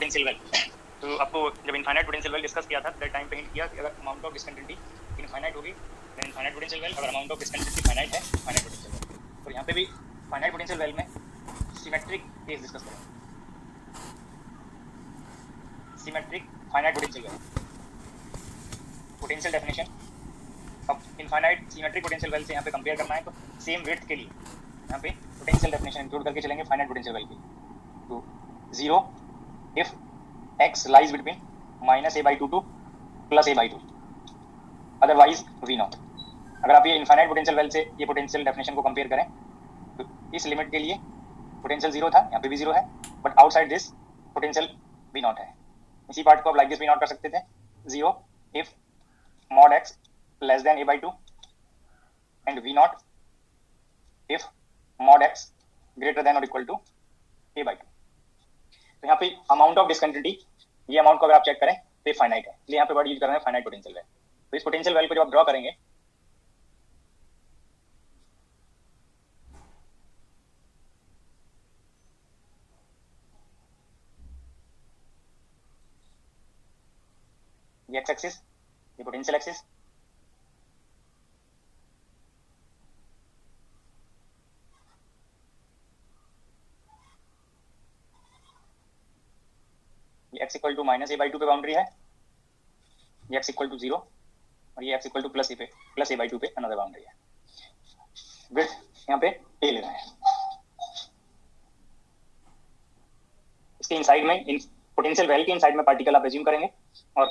Potential well. तो आपको जब इनफाइनाइट पोटेंशियल वेल डिस्कस किया था दैट टाइम पे हिंट किया कि अगर अमाउंट ऑफ डिस्कंटिन्यूटी इनफाइनाइट होगी देन इनफाइनाइट पोटेंशियल वेल, अगर अमाउंट ऑफ डिस्कंटिन्यूटी फाइनाइट है फाइनाइट पोटेंशियल वेल। तो यहाँ पे भी फाइनाइट पोटेंशियल वेल में सिमेट्रिक केस डिस्कस करेंगे, symmetric finite potential well. Potential definition अब इनफाइनाइट सिमेट्रिक पोटेंशियल वेल से यहाँ पे कंपेयर करना है तो सेम विड्थ के लिए यहाँ पे पोटेंशियल डेफिनेशन इंक्लूड करके चलेंगे फाइनाइट पोटेंशियल वेल के लिए। तो 0 if x lies between -a/2 to +a/2, otherwise v not. अगर आप ये इनफाइनाइट पोटेंशियल वेल से ये पोटेंशियल डेफिनेशन को कंपेयर करें तो इस लिमिट के लिए पोटेंशियल 0 था, यहाँ पे भी 0 है, but outside this potential v not है। इसी पार्ट को आप लाइक दिस v नॉट कर सकते थे, 0 if mod x less than a/2 and v not if mod x greater than or equal to a/2। तो यहाँ पे अमाउंट ऑफ डिस्कंटिन्यूटी, ये अमाउंट को अगर आप चेक करें तो फाइनाइट है, इसलिए यहाँ पे वर्ड यूज कर रहे हैं फाइनाइट पोटेंशियल वेल। तो इस पोटेंशियल वेल को जब आप ड्रॉ करेंगे ये एक्स एक्सिस, ये पोटेंशियल एक्सिस, ये x इक्वल टू -a/2 पे बाउंड्री है, ये x इक्वल टू 0 और ये x इक्वल टू +a/2 पे अनदर बाउंड्री है। विड्थ यहाँ पे a ले रहे हैं। इसके इनसाइड में पोटेंशियल वेल के इनसाइड में पार्टिकल आप एज्यूम करेंगे, और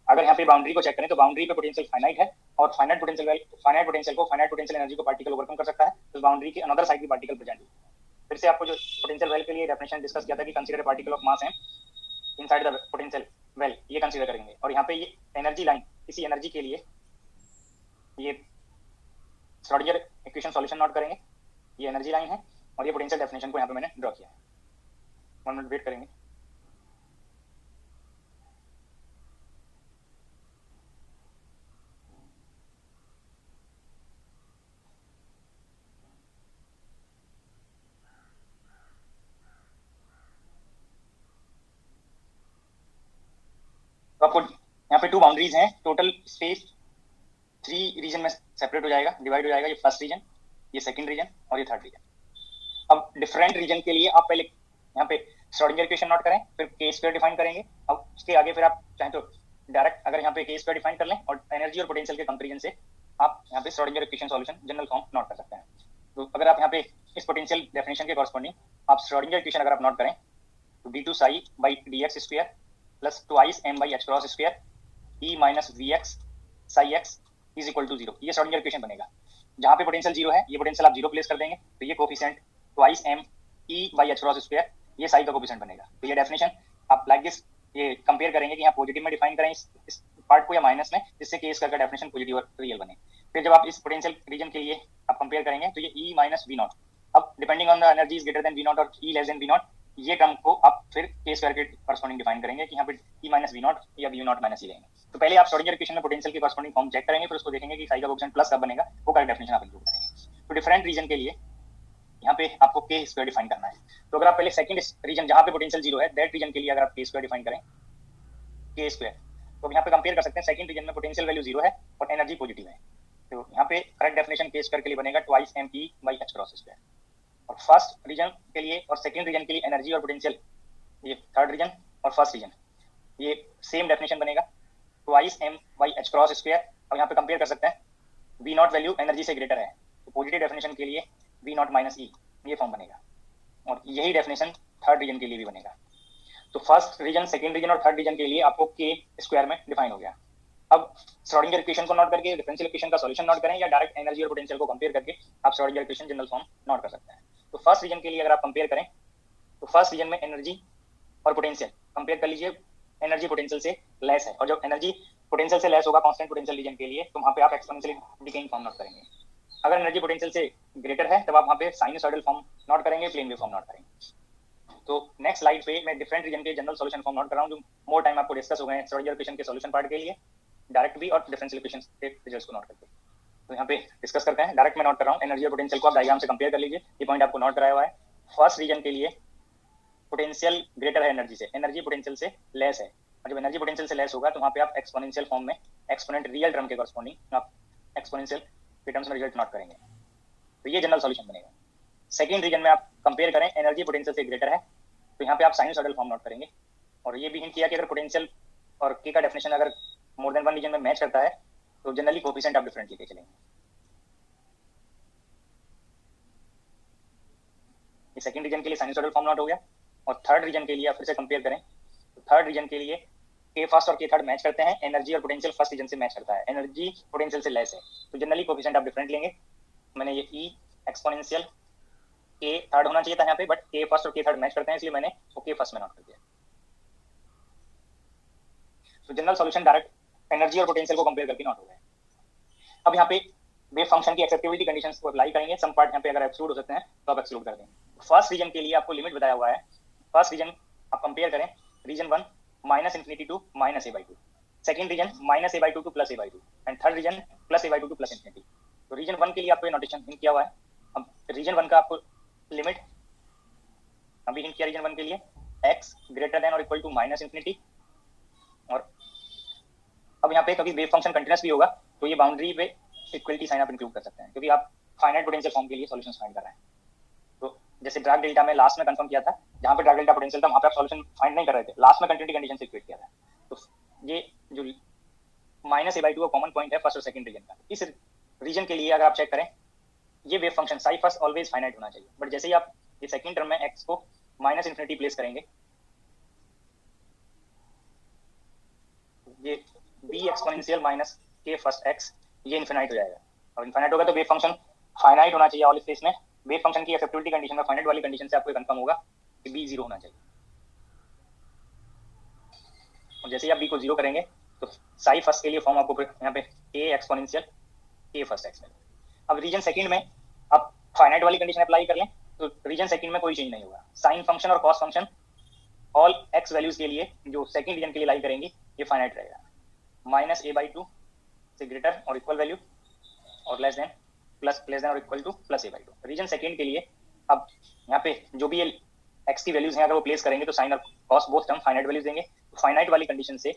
अगर यहाँ पे बाउंड्री को चेक करें तो बाउंड्री पे पोटेंशियल फाइनाइट है और finite potential well finite potential energy को पार्टिकल ओवरकम कर सकता है, तो बाउंड्री के अनदर साइड भी पार्टिकल प्रेजेंट है। फिर से आपको जो पोटेंशियल वेल के लिए डेफिनेशन डिस्कस किया था कि कंसीडर पार्टिकल ऑफ मास है इनसाइड द पोटेंशियल वेल, ये कंसीडर करेंगे। और यहाँ पे ये एनर्जी लाइन, इसी एनर्जी के लिए ये श्रोडिंगर इक्वेशन सॉल्यूशन नोट करेंगे, ये एनर्जी लाइन है और ये पोटेंशियल डेफिनेशन को यहाँ पे मैंने ड्रॉ किया है। 1 मिनट वेट करेंगे। तो आपको यहाँ पे 2 बाउंड्रीज हैं, टोटल स्पेस 3 रीजन में सेपरेट हो जाएगा, डिवाइड हो जाएगा। ये फर्स्ट रीजन, ये सेकंड रीजन और ये थर्ड रीजन। अब डिफरेंट रीजन के लिए आप पहले यहाँ पे श्रोडिंगर इक्वेशन नोट करें, फिर के स्क्वायर डिफाइन करेंगे। अब उसके आगे फिर आप चाहें तो डायरेक्ट अगर यहाँ पे के स्क्वायर डिफाइन कर लें और एनर्जी और पोटेंशियल के कंपेरिजन से आप यहाँ पे Schrodinger equation solution general form note कर सकते हैं। तो अगर आप यहाँ पे इस पोटेंशियल डेफिनेशन के कॉरस्पॉन्डिंग आप श्रोडिंगर इक्वेशन अगर आप नोट करें तो d2 psi by dx square plus twice m by h cross square e minus vx psi x is equal to 0, ये श्रोडिंगर इक्वेशन बनेगा। जहाँ पे पोटेंशियल 0 है, ये पोटेंशियल आप 0 प्लेस कर देंगे तो ये coefficient twice m e by h cross square, ये साई का कोफिशिएंट बनेगा। तो ये डेफिनेशन आप लाइक दिस ये कंपेयर करेंगे कि यहाँ पॉजिटिव में डिफाइन करें इस पार्ट को या माइनस में, जिससे कि इसका डेफिनेशन पॉजिटिव और रियल बने। फिर जब आप इस पोटेंशियल रीजन के लिए आप कंपेयर करेंगे तो ये e minus v नॉट, अब depending on the energy is greater than v not और e less than v not, ये टर्म को आप फिर के स्क्वायर के कॉरस्पॉन्डिंग डिफाइन करेंगे कि यहाँ पे e माइनस वी नॉट या v नॉट माइनस e लेंगे। तो पहले आप श्रोडिंगर इक्वेशन में पोटेंशियल के कॉरस्पॉन्डिंग फॉर्म चेक करेंगे, फिर उसको देखेंगे कि साई का कोएफिशिएंट प्लस कब बनेगा, वो करेक्ट डेफिनेशन आप इंक्लूड करेंगे। तो डिफरेंट रीजन के लिए यहाँ पे आपको के स्क्वायर डिफाइन करना है। तो अगर आप पहले सेकंड रीजन जहाँ पे पोटेंशियल 0 है दैट रीजन के लिए अगर आप के स्क्वायर डिफाइन करें के स्क्वायर, तो यहाँ पे कंपेयर कर सकते हैं सेकंड रीजन में पोटेंशियल वैल्यू 0 है और एनर्जी पॉजिटिव है, तो यहाँ पे करेक्ट डेफिनेशन के स्क्वायर के लिए बनेगा twice m E by h cross square. और फर्स्ट रीजन के लिए और सेकंड रीजन के लिए एनर्जी और पोटेंशियल, ये थर्ड रीजन और फर्स्ट रीजन, ये सेम डेफिनेशन बनेगा twice m by h cross square. और यहाँ पे कंपेयर कर सकते हैं वी नॉट वैल्यू एनर्जी से ग्रेटर है, तो पॉजिटिव डेफिनेशन के लिए वी नॉट माइनस ई, ये फॉर्म बनेगा। और यही डेफिनेशन थर्ड रीजन के लिए भी बनेगा। तो फर्स्ट रीजन, सेकंड रीजन और थर्ड रीजन के लिए आपको के स्क्वायर में डिफाइन हो गया। अब श्रोडिंगर इक्वेशन को नोट करके डिफरेंशियल इक्वेशन का सॉल्यूशन नोट करें, या डायरेक्ट एनर्जी और पोटेंशियल को कंपेयर करके आप Schrodinger equation general form note कर सकते हैं। तो फर्स्ट रीजन के लिए अगर आप कंपेयर करें तो फर्स्ट रीजन में एनर्जी और पोटेंशियल कंपेयर कर लीजिए, एनर्जी पोटेंशियल से लेस है, और जब एनर्जी पोटेंशियल से लेस होगा कांस्टेंट पोटेंशियल रीजन के लिए, तो वहां पे आप एक्सपोनेंशियल डिकेइंग फॉर्म नोट करेंगे। अगर एनर्जी पोटेंशियल से ग्रेटर है तब आप वहां पे साइनसॉइडल फॉर्म नोट करेंगे, प्लेन वेव फॉर्म नोट करेंगे। तो नेक्स्ट स्लाइड पे मैं डिफरेंट रीजन के जनरल सॉल्यूशन फॉर्म नोट कर रहा हूं, जो मोर टाइम आपको डिस्कस हो गए हैं श्रोडिंगर इक्वेशन के सॉल्यूशन पार्ट के लिए, डायरेक्ट भी और डिफरेंशियल इक्वेशन के रिजल्ट्स को नोट करके। तो यहाँ पे डिस्कस करते हैं, डायरेक्ट में नोट कर रहा हूँ, एनर्जी और पोटेंशियल को आप डायग्राम से कंपेयर कर लीजिए, ये पॉइंट आपको नोट कराया हुआ है। फर्स्ट रीजन के लिए पोटेंशियल ग्रेटर है एनर्जी से, एनर्जी पोटेंशियल से लेस है, और जब एनर्जी पोटेंशियल से लेस होगा तो वहाँ पे आप एक्सपोनेंशियल फॉर्म में एक्सपोनेंट रियल टर्म के कॉरस्पॉन्डिंग आप एक्सपोनेंशियल के टर्म्स में रिजल्ट नोट करेंगे, तो ये जनरल सॉल्यूशन बनेगा। सेकेंड रीजन में आप कंपेयर करें एनर्जी पोटेंशियल से ग्रेटर है, तो यहाँ पे आप साइनसॉइडल फॉर्म नोट करेंगे, और ये भी हिंट किया कि अगर पोटेंशियल और के का डेफिनेशन अगर मोर देन वन रीजन में मैच करता है तो जनरली कोफिशिएंट आप डिफरेंट लेके चलेंगे। ये सेकंड रीजन के लिए साइनसॉइडल फॉर्म नोट हो गया। और थर्ड रीजन के लिए आप फिर से कंपेयर करें तो थर्ड रीजन के लिए के फर्स्ट और के थर्ड मैच करते हैं, एनर्जी और पोटेंशियल फर्स्ट रीजन से मैच करता है, एनर्जी पोटेंशियल से लेस है, तो जनरली कोफिशिएंट आप डिफरेंट लेंगे। मैंने ये ई एक्सपोनेंशियल के थर्ड होना चाहिए था यहाँ पे, बट के फर्स्ट और के थर्ड मैच करते हैं इसलिए मैंने वो के फर्स्ट में नोट कर दिया। तो जनरल सॉल्यूशन डायरेक्ट एनर्जी और पोटेंशियल को कंपेयर करके नोट हो गए। अब यहाँ पे वेव फंक्शन की एक्सेप्टेबिलिटी कंडीशंस को अप्लाई करेंगे, सम पार्ट यहाँ पे अगर एक्सक्लूड हो सकते हैं तो आप एक्सक्लूड कर देंगे। फर्स्ट रीजन के लिए आपको लिमिट बताया हुआ है, फर्स्ट रीजन आप कंपेयर करें region 1 minus infinity to minus a by two, second region minus a by two to plus a by two, and third region plus a by two to plus infinity. तो region 1 के लिए आपको notation hint किया हुआ है। अब reason 1 का आपको लिमिट अभी हिंट किया, रीजन 1 के लिए x ग्रेटर देन और इक्वल टू माइनस इन्फिनिटी, और अब यहाँ पे कभी वेव फंक्शन कंटिन्यूअस भी होगा तो ये बाउंड्री पे इक्वलिटी साइन आप इंक्लूड कर सकते हैं, क्योंकि आप फाइनाइट पोटेंशियल फॉर्म के लिए सॉल्यूशन फाइंड कर रहे हैं। तो जैसे ड्रैग डेल्टा में लास्ट में कंफर्म किया था, जहाँ पे ड्रैग डेल्टा पोटेंशियल था वहाँ पे आप सॉल्यूशन फाइंड नहीं कर रहे थे, लास्ट में कंटिन्यूटी कंडीशन से इक्वेट किया था। तो ये जो माइनस ए बाई टू का कॉमन पॉइंट है फर्स्ट और सेकंड रीजन का, इस रीजन के लिए अगर आप चेक करें ये wave function psi first always finite होना चाहिए, बट जैसे ही आप ये सेकंड टर्म में एक्स को माइनस इन्फिनिटी प्लेस करेंगे, ये बी एक्सपोनेंशियल माइनस के फर्स्ट एक्स ये इन्फिनाइट हो जाएगा, और इन्फिनाइट होगा तो वेव फंक्शन फाइनाइट होना चाहिए ऑल स्पेस में। वेव फंक्शन की एक्सेप्टेबिलिटी कंडीशन में फाइनाइट वाली कंडीशन से आपको कंफर्म होगा कि बी जीरो होना चाहिए, और जैसे ही आप बी को जीरो करेंगे तो साई फर्स्ट के लिए फॉर्म आपको यहाँ पे ए एक्सपोनेंशियल के फर्स्ट एक्स में। अब रीजन सेकंड में आप फाइनाइट वाली कंडीशन अप्लाई कर लें तो रीजन सेकंड में कोई चेंज नहीं होगा, साइन फंक्शन और cos function all x values के लिए जो सेकंड रीजन के लिए लाई करेंगी ये फाइनाइट रहेगा, माइनस ए बाई टू से ग्रेटर और इक्वल वैल्यू और less than plus less than और equal to plus a by two. Reason second के लिए अब यहाँ पे जो भी ये एक्स की वैल्यूज हैं अगर वो प्लेस करेंगे तो साइन और cos both term finite values देंगे, तो फाइनाइट वाली कंडीशन से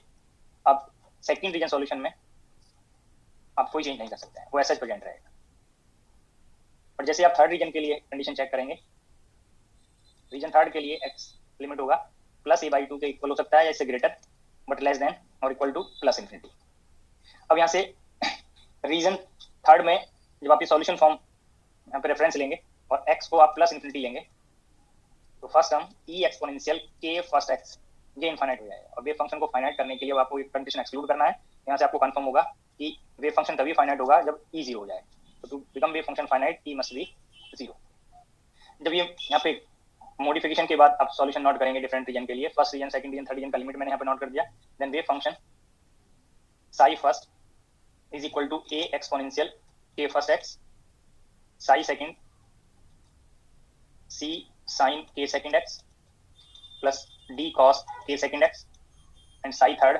अब सेकंड रीजन सॉल्यूशन में आप कोई चेंज नहीं कर सकते हैं, वो ऐसा प्रेजेंट रहेगा। और जैसे आप थर्ड रीजन के लिए कंडीशन चेक करेंगे, रीजन थर्ड के लिए एक्स लिमिट होगा प्लस ए बाई टू के इक्वल हो सकता है या इससे ग्रेटर, बट लेस देन और इक्वल टू प्लस इन्फिनिटी। अब यहाँ से रीजन थर्ड में जब आप ये सॉल्यूशन फॉर्म यहाँ पे रेफरेंस लेंगे और x को आप प्लस इन्फिनिटी लेंगे तो first term e exponential k first x ये इनफाइनाइट हो जाएगा, और वेव फंक्शन को फाइनाइट करने के लिए आपको एक कंडीशन एक्सक्लूड करना है। यहाँ से आपको कंफर्म होगा कि वेव फंक्शन तभी फाइनाइट होगा जब e जीरो हो जाए, तो to become wave function finite e must be zero. जब ये यहाँ पे मॉडिफिकेशन के बाद आप सॉल्यूशन नोट करेंगे डिफरेंट रीजन के लिए, first region second region third region का लिमिट मैंने यहाँ पे नोट कर दिया, then wave function psi first is equal to a exponential k first x, psi second c sine k second x plus d cos k second x, and Sai third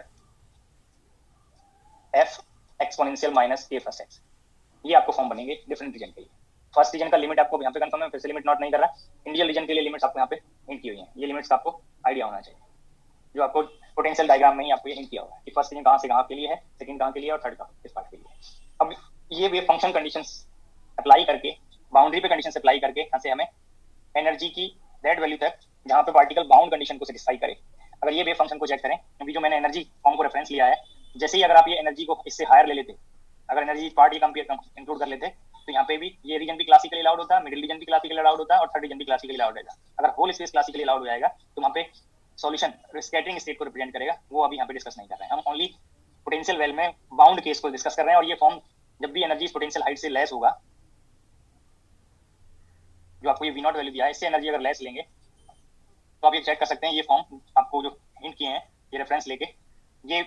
F exponential minus के first x. ये आपको form बनेंगे different region के लिए। First reason का limit आपको यहाँ पे कंफर्म है, फिर से लिमिट नोट नहीं कर रहा, इंडियन रीजन के लिए लिमिट्स आपको यहाँ पे हिंट की हुई हैं, ये लिमिट्स का आपको आइडिया होना चाहिए, जो आपको पोटेंशियल डायग्राम में ही आपको ये हिंट किया हुआ है कि फर्स्ट रीजन कहाँ से कहाँ के लिए है, सेकंड कहाँ के लिए और थर्ड कहाँ इस पार्ट के लिए। अब ये वेव फंक्शन कंडीशंस अप्लाई करके बाउंड्री पे कंडीशन अप्लाई करके यहाँ से हमें एनर्जी की दैट वैल्यू तक जहाँ पे पार्टिकल बाउंड कंडीशन को सेटिस्फाई करे, अगर ये वेव फंक्शन को चेक करें, अभी जो मैंने एनर्जी फॉर्म को रेफरेंस लिया है, जैसे ही अगर आप ये एनर्जी को इससे हायर ले लेते, अगर एनर्जी पार्ट ये इंक्लूड कर लेते तो यहाँ पे भी ये रीजन भी क्लासिकली अलाउड होता है, मिडिल रीजन भी क्लासिकली अलाउड होता है और थर्ड रीजन भी क्लासिकली अलाउड रहेगा। अगर होल स्पेस क्लासिकली अलाउड हो जाएगा तो वहाँ पे सॉल्यूशन स्कैटरिंग स्टेट को रिप्रेजेंट करेगा, वो अभी यहाँ पे डिस्कस नहीं कर रहे हैं, हम ओनली पोटेंशियल वेल में बाउंड केस को डिस्कस कर रहे हैं। और ये फॉर्म जब भी एनर्जी पोटेंशियल हाइट से लेस होगा, जो आपको ये वी नॉट वैल्यू दिया है, इससे एनर्जी अगर लेस लेंगे तो आप ये चेक कर सकते हैं, ये फॉर्म आपको जो हिंट किए हैं ये रेफरेंस लेके, ये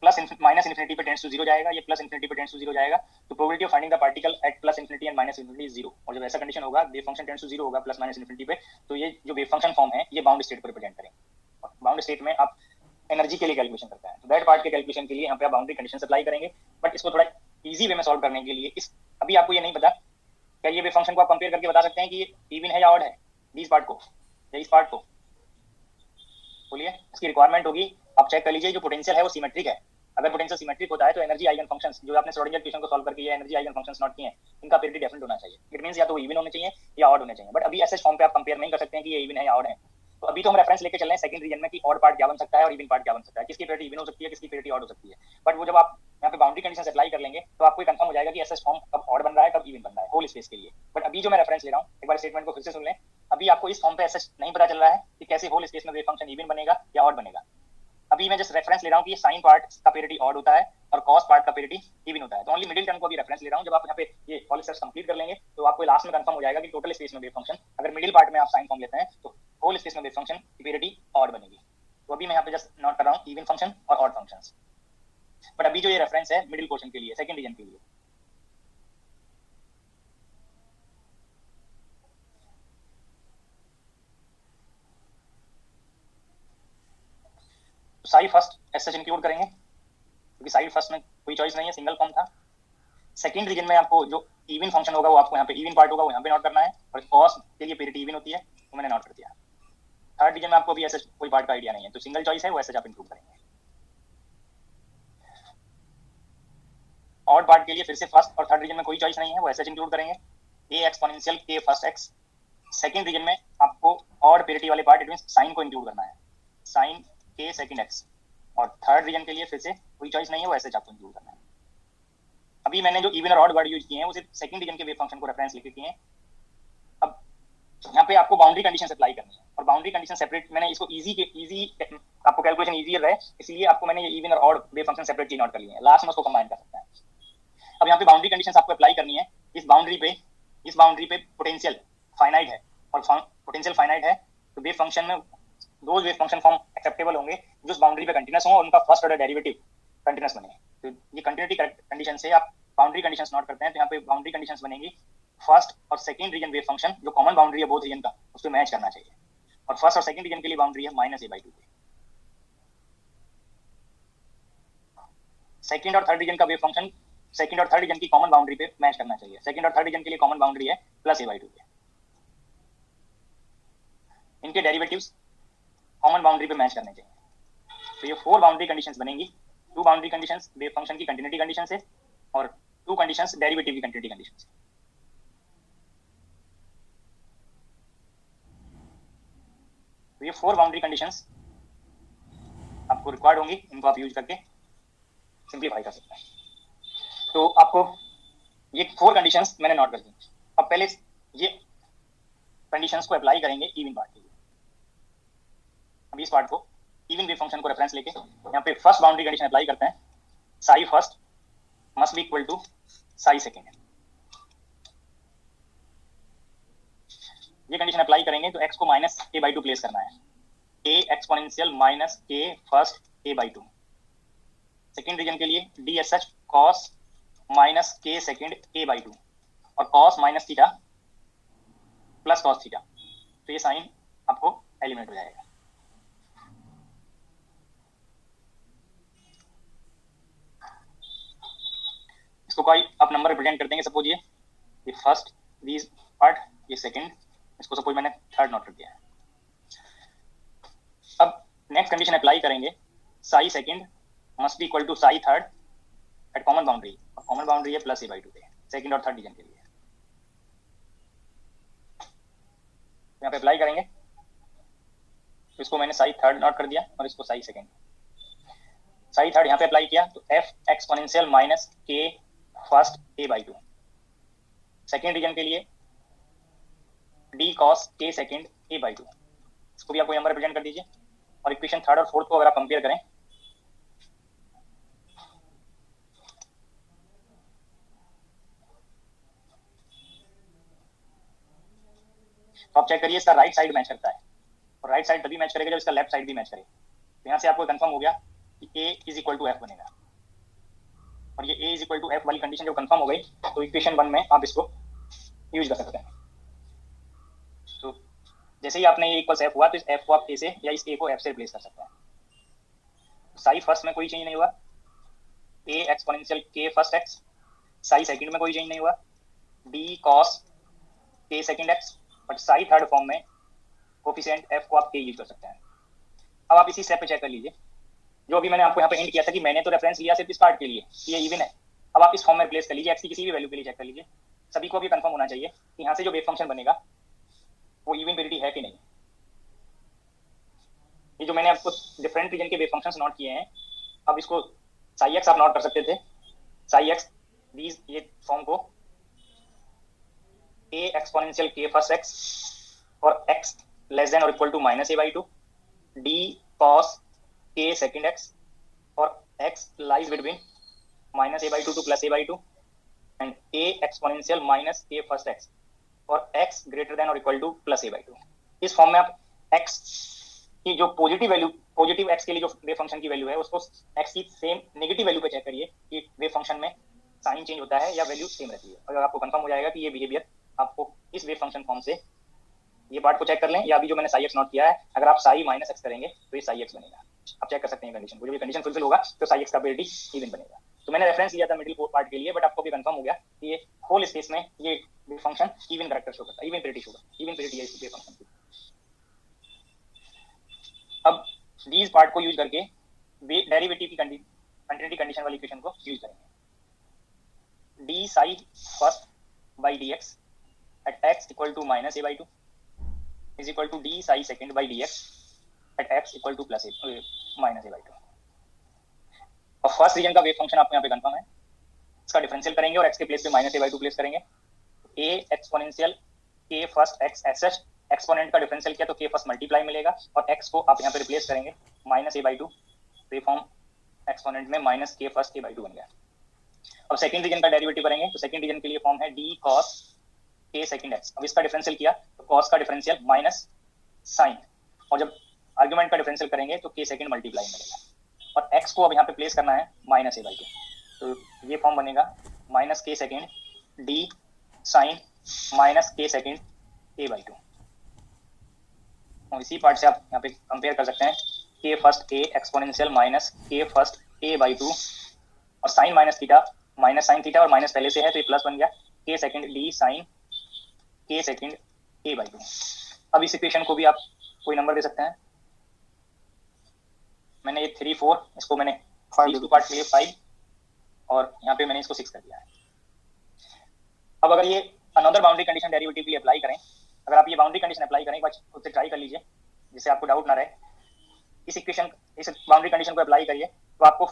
प्लस माइनस इन्फिनिटी पे टेंड्स टू जीरो जाएगा, ये प्लस इन्फिनिटी पे टेंड्स टू जीरो जाएगा, तो probability of finding the particle at plus infinity and minus infinity is zero. और जब ऐसा कंडीशन होगा wave function tends to zero होगा प्लस माइनस इन्फिनिटी पे, तो ये जो वेव फंक्शन फॉर्म है ये बाउंड स्टेट को रिप्रेजेंट करेंगे। बाउंड स्टेट में आप एनर्जी के लिए कैलकुलेशन करते हैं, तो दैट पार्ट के कैलकुलेशन के लिए यहाँ पे आप बाउंड्री कंडीशन अप्लाई करेंगे। बट इसको थोड़ा इजी वे में सॉल्व करने के लिए अभी आपको ये नहीं पता क्या ये वेव फंक्शन को आप कंपेयर करके बता सकते हैं कि ये इवन है या ऑड है, इस पार्ट को या इस पार्ट को, बोलिए। इसकी रिक्वायरमेंट होगी, आप चेक कर लीजिए जो पोटेंशियल है वो सिमेट्रिक है। अगर पोटेंशियल सिमेट्रिक होता है तो एनर्जी आइगन फंक्शंस जो आपने श्रोडिंगर इक्वेशन को सॉल्व करके ये एनर्जी आइगन फंक्शंस नोट किए हैं, इनका पेरिटी डिफरेंट होना चाहिए। इट मींस या तो इवन होने चाहिए या ऑड होने चाहिए। बट अभी ऐसे फॉर्म पे आप कंपेयर नहीं कर सकते हैं कि ये इवन है या ऑड है। तो अभी तो हम रेफरेंस लेके चल रहे हैं सेकंड रीजन में कि ऑड पार्ट क्या बन सकता है और इवन पार्ट क्या बन सकता है, किसकी पेरिटी इवन हो सकती है, किसकी पेरिटी ऑड हो सकती है। बट वो जब आप यहाँ पे बाउंड्री कंडीशन अप्लाई कर लेंगे तो आपको कंफर्म हो जाएगा कि एसएस फॉर्म कब ऑड बन रहा है कब इवन बन रहा है होल स्पेस के लिए। बट अभी जो मैं रेफरेंस ले रहा हूँ, एक बार स्टेटमेंट को फिर से सुन लें। अभी आपको इस फॉर्म पे एसएस नहीं पता चल रहा है कि कैसे होल स्पेस में वेव फंक्शन इवन बनेगा या ऑड बनेगा। अभी मैं जस्ट रेफरेंस ले रहा हूँ कि साइन पार्ट का पेरिटी ऑड होता है और कॉस पार्ट का पेरिटी इवन होता है। तो ओनली मिडिल टर्म को अभी रेफरेंस ले रहा हूँ। जब आप यहाँ पे ये ऑल स्टेप्स कंप्लीट कर लेंगे तो आपको लास्ट में कंफर्म हो जाएगा कि टोटल स्पेस में वेव फंक्शन अगर मिडिल पार्ट में आप साइन फॉर्म लेते हैं तो होल स्पेस में वेव फंक्शन की पेरिटी ऑड बनेगी। तो अभी मैं यहाँ पे जस्ट नोट कर रहा हूँ इवन फंक्शन और ऑड फंक्शन। बट अभी जो ये रेफरेंस है मिडिल पोर्शन के लिए, सेकंड रीजन के लिए। Sai first S H include करेंगे क्योंकि साइड फर्स्ट में कोई चॉइस नहीं है, सिंगल फॉर्म था। सेकंड रीजन में आपको जो इवन फंक्शन होगा वो आपको यहाँ पे इवन पार्ट होगा वो यहाँ पे नोट करना है, और कॉस के लिए पेरिटी इवन होती है तो मैंने नोट कर दिया। थर्ड रीजन में आपको अभी ऐसे कोई पार्ट का आइडिया नहीं है तो सिंगल चॉइस है वो ऐसे आप इंक्लूड करेंगे। ऑड पार्ट के लिए फिर से फर्स्ट और थर्ड रीजन में कोई चॉइस नहीं है वो ऐसे इंक्लूड करेंगे। ए exponential k first x. Second reason में आपको ऑड पेरिटी वाले पार्ट इट मींस साइन को इंक्लूड करना है, साइन के सेकंड एक्स। और थर्ड रीजन के लिए फिर से कोई चॉइस नहीं है वो ऐसे आपको इंक्लूड करना है। अभी मैंने जो इवन और ऑड वर्ड यूज किए हैं वो सिर्फ सेकंड रीजन के वेव फंक्शन को रेफरेंस लेके किए हैं। अब यहाँ पे आपको बाउंड्री कंडीशन अप्लाई करनी है और बाउंड्री कंडीशन सेपरेट, मैंने इसको इजी आपको कैलकुलेशन इजी रहे इसलिए आपको मैंने ये इवन और odd wave function separately note कर लिए हैं, लास्ट में उसको कंबाइन कर सकते हैं। अब यहाँ पे बाउंड्री कंडीशन आपको अप्लाई करनी है। इस बाउंड्री पे पोटेंशियल फाइनाइट है और पोटेंशियल फाइनाइट है तो वेव फंक्शन में दो वेव फंक्शन फॉर्म एक्सेप्टेबल होंगे जो उस बाउंड्री पे कंटीन्यूअस हो और उनका फर्स्ट ऑर्डर डेरिवेटिव कंटीन्यूअस बने। तो ये कंटिन्यूटी कंडीशन से आप बाउंड्री कंडीशंस नोट करते हैं तो यहाँ पे बाउंड्री कंडीशंस बनेगी फर्स्ट और सेकंड रीजन वेव फंक्शन जो कॉमन बाउंड्री है बोथ रीजन का उसको मैच करना चाहिए। और फर्स्ट और सेकंड रीजन के लिए बाउंड्री है -a/2। सेकंड और थर्ड रीजन का वेव फंक्शन सेकंड और थर्ड रीजन की कॉमन बाउंड्री पे मैच करना चाहिए। सेकंड और थर्ड रीजन के लिए कॉमन बाउंड्री है +a/2 पे। इनके डेरिवेटिव्स कॉमन बाउंड्री पे मैच करने चाहिए। तो ये 4 बाउंड्री कंडीशंस बनेंगी। 2 बाउंड्री कंडीशंस वेव फंक्शन की कंटिन्यूटी कंडीशन से और 2 कंडीशंस डेरिवेटिव की कंटिन्यूटी कंडीशन से। तो ये 4 बाउंड्री कंडीशंस आपको रिक्वायर्ड होंगी, इनको आप यूज करके सिंप्लीफाई कर सकते हैं। तो आपको ये 4 कंडीशंस मैंने नोट कर दी। अब पहले ये कंडीशंस को अप्लाई करेंगे इवन पार्ट के लिए। अब इस पार्ट को इवन वेव फंक्शन को रेफरेंस लेके यहाँ पे फर्स्ट बाउंड्री कंडीशन अप्लाई करते हैं, psi first must be equal to psi second. ये कंडीशन अप्लाई करेंगे तो x को -a/2 प्लेस करना है, a exponential -k first a/2। Second region के लिए dsh cos -k second a/2 और cos -theta plus cos theta. तो ये साइन आपको एलिमिनेट हो जाएगा। इसको कोई आप नंबर रिप्रेजेंट कर देंगे, सपोज ये फर्स्ट दीज पार्ट, ये सेकंड, इसको सपोज मैंने थर्ड नोट कर दिया है। अब नेक्स्ट कंडीशन अप्लाई करेंगे, psi second must be equal to psi third at common boundary, और कॉमन बाउंड्री है +a/2 पे सेकंड और थर्ड रीजन के लिए। यहाँ पे अप्लाई करेंगे तो इसको मैंने साई थर्ड नोट कर दिया और इसको साई सेकंड। साई थर्ड यहाँ पे अप्लाई किया तो f exponential -k first a/2। Second region के लिए d cos k second a/2। इसको भी आप कोई नंबर रिप्रेजेंट कर दीजिए। और इक्वेशन थर्ड और फोर्थ को अगर आप कंपेयर करें तो आप चेक करिए इसका राइट साइड मैच करता है, और राइट साइड तभी मैच करेगा जब इसका लेफ्ट साइड भी मैच करे। तो यहाँ से आपको कंफर्म हो गया कि a is equal to f बनेगा। और ये a is equal to f वाली कंडीशन जब कंफर्म हो गई तो इक्वेशन 1 में आप इसको यूज कर सकते हैं। तो जैसे ही आपने ये इक्वल्स f हुआ तो इस f को आप a से या इस a को f से रिप्लेस कर सकते हैं। साई फर्स्ट में कोई चेंज नहीं हुआ, a exponential k first x। Psi second में कोई चेंज नहीं हुआ, d cos k second x। But Sai third form में कोफिशिएंट f को आप k यूज कर सकते हैं। अब आप इसी स्टेप पे चेक कर लीजिए, जो अभी मैंने आपको यहाँ पे हिंट किया था कि मैंने तो रेफरेंस लिया सिर्फ इस पार्ट के लिए, ये इवन है। अब आप इस फॉर्म में रिप्लेस कर लीजिए, एक्स की किसी भी वैल्यू के लिए चेक कर लीजिए। सभी को भी कंफर्म होना चाहिए कि यहाँ से जो वेव फंक्शन बनेगा वो इवन वेरिटी है कि नहीं। ये जो मैंने आपको डिफरेंट रीजन के वेव फंक्शंस नोट किए हैं, अब इसको साई एक्स आप नोट कर सकते थे, साई एक्स दीज, ये फॉर्म को a exponential k first x और x लेस देन और equal to minus a/2, d cos k second x और x lies between minus a/2 to plus a/2 and a exponential minus k first x और x greater than or equal to plus a/2। इस form में आप x की जो positive value, positive x के लिए जो वेव फंक्शन की वैल्यू है, उसको x की सेम नेगेटिव वैल्यू पे चेक करिए कि वेव फंक्शन में साइन चेंज होता है या वैल्यू सेम रहती है। अगर आपको कंफर्म हो जाएगा कि ये बिहेवियर आपको इस वेव फंक्शन फॉर्म से, ये पार्ट को चेक कर लें, या अभी जो मैंने साई एक्स नोट किया है, अगर आप साई माइनस एक्स करेंगे तो ये साई एक्स बनेगा। आप चेक कर सकते हैं कंडीशन को, जब ये कंडीशन फुलफिल होगा तो साई एक्स का वेरिटी इवन बनेगा। तो मैंने रेफरेंस लिया था मिडिल पार्ट के लिए, बट आपको भी कंफर्म हो गया कि ये होल स्पेस में ये wave function even character show करता है, इवन वेरिटी शो करता है, इवन वेरिटी है इस वेव फंक्शन की। अब दीज पार्ट को यूज करके डेरिवेटिव की कंटिन्यूटी कंडीशन वाली इक्वेशन को यूज करेंगे। D psi first by d x at x equal to minus a/2 is equal to d psi second by dx at x equal to plus a minus a/2। और first reason का wave function आपको यहाँ पे confirm है, इसका differential करेंगे और x के प्लेस पे माइनस a/2 प्लेस करेंगे। a exponential k first x SH, exponent का डिफरेंशियल किया तो k फर्स्ट मल्टीप्लाई मिलेगा और x को आप यहाँ पे रिप्लेस करेंगे माइनस a/2, तो ये फॉर्म एक्सपोनेंट में माइनस k फर्स्ट a/2 बन गया। अब सेकंड रीजन का डेरिवेटिव करेंगे तो सेकंड रीजन के लिए फॉर्म है d cos k second x। अब इसका डिफरेंशियल किया तो cos का डिफरेंशियल माइनस साइन, और जब आर्गुमेंट का डिफरेंशियल करेंगे तो k सेकंड मल्टीप्लाई मिलेगा और x को अब यहाँ पे प्लेस करना है माइनस a/2, तो ये फॉर्म बनेगा minus k second d sine minus k second a/2। और इसी पार्ट से आप यहाँ पे कंपेयर कर सकते हैं k first a exponential minus k first a/2 और sine minus theta minus sine theta और माइनस पहले से है तो ये प्लस बन गया k second d sine k second a/2। अब इस इक्वेशन को भी आप कोई नंबर दे सकते हैं, मैंने ये 3 4, इसको मैंने 3 टू पार्ट के लिए 5 और यहाँ पे मैंने इसको 6 कर दिया है। अब अगर ये अनदर बाउंड्री कंडीशन डेरिवेटिव के लिए अप्लाई करें, अगर आप ये बाउंड्री कंडीशन अप्लाई करें, एक बार खुद से ट्राई कर लीजिए जिससे आपको डाउट ना रहे। इस इक्वेशन, इस बाउंड्री कंडीशन को अप्लाई करिए तो आपको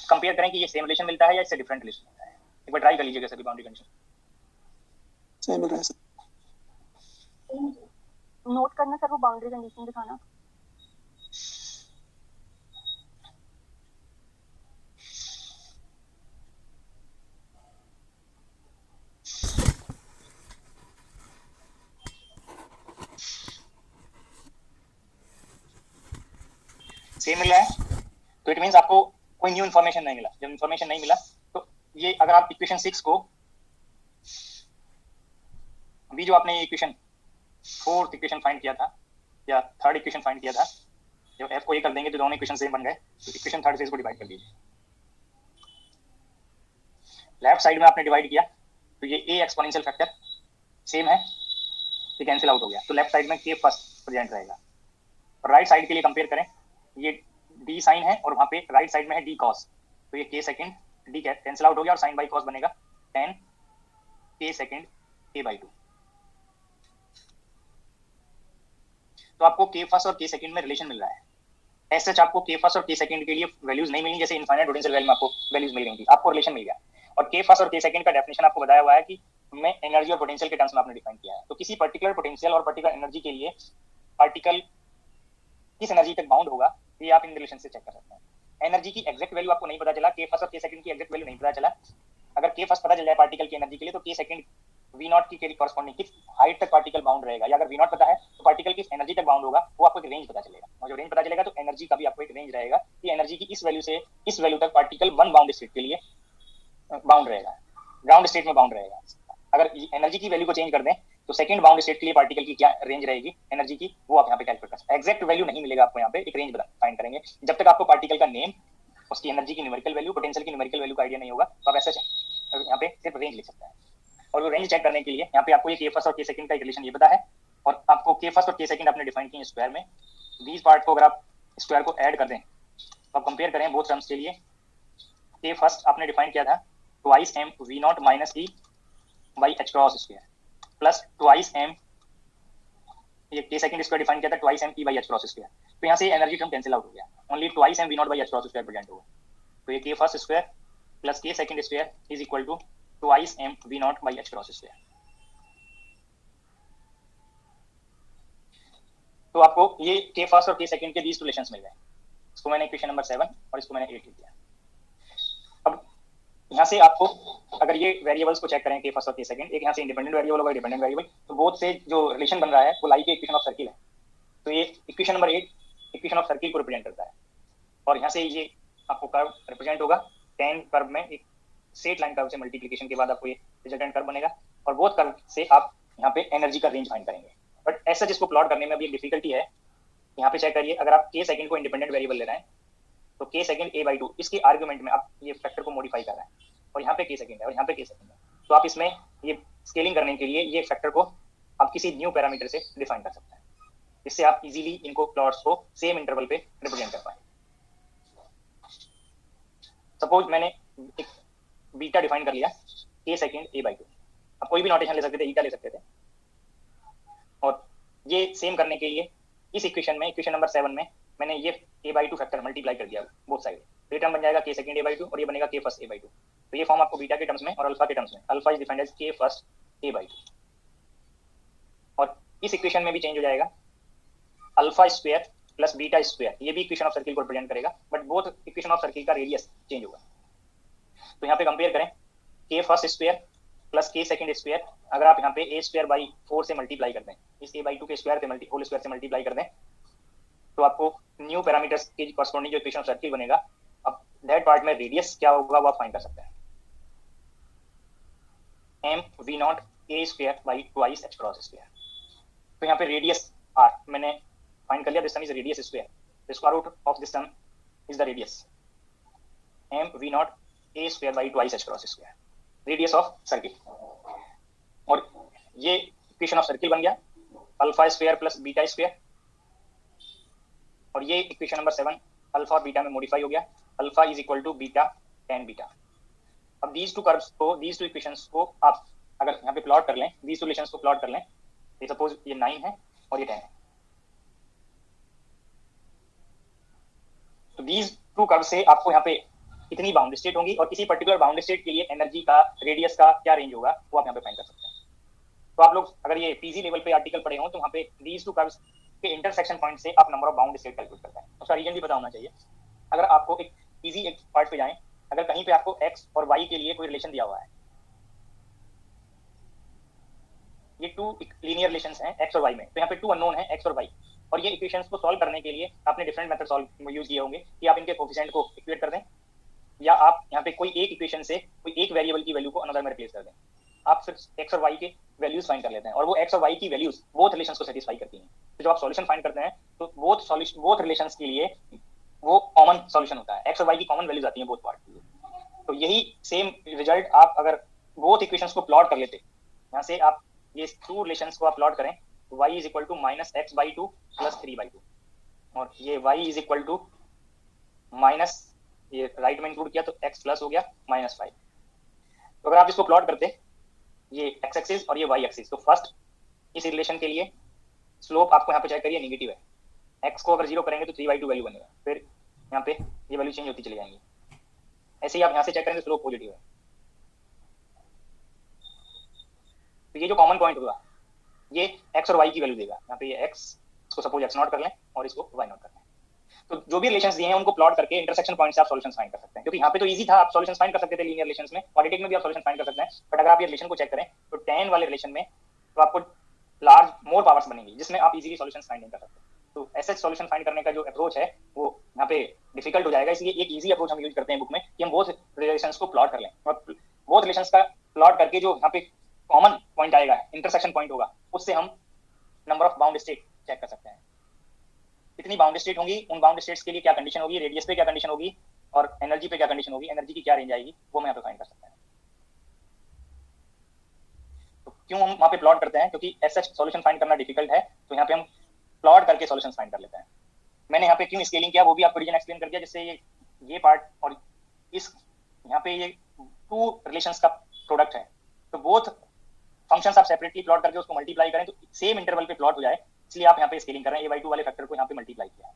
कंपेयर करें कि ये सेम रिलेशन मिलता है या इससे डिफरेंट रिलेशन मिलता है। एक बार ट्राई कर लीजिएगा सभी बाउंड्री कंडीशन। सेम मिल रहा है सर, नोट करना सर, वो बाउंड्री कंडीशन दिखाना। सेम मिल रहा है तो इट मींस आपको कोई न्यू इन्फॉर्मेशन नहीं मिला। जब इन्फॉर्मेशन नहीं मिला तो ये, अगर आप इक्वेशन 6 को, अभी जो आपने इक्वेशन 4th इक्वेशन फाइंड किया था या 3rd इक्वेशन फाइंड किया था, जब f को ये कर देंगे तो दोनों इक्वेशन सेम बन गए, तो इक्वेशन 3rd से इसको डिवाइड कर दीजिए। लेफ्ट साइड में आपने डिवाइड किया तो ये a एक्सपोनेंशियल फैक्टर सेम है, ये कैंसिल आउट हो गया, तो लेफ्ट साइड में k फर्स्ट प्रेजेंट रहेगा। और राइट साइड के लिए कंपेयर करें, ये d साइन है और वहां पे राइट साइड में है d cos, तो ये k second d cancel out हो गया और साइन बाई cos बनेगा tan k सेकंड a/2। तो आपको k फर्स्ट और k सेकंड में रिलेशन मिल रहा है। ऐसे आपको k फर्स्ट और k सेकंड के लिए वैल्यूज नहीं मिली, जैसे इनफाइनाइट पोटेंशियल वैल्यू में आपको वैल्यूज मिल गई थी, आपको रिलेशन मिल गया। और k फर्स्ट और k सेकंड का डेफिनेशन आपको बताया हुआ है कि मैं एनर्जी और पोटेंशियल के टर्म्स में आपने डिफाइन किया है। तो किसी पर्टिकुलर पोटेंशियल और पर्टिकुलर एनर्जी के लिए पार्टिकल किस एनर्जी तक बाउंड होगा, ये आप इन रिलेशन से चेक कर सकते हैं। एनर्जी की एग्जैक्ट वैल्यू आपको नहीं पता चला, k फर्स्ट और k सेकंड की एग्जैक्ट वैल्यू नहीं पता चला, अगर k फर्स्ट पता चल जाए पार्टिकल की एनर्जी के लिए तो k सेकंड v नॉट की कॉरस्पॉन्डिंग किस हाइट तक पार्टिकल बाउंड रहेगा, या अगर v नॉट पता है तो पार्टिकल किस एनर्जी तक बाउंड होगा, वो आपको एक रेंज पता चलेगा। और जो रेंज पता चलेगा तो एनर्जी का भी आपको एक रेंज रहेगा कि एनर्जी की इस वैल्यू से इस वैल्यू तक पार्टिकल वन बाउंड स्टेट के लिए बाउंड रहेगा, ग्राउंड स्टेट में बाउंड रहेगा। अगर एनर्जी की वैल्यू को चेंज कर दें तो सेकंड बाउंड स्टेट के लिए पार्टिकल की क्या रेंज रहेगी एनर्जी की, वो आप यहाँ पे कैलकुलेट कर सकते हैं। एग्जैक्ट वैल्यू नहीं मिलेगा आपको, यहाँ पे एक रेंज फाइंड करेंगे। जब तक आपको पार्टिकल का नेम, उसकी एनर्जी की न्यूमेरिकल वैल्यू, पोटेंशियल की न्यूमेरिकल वैल्यू का आइडिया नहीं होगा, तो आप ऐसे यहाँ पे सिर्फ रेंज लिख सकते हैं। और वो रेंज चेक करने के लिए यहाँ पे आपको ये k फर्स्ट और k सेकंड का रिलेशन ये पता है, और आपको k फर्स्ट और k सेकंड आपने डिफाइन किए स्क्वायर में, these पार्ट को अगर आप स्क्वायर को ऐड कर दें तो आप कंपेयर करें बोथ टर्म्स के लिए, के फर्स्ट आपने डिफाइन किया था twice m we naught minus E by h cross square plus twice m, ये के सेकंड स्क्वायर डिफाइन किया था twice m E by h cross square. तो यहाँ से एनर्जी टर्म कैंसिल आउट हो गया, only twice m we naught by h cross square present होगा। तो ये k first square plus k second square is equal to twice m we naught by h cross square. तो आपको ये k first और के सेकंड के बीच relations मिल गए। इसको मैंने इक्वेशन नंबर 7 और इसको मैंने 8 लिख दिया। अब यहाँ से आपको अगर ये वेरिएबल्स को चेक करें के फर्स्ट और के सेकंड, एक यहाँ से इंडिपेंडेंट वेरिएबल होगा, डिपेंडेंट वेरिएबल, तो बोथ से जो रिलेशन बन रहा है वो लाई के इक्वेशन ऑफ सर्किल है। तो ये equation number 8 equation of circle को रिप्रेजेंट करता है और यहाँ से ये आपको कर्व रिप्रेजेंट होगा tan कर्व में एक स्ट्रेट लाइन कर्व से मल्टीप्लिकेशन के बाद आपको ये रिजल्टेंट कर्व बनेगा और बोथ कर्व से आप यहाँ पे एनर्जी का रेंज फाइंड करेंगे। बट ऐसा जिसको प्लॉट करने में अभी एक डिफिकल्टी है। यहाँ पे चेक करिए, अगर आप के सेकंड को इंडिपेंडेंट वेरिएबल ले रहे हैं तो के सेकंड a/2 इसके आर्गुमेंट में आप ये फैक्टर को मॉडिफाई कर रहे हैं और यहाँ पे के सेकंड है और यहाँ पे के सेकंड है, तो आप इसमें ये स्केलिंग करने के लिए ये फैक्टर को आप किसी न्यू पैरामीटर से डिफाइन कर सकते हैं, इससे आप इजीली इनको प्लॉट्स को सेम इंटरवल पे रिप्रेजेंट कर पाए। सपोज मैंने एक बीटा डिफाइन कर लिया के सेकंड a/2, आप कोई भी नोटेशन ले सकते थे, ईटा ले सकते थे, और ये सेम करने के लिए इस इक्वेशन में इक्वेशन नंबर 7 में मैंने ये a/2 फैक्टर मल्टीप्लाई कर दिया बोथ साइड, ये टर्म बन जाएगा के सेकंड a/2 और ये बनेगा के फर्स्ट a/2। तो ये फॉर्म आपको बीटा के टर्म्स में और अल्फा के टर्म्स में, अल्फा इज डिफाइंड एज के फर्स्ट a/2, और इस इक्वेशन में भी चेंज हो जाएगा alpha square plus beta square, ये भी इक्वेशन ऑफ सर्किल को रिप्रेजेंट करेगा, but both equation of circle का रेडियस चेंज होगा। तो यहाँ पे कंपेयर करें के first square plus k second square, अगर आप यहाँ पे a स्क्वायर बाई 4 से मल्टीप्लाई कर दें, इस a/2 के स्क्वायर से होल स्क्वायर से मल्टीप्लाई कर दें, तो आपको न्यू पैरामीटर्स के कॉरस्पॉन्डिंग जो इक्वेशन ऑफ सर्किल बनेगा, अब दैट पार्ट में रेडियस क्या होगा वो आप फाइंड कर सकते हैं, m v naught a square by twice h cross square. तो यहाँ पे रेडियस r मैंने फाइंड कर लिया, this term is radius square, the square root of this term is the radius m v naught a square by twice h cross square, radius of circle. और ये equation of circle बन गया alpha square plus beta square, और ये equation number 7 alpha और beta में modify हो गया, alpha is equal to beta tan beta. अब दीज टू कर्व्स को, दीज टू इक्वेशंस को आप अगर यहाँ पे प्लॉट कर लें, दीज टू रिलेशंस को प्लॉट कर लें, ये सपोज ये 9 है और ये 10 है, तो दीज टू कर्व से आपको यहाँ पे कितनी बाउंड स्टेट होंगी और किसी पर्टिकुलर बाउंड स्टेट के लिए एनर्जी का रेडियस का क्या रेंज होगा वो आप यहाँ पे फाइंड कर सकते हैं। तो आप लोग अगर ये पीजी लेवल पे आर्टिकल पढ़े हो तो वहाँ पे दीज टू कर्व्स के इंटरसेक्शन पॉइंट से आप number of bound state calculate करते हैं, उसका रीजन भी पता होना चाहिए। अगर आपको एक इजी एक पार्ट पे जाएं, अगर कहीं पे आपको x और y के लिए कोई रिलेशन दिया हुआ है, ये टू लीनियर रिलेशंस हैं x और y में, तो यहाँ पे टू अननोन है x और y, और ये इक्वेशंस को सॉल्व करने के लिए आपने डिफरेंट मेथड सॉल्व यूज किए होंगे कि आप इनके कोफिशिएंट को इक्वेट कर दें, या आप यहाँ पे कोई एक इक्वेशन से कोई एक वेरिएबल की वैल्यू को अनदर में रिप्लेस कर दें, आप फिर x और y के वैल्यूज फाइंड कर लेते हैं और वो x और y की वैल्यूज बोथ रिलेशंस को सेटिस्फाई करती हैं। तो जब आप सॉल्यूशन फाइंड करते हैं तो बोथ रिलेशंस के लिए वो कॉमन सॉल्यूशन होता है, x और y की कॉमन वैल्यूज आती हैं बोथ पार्ट के लिए। तो यही सेम रिजल्ट आप अगर बोथ इक्वेशंस को प्लॉट कर लेते, यहाँ से आप ये टू रिलेशंस को आप प्लॉट करें, y is equal to minus x/2 plus 3/2, और ये y is equal to minus, ये राइट में इंक्लूड किया तो x प्लस हो गया -5। तो अगर आप इसको प्लॉट करते, ये x एक्सिस और ये y एक्सिस, तो फर्स्ट इस रिलेशन के लिए स्लोप आपको यहाँ पे चेक करिए नेगेटिव है, x को अगर 0 करेंगे तो 3/2 वैल्यू बनेगा, फिर यहाँ पे ये वैल्यू चेंज होती चली जाएंगी, ऐसे ही आप यहाँ से चेक करेंगे स्लोप पॉजिटिव है। तो ये जो कॉमन पॉइंट होगा ये x और y की वैल्यू देगा, यहाँ पे ये x, इसको सपोज x0 कर लें और इसको y0 कर लें। तो जो भी रिलेशंस दिए हैं उनको प्लॉट करके इंटरसेक्शन पॉइंट से आप सॉल्यूशंस फाइंड कर सकते हैं, क्योंकि यहाँ पे तो इजी था, आप सॉल्यूशंस फाइंड कर सकते थे लीनियर रिलेशंस में, क्वाड्रेटिक में भी आप सॉल्यूशन फाइंड कर सकते हैं, बट अगर आप ये रिलेशन को चेक करें तो tan वाले रिलेशन में तो आपको लार्ज मोर पावर्स बनेंगी जिसमें आप इजीली सॉल्यूशंस फाइंड नहीं कर सकते। तो ऐसे सॉल्यूशन फाइंड करने का जो अप्रोच है वो यहाँ पे डिफिकल्ट हो जाएगा, इसलिए एक इजी अप्रोच हम यूज करते हैं बुक में कि हम बोथ रिलेशंस को प्लॉट कर लें, और बोथ रिलेशंस का प्लॉट करके जो यहाँ पे कॉमन पॉइंट आएगा, इंटरसेक्शन पॉइंट होगा, उससे हम number of bound state check कर सकते हैं, कितनी बाउंड स्टेट होंगी, उन बाउंड स्टेट्स के लिए क्या कंडीशन होगी, रेडियस पे क्या कंडीशन होगी और एनर्जी पे क्या कंडीशन होगी, एनर्जी की क्या रेंज आएगी, वो मैं यहाँ पे फाइंड कर सकता है। तो क्यों हम वहाँ पे प्लॉट करते हैं, क्योंकि ऐसा सॉल्यूशन फाइंड करना डिफिकल्ट है, तो यहाँ पे हम प्लॉट करके सॉल्यूशन फाइंड कर लेते हैं। मैंने यहाँ पे क्यों स्केलिंग किया वो भी आपको रीजन एक्सप्लेन कर दिया, जिससे ये पार्ट और इस यहाँ पे ये टू रिलेशंस का प्रोडक्ट है, तो बोथ फंक्शंस आप सेपरेटली प्लॉट करके उसको मल्टीप्लाई करें तो सेम इंटरवल पे प्लॉट हो जाए, इसलिए आप यहाँ पे स्केलिंग कर रहे हैं, a/2 वाले फैक्टर को यहाँ पे मल्टीप्लाई किया है।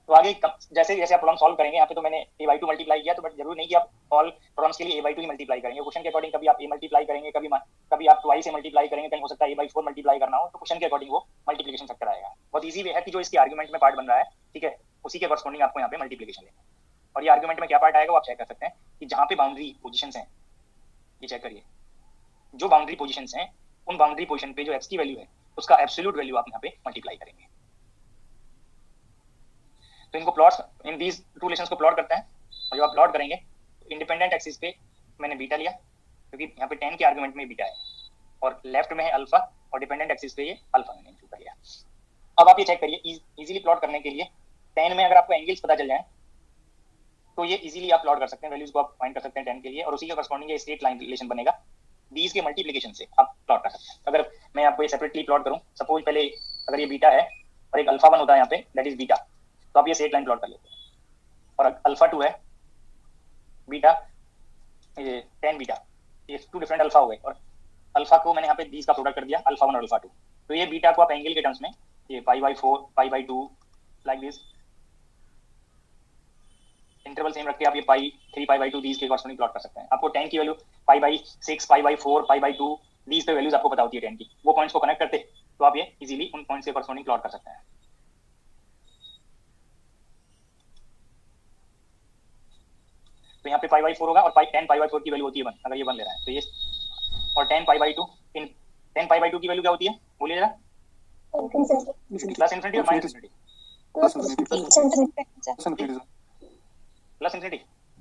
तो आगे जैसे जैसे आप प्रॉब्लम सॉल्व करेंगे, यहाँ पे तो मैंने a/2 मल्टीप्लाई किया, तो बट जरूरी नहीं कि आप ऑल प्रॉब्लम्स के लिए a/2 ही मल्टीप्लाई करेंगे, क्वेश्चन के अकॉर्डिंग कभी आप a मल्टीप्लाई करेंगे, कभी आप ट्वाइस a मल्टीप्लाई करेंगे, कहीं हो सकता है a/4 मल्टीप्लाई करना हो, तो क्वेश्चन के अकॉर्डिंग वो मल्टीप्लिकेशन फैक्टर आएगा। बहुत ईजी वे है कि जो इसके आर्गुमेंट में पार्ट बन रहा है, ठीक है, उसी के कॉरस्पॉन्डिंग आपको यहाँ पे मल्टीप्लिकेशन लेना है। और ये आर्गुमेंट में क्या पार्ट आएगा वो आप चेक कर सकते हैं कि जहाँ पे बाउंड्री पोजिशन हैं, ये चेक करिए, जो बाउंड्री पोजिशन हैं उन बाउंड्री पोजिशन पे जो x की वैल्यू है उसका एब्सोल्यूट वैल्यू आप यहाँ पे मल्टीप्लाई करेंगे। तो इनको plots in these two relations को प्लॉट करते हैं, और जब आप प्लॉट करेंगे तो इंडिपेंडेंट एक्सिस पे मैंने बीटा लिया क्योंकि यहाँ पे 10 के आर्गुमेंट में बीटा है, और लेफ्ट में है अल्फा, और डिपेंडेंट एक्सिस पे ये अल्फा मैंने इंक्लूड कर लिया। अब आप ये चेक करिए, इजीली प्लॉट करने के लिए 10 में अगर आपको एंगल्स पता चल जाए तो ये इजीली आप प्लॉट कर सकते हैं, वैल्यूज को आप फाइंड कर सकते हैं 10 के लिए, और उसी के कॉरस्पॉन्डिंग ये स्ट्रेट लाइन रिलेशन बनेगा, दीज के मल्टीप्लिकेशन से आप प्लॉट कर सकते हैं। अगर मैं आपको ये सेपरेटली प्लॉट करूं, सपोज पहले अगर ये बीटा है और एक अल्फा 1 होता है यहाँ पे, दैट इज बीटा, तो आप ये स्ट्रेट लाइन प्लॉट कर लेते हैं, और अल्फा 2 है बीटा, ये 10 बीटा, ये टू डिफरेंट अल्फा हो गए, और अल्फा को मैंने यहाँ पे दीज का प्रोडक्ट कर दिया, अल्फा 1 और अल्फा 2, तो ये बीटा को आप एंगल के टर्म्स में ये π/4 π/2 लाइक दिस इंटरवल सेम रख के आप ये π3 π/2 दीज के कॉरस्पॉन्डिंग प्लॉट कर सकते हैं। आपको 10 की वैल्यू π/6 π/4 π/2 दीज पे वैल्यूज आपको पता होती है 10 की, वो पॉइंट्स को कनेक्ट करते तो आप ये इजीली उन पॉइंट्स के कॉरस्पॉन्डिंग प्लॉट कर सकते हैं। तो यहाँ पे π/4 होगा, और 10 π/4 की वैल्यू होती है 1, अगर ये 1 ले रहा है तो ये, और 10 π/2 इन 10 π/2 की वैल्यू क्या होती है बोलिए जरा, प्लस इन्फिनिटी और minus infinity, plus infinity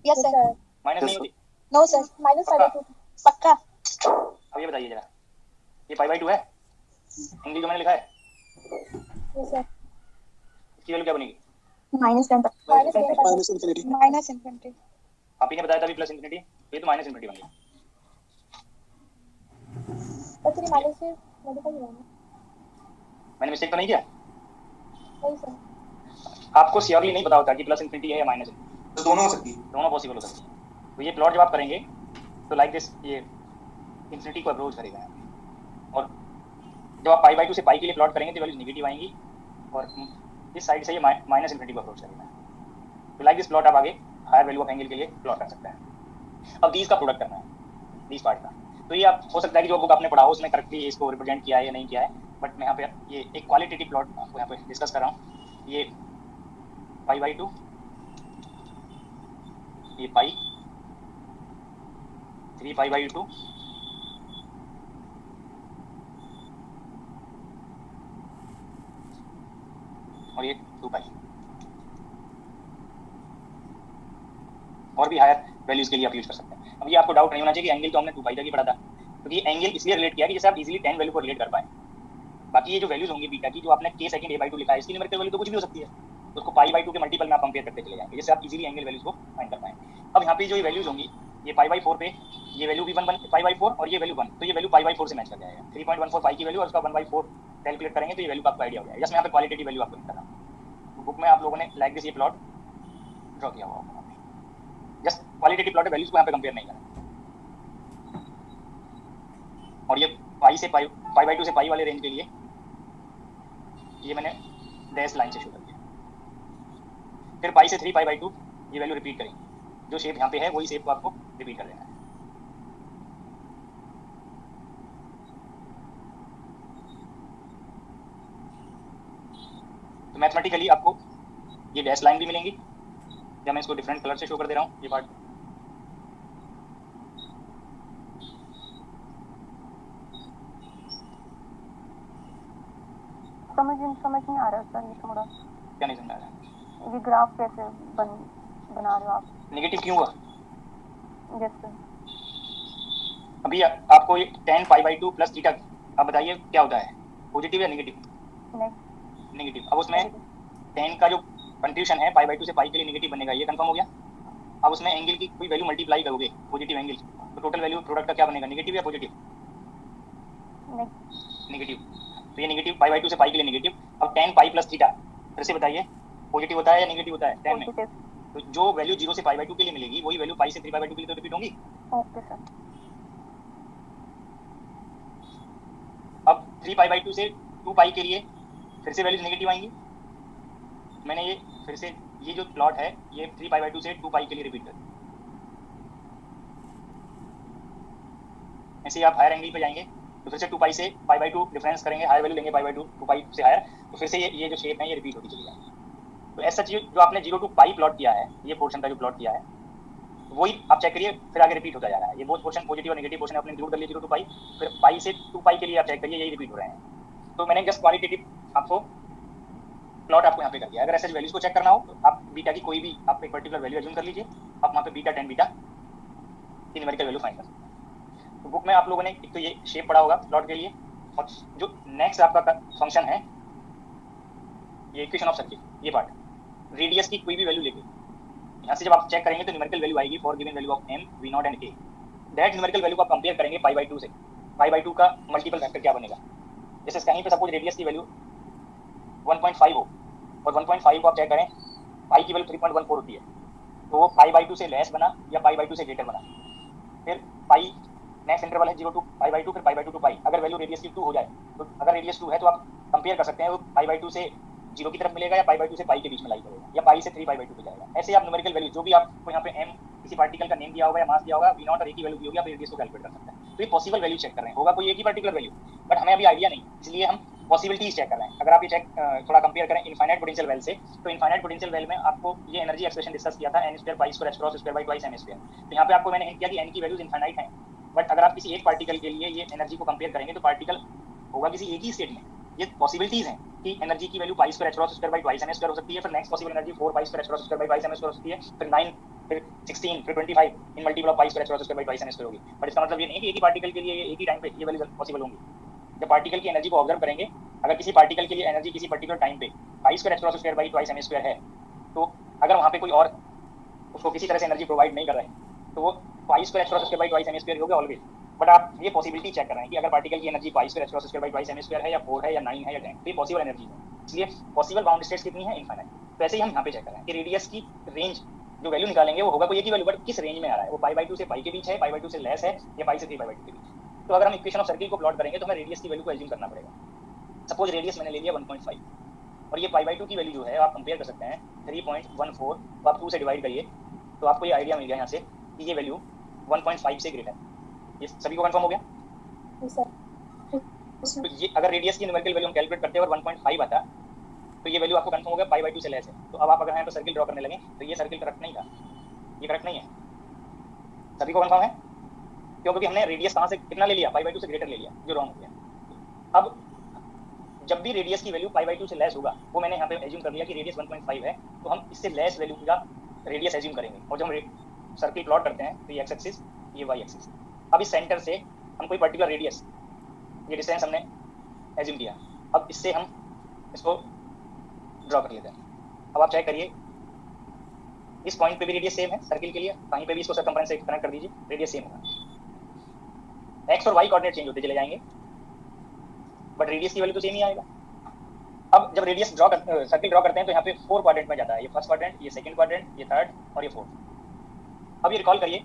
yes sir, minus नहीं होती, नो सर, -π/2 पक्का। अब ये बताइए जरा, ये π/2 है इंग्लिश जो मैंने लिखा है, यस सर, इसकी वैल्यू क्या बनेगी, -10 माइनस इन्फिनिटी। आप ही ने बताया था अभी प्लस इन्फिनिटी, ये तो माइनस इन्फिनिटी बन गया। तो फिर माइनस से मॉडिफाई हुआ ना, मैंने मिस्टेक तो नहीं किया, नहीं सर, आपको श्योरली नहीं पता होता कि प्लस इन्फिनिटी है या माइनस इन्फिनिटी, तो दोनों हो सकती है, दोनों पॉसिबल हो सकती है। तो ये प्लॉट जब आप करेंगे तो लाइक दिस, ये इन्फिनिटी को अप्रोच करेगा यहाँ पे, और जब आप π/2 से पाई के लिए प्लॉट करेंगे तो वैल्यूज नेगेटिव आएंगी, और इस साइड से ये माइनस इन्फिनिटी को अप्रोच करेगा। तो लाइक दिस प्लॉट आप आगे हायर वैल्यू ऑफ एंगल के लिए प्लॉट कर सकते हैं। अब दीज का प्रोडक्ट करना है, दीज पार्ट का, तो ये आप हो सकता है कि जो बुक आपने पढ़ा हो उसमें करेक्टली इसको रिप्रेजेंट किया है या नहीं किया है, बट मैं यहाँ पे ये एक क्वालिटेटिव प्लॉट आपको यहाँ पे डिस्कस कर रहा हूँ। ये π/2, ये पाई 3 π/2, और ये 2 पाई, और भी हायर वैल्यूज के लिए आप यूज कर सकते हैं। अब ये आपको डाउट नहीं होना चाहिए कि एंगल तो हमने 2 पाई तक ही पढ़ा था, क्योंकि तो एंगल इसलिए रिलेट किया कि जैसे आप इजीली 10 वैल्यू को रिलेट कर पाए। बाकी ये जो वैल्यूज होंगी बीटा की, जो आपने k सेकंड a/2 लिखा है, इसकी न्यूमेरिकल वैल्यू तो कुछ भी हो सकती है, तो उसको π/2 के मल्टीपल में आप कंपेयर करते चले जाएंगे, जैसे आप इजीली एंगल वैल्यूज को फाइंड कर पाएं। अब यहाँ पे जो ये वैल्यूज होंगी, ये π/4 पे ये वैल्यू भी 1 π/4 और ये वैल्यू 1, तो ये वैल्यू π/4 से मैच कर जाएगा। 3.14 पाई की वैल्यू और उसका 1/4 कैलकुलेट करेंगे तो ये वैल्यू का आपको आइडिया हो जाएगा। जस्ट मैं यहाँ पे क्वालिटेटिव वैल्यू आपको निकाला, बुक में आप लोगों ने लाइक दिस ये प्लॉट ड्रॉ किया हुआ होगा, जस्ट क्वालिटेटिव प्लॉट है, वैल्यूज को यहाँ पे कंपेयर नहीं करना। और ये पाई से π/2 से पाई वाले रेंज के लिए ये मैंने डैश लाइन से शो कर दिया। फिर पाई से 3 π/2 ये वैल्यू रिपीट करेंगे, जो शेप यहाँ पे है वही शेप को आपको रिपीट कर देना है। तो मैथमेटिकली आपको ये डैश लाइन भी मिलेंगी, या मैं इसको डिफरेंट कलर से शो कर दे रहा हूँ ये पार्ट। समझ नहीं आ रहा सर, ये थोड़ा क्या नहीं समझ आ रहा, ये ग्राफ कैसे बना रहे हो आप? नेगेटिव क्यों हुआ? यस सर, अभी आपको ये 10 π/2 प्लस थीटा, आप बताइए क्या होता है, पॉजिटिव या नेगेटिव? नेगेटिव। अब उसमें 10 का जो कंट्रीब्यूशन है π/2 से पाई के लिए नेगेटिव बनेगा, ये कंफर्म हो गया। अब उसमें एंगल की कोई वैल्यू मल्टीप्लाई करोगे पॉजिटिव एंगल, तो टोटल वैल्यू प्रोडक्ट का क्या बनेगा, नेगेटिव या पॉजिटिव? नेगेटिव। तो ये नेगेटिव π/2 से पाई के लिए नेगेटिव। अब 10 पाई प्लस थीटा, फिर से बताइए पॉजिटिव होता है या नेगेटिव होता है 10 में? पॉजिटिव। तो जो वैल्यू 0 से π/2 के लिए मिलेगी वही वैल्यू π से 3π/2 के लिए तो रिपीट होंगी। Okay sir. अब 3π/2 से 2π के लिए फिर से वैल्यूज नेगेटिव आएंगी। मैंने ये फिर से ये जो प्लॉट है ये 3π/2 से 2π के लिए रिपीट कर, ऐसे ही आप हायर एंगल पे जाएंगे तो फिर से 2π से π/2 डिफरेंस करेंगे, हायर वैल्यू लेंगे π/2 2π से हायर, तो फिर से ये जो शेप है ये रिपीट होती चली जाएगी। तो ऐसा चीज जो आपने 0 to π प्लॉट किया है, ये पोर्शन का जो प्लॉट किया है वही आप चेक करिए फिर आगे रिपीट होता जा रहा है। ये बोथ पोर्शन पॉजिटिव और नेगेटिव पोर्शन आपने इंक्लूड कर लिया 0 to π, फिर π से 2π के लिए आप चेक करिए यही रिपीट हो रहे हैं। तो मैंने जस्ट क्वालिटेटिव आपको प्लॉट आपको यहाँ पे कर दिया। अगर ऐसे वैल्यूज को चेक करना हो तो आप बीटा की कोई भी आप एक पर्टिकुलर वैल्यू अज्यूम कर लीजिए, आप वहाँ पे बीटा 10 बीटा की न्यूमेरिकल वैल्यू फाइंड कर सकते हैं। तो बुक में आप लोगों ने एक तो ये शेप पढ़ा होगा प्लॉट के लिए, और जो नेक्स्ट आपका फंक्शन है ये इक्वेशन ऑफ सर्किल, ये पार्ट रेडियस की कोई भी वैल्यू लेके यहाँ से जब आप चेक करेंगे तो न्यूमेरिकल वैल्यू आएगी for given value of m v0 and a। That numerical value को आप कंपेयर करेंगे π/2 से। π/2 का मल्टीपल फैक्टर क्या बनेगा, जैसे कहीं पे सपोज रेडियस की वैल्यू 1.5 हो और 1.5 को आप चेक करें पाई की वैल्यू 3.14 होती है, तो वो π/2 से लेस बना या π/2 से ग्रेटर बना। फिर पाई नेक्स्ट इंटरवल है 0 to π/2, फिर π/2 to π। अगर वैल्यू रेडियस की 2 हो जाए तो अगर रेडियस 2 है तो आप कंपेयर कर सकते हैं वो π/2 से 0 की तरफ मिलेगा या π/2 से π के बीच में लाई करेगा या π से 3π/2 पे जाएगा। ऐसे आप न्यूमेरिकल वैल्यू जो भी आपको यहाँ पे m किसी पार्टिकल का नेम दिया होगा या मास दिया होगा, v0 और a की वैल्यू दी होगी, आप रेडियस को कैलकुलेट कर सकते हैं। तो ये पॉसिबल वैल्यू चेक कर रहे हैं, होगा कोई एक ही पर्टिकुलर वैल्यू, बट हमें अभी आइडिया नहीं, इसलिए हम पॉसिबिलिटीज चेक कर रहे हैं। अगर आप ये चेक थोड़ा कंपेयर करें इनफाइनाइट पोटेंशियल वेल से, तो इनफाइनाइट पोटेंशियल वेल में आपको ये एनर्जी एक्सप्रेशन डिस्कस किया था n² π² h² by twice m²। तो यहाँ पे आपको मैंने हिंट किया कि n की वैल्यूज इनफाइनाइट हैं, बट अगर आप किसी एक पार्टिकल के लिए ये एनर्जी को कंपेयर करेंगे तो पार्टिकल होगा किसी एक ही स्टेट में। ये पॉसिबिलिटीज हैं कि एनर्जी की value π² h² by twice m² हो सकती है, फिर next possible energy 4 π² h² by twice m² हो सकती है, फिर 9 फिर 16 फिर 25 in multiple of π² h² by twice m² होगी। बट इसका मतलब ये नहीं कि एक ही पार्टिकल के लिए एक ही टाइम पे ये वैल्यू पॉसिबल होंगी। जब पार्टिकल की एनर्जी को ऑब्जर्व करेंगे, अगर किसी पार्टिकल के लिए एनर्जी किसी पर्टिकुलर टाइम पे π² h² by twice m² है, तो अगर वहाँ पे कोई और उसको किसी तरह से एनर्जी प्रोवाइड नहीं कर रहे हैं तो वो π² h² by twice m² होगा ऑलवेज। बट आप ये पॉसिबिलिटी चेक कर रहे हैं कि अगर पार्टिकल की energy π² h² by twice m² है या 4 है या 9 है या 10, तो ये पॉसिबल एनर्जी है। इसलिए पॉसिबल बाउंड स्टेट्स कितनी है, इनफाइनाइट। तो ऐसे ही हम यहाँ पे चेक कर रहे हैं कि रेडियस की रेंज जो वैल्यू निकालेंगे वो होगा कोई एक ही वैल्यू, बट किस रेंज में आ रहा है, वो π/2 से π के बीच है, π/2 से लेस है या π से 3π/2 के बीच। तो अगर हम इक्वेशन ऑफ सर्किल को प्लॉट करेंगे तो हमें रेडियस की वैल्यू को एज्यूम करना पड़ेगा। सपोज रेडियस मैंने ले लिया 1.5 और ये π/2 की वैल्यू जो है आप कंपेयर कर सकते हैं 3.14, तो आप 2 से डिवाइड करिए तो आपको ये आइडिया मिल गया यहाँ से कि ये वैल्यू 1.5 से ग्रेटर है। ये सभी को कंफर्म हो गया? तो ये अगर रेडियस की न्यूमेरिकल वैल्यू हम कैलकुलेट करते हैं और 1.5 आता तो ये वैल्यू आपको कंफर्म हो गया π/2 से लेस है। तो अब आप अगर यहाँ पर सर्किल ड्रॉ करने लगे तो ये सर्किल करेक्ट नहीं था, ये करेक्ट नहीं है। सभी को कंफर्म है? क्यों? क्योंकि हमने रेडियस कहाँ से कितना ले लिया, π/2 से ग्रेटर ले लिया, जो रॉन्ग हो गया। अब जब भी रेडियस की वैल्यू π/2 से लेस होगा, वो मैंने यहाँ पे एज्यूम कर लिया कि रेडियस 1.5 है, तो हम इससे लेस वैल्यू का रेडियस एज्यूम करेंगे। और जब हम सर्किल प्लॉट करते हैं तो ये एक्स एक्सिस ये वाई एक्सिस। अब इस सेंटर से हम कोई पर्टिकुलर रेडियस, ये डिस्टेंस हमने एज्यूम किया, अब इससे हम इसको ड्रॉ कर लेते हैं। अब आप चेक करिए इस पॉइंट पे भी रेडियस सेम है सर्किल के लिए, कहीं पे भी इसको सर्कमफ्रेंस से कनेक्ट कर दीजिए, रेडियस सेम होगा। एक्स और वाई कोऑर्डिनेट चेंज होते चले जाएंगे बट रेडियस की वैल्यू तो सेम ही आएगा। अब जब रेडियस सर्किल ड्रॉ करते हैं तो यहाँ पे 4 क्वाड्रेंट में जाता है, ये फर्स्ट क्वाड्रेंट, ये सेकंड क्वाड्रेंट, ये थर्ड और ये फोर्थ। अब ये रिकॉल करिए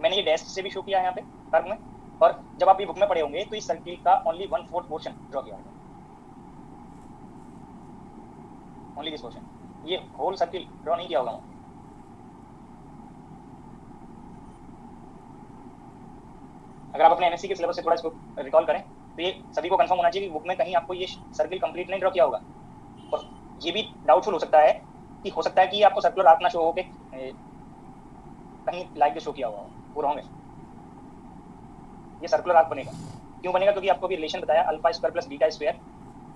मैंने ये डैश से भी शो किया है यहाँ पे कर्व में, और जब आप ये बुक में पढ़े होंगे तो इस सर्किल का ओनली 1/4 पोर्शन ड्रॉ किया होगा, ओनली दिस पोर्शन, ये होल सर्किल ड्रॉ नहीं किया होगा। अगर आप अपने एमएससी के सिलेबस से थोड़ा इसको रिकॉल करें तो ये सभी को कंफर्म होना चाहिए कि बुक में कहीं आपको ये सर्किल कंप्लीट नहीं ड्रॉ किया होगा। और ये भी डाउटफुल हो सकता है कि हो सकता है कि आपको सर्कुलर आर्क ना शो हो के कहीं लाइक शो किया हुआ हो, वो रॉन्ग है। ये सर्कुलर आर्क बनेगा, क्यों बनेगा? क्योंकि आपको भी रिलेशन बताया alpha square plus beta square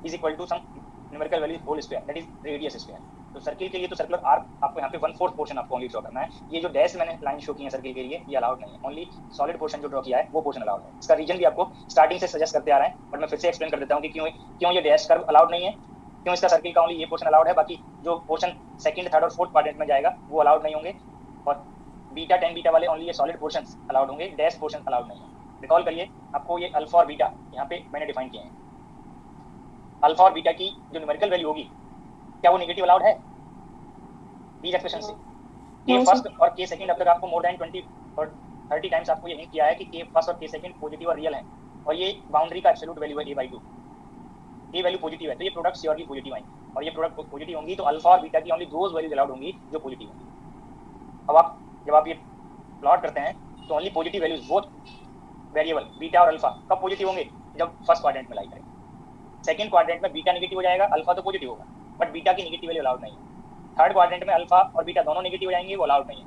is equal to some numerical value whole square, that is radius square. तो सर्किल के लिए तो सर्कुलर आर्क आपको यहाँ पे 1/4 पोर्शन आपको ओनली ड्रॉ करना है। ये जो डैश मैंने लाइन शो की है सर्किल के लिए ये अलाउड नहीं है, ओनली सॉलिड पोर्शन जो ड्रॉ किया है वो पोर्शन अलाउड है। इसका रीजन भी आपको स्टार्टिंग से सजेस्ट करते आ रहे हैं, बट मैं फिर से एक्सप्लेन कर देता हूँ कि क्यों ये डैश कर्व अलाउड नहीं है, क्यों इसका सर्किल का ओनली ये पोर्शन अलाउड है, बाकी जो पोर्शन सेकंड, थर्ड और फोर्थ क्वाड्रेंट में जाएगा वो अलाउड नहीं होंगे, और बीटा 10 बीटा वाले ओनली ये सॉलिड पोर्शंस अलाउड होंगे, डैश पोर्शन अलाउड नहीं है। रिकॉल करिए आपको ये अल्फा और बीटा यहाँ पे मैंने डिफाइन किए हैं। अल्फा और बीटा की जो न्यूमेरिकल वैल्यू होगी क्या वो नेगेटिव अलाउड है? these expressions से k फर्स्ट और k सेकंड अब तक आपको मोर देन 20 और 30 टाइम्स आपको ये हिंट किया है कि k फर्स्ट और k सेकंड पॉजिटिव और रियल है और ये बाउंड्री का एब्सोल्यूट वैल्यू है a/2 ये वैल्यू पॉजिटिव है तो ये प्रोडक्ट श्योरली पॉजिटिव आएंगे और ये प्रोडक्ट पॉजिटिव होंगी तो अल्फा और बीटा की ओनली दोज वैल्यूज अलाउड होंगी जो पॉजिटिव होंगी। अब आप जब आप ये प्लॉट करते हैं तो only positive values both variable beta और अल्फा कब पॉजिटिव होंगे जब फर्स्ट क्वाड्रेंट में लाई करेंगे। सेकंड क्वाड्रेंट में बीटा नेगेटिव हो जाएगा अल्फा तो पॉजिटिव होगा बट बीटा की नेगेटिव वैल्यू अलाउड नहीं है। थर्ड क्वाड्रेंट में अल्फा और बीटा दोनों नेगेटिव हो जाएंगे वो अलाउड नहीं है।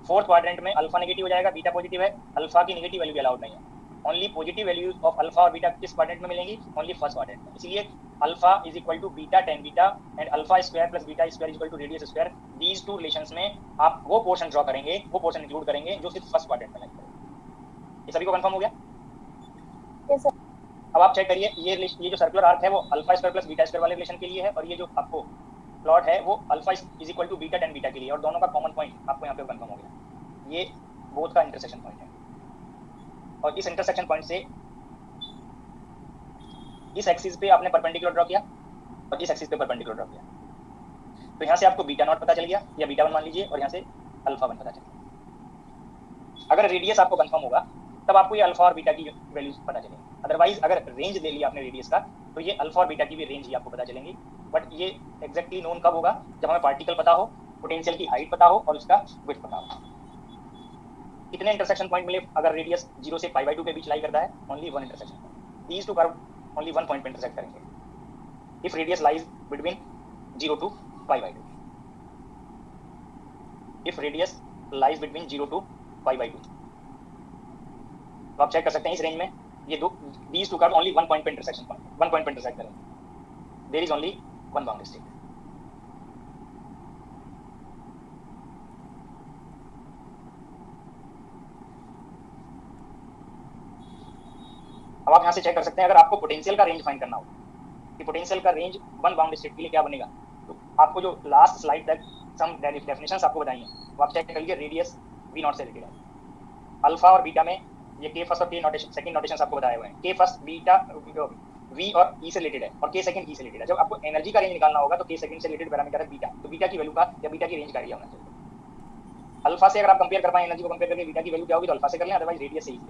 फोर्थ क्वाड्रेंट में अल्फा नेगेटिव हो जाएगा बीटा पॉजिटिव है अल्फा की नेगेटिव वैल्यू भी अलाउड नहीं है। Only positive values of alpha और बीटा किस क्वाड्रेंट में मिलेंगी ओनली फर्स्ट क्वाड्रेंट में। इसलिए alpha is equal to beta tan beta and alpha square plus beta square is equal to radius square. These two relations में आप वो portion draw करेंगे वो पोर्शन इंक्लूड करेंगे जो सिर्फ फर्स्ट क्वाड्रेंट में लाई करेंगे। ये सभी को कंफर्म हो गया? Yes sir. अब आप चेक करिए ये जो सर्कुलर आर्क है वो alpha square plus beta square वाले रिलेशन के लिए है और ये जो आपको प्लॉट है वो alpha is equal to beta tan beta के लिए और दोनों का कॉमन पॉइंट आपको यहाँ पे कंफर्म हो गया। ये बोथ का इंटरसेक्शन पॉइंट है और इस इंटरसेक्शन पॉइंट से इस एक्सिस पे आपने परपेंडिकुलर ड्रॉ किया और इस एक्सिस पे परपेंडिकुलर ड्रॉ किया तो यहाँ से आपको बीटा नॉट पता चल गया या बीटा 1 मान लीजिए और यहाँ से अल्फा 1 पता चल गया। अगर रेडियस आपको कंफर्म होगा तब आपको ये अल्फा और बीटा की वैल्यूज पता चलेंगी। अदरवाइज अगर रेंज ले लिया आपने रेडियस का तो ये अल्फा और बीटा की भी रेंज ही आपको पता चलेंगी बट ये एग्जैक्टली नोन कब होगा जब हमें पार्टिकल पता हो पोटेंशियल की हाइट पता हो और उसका विड्थ पता हो। कितने इंटरसेक्शन पॉइंट मिले अगर रेडियस 0 से π/2 के बीच लाई करता है only one intersection point. These two curve only one point पे इंटरसेक्ट करेंगे if radius lies between 0 to π/2 if radius lies between 0 to π/2 तो आप चेक कर सकते हैं इस रेंज में ये दो these two curve only one point पे इंटरसेक्शन पॉइंट वन पॉइंट पे इंटरसेक्ट करेंगे। There is only one boundary state. अब आप यहाँ से चेक कर सकते हैं अगर आपको पोटेंशियल का रेंज फाइंड करना हो कि पोटेंशियल का रेंज वन बाउंड स्टेट के लिए क्या बनेगा तो आपको जो लास्ट स्लाइड तक सम डेफिनेशंस आपको बताई हैं वो आप चेक करिए। रेडियस v नॉट से रिलेटेड है अल्फा और बीटा में ये k फर्स्ट और k नोटेशन सेकंड नोटेशंस आपको बताए हुए हैं। k फर्स्ट बीटा v और e से रिलेटेड है और k सेकंड e से रिलेटेड है। जब आपको एनर्जी का रेंज निकालना होगा तो k सेकंड से रिलेटेड पैरामीटर है बीटा तो बीटा की वैल्यू का या बीटा की रेंज का आइडिया होना चाहिए। अल्फा से अगर आप कंपेयर कर पाए एनर्जी को कंपेयर करके बीटा की वैल्यू क्या होगी तो अल्फा से कर लें अदरवाइज रेडियस से ही है।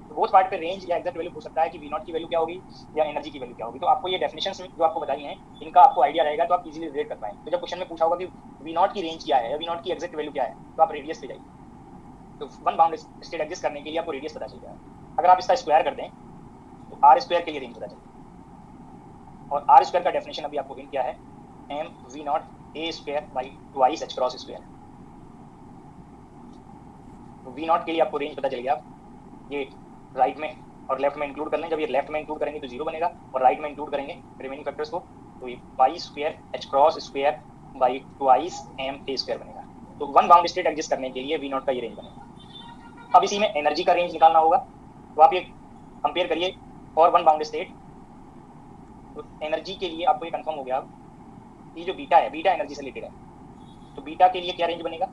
तो बोथ पार्ट पे रेंज या एग्जैक्ट वैल्यू पूछ सकता है कि v0 की वैल्यू क्या होगी या एनर्जी की वैल्यू क्या होगी। तो आपको ये डेफिनेशंस जो आपको बताई हैं इनका आपको आइडिया रहेगा तो आप इजीली रिलेट कर पाएंगे। तो जब क्वेश्चन में पूछा होगा कि v0 की रेंज क्या है या v0 की एग्जैक्ट वैल्यू क्या है तो आप रेडियस पे जाइए। तो वन बाउंड स्टेट एग्जिस्ट करने के लिए आपको रेडियस पता चल जाएगा। अगर आप इसका स्क्वायर कर दें तो r स्क्वायर के लिए रेंज पता चलेगी और r स्क्वायर का डेफिनेशन अभी आपको हिंट किया है mv0 a square by twice h cross square. तो v0 के लिए आपको रेंज पता चल गया। ये राइट में और लेफ्ट में इंक्लूड कर लें। जब ये लेफ्ट में इंक्लूड करेंगे तो 0 बनेगा और राइट में इंक्लूड करेंगे रिमेनिंग फैक्टर्स को तो ये pi square h cross square by twice m a square बनेगा। तो वन बाउंड स्टेट एग्जिस्ट करने के लिए v0 का ये रेंज बनेगा। अब इसी में एनर्जी का रेंज निकालना होगा तो आप ये कंपेयर करिए और वन बाउंड स्टेट। तो एनर्जी के लिए आपको ये कंफर्म हो गया अब ये जो बीटा है बीटा एनर्जी से रिलेटेड है तो बीटा के लिए क्या रेंज बनेगा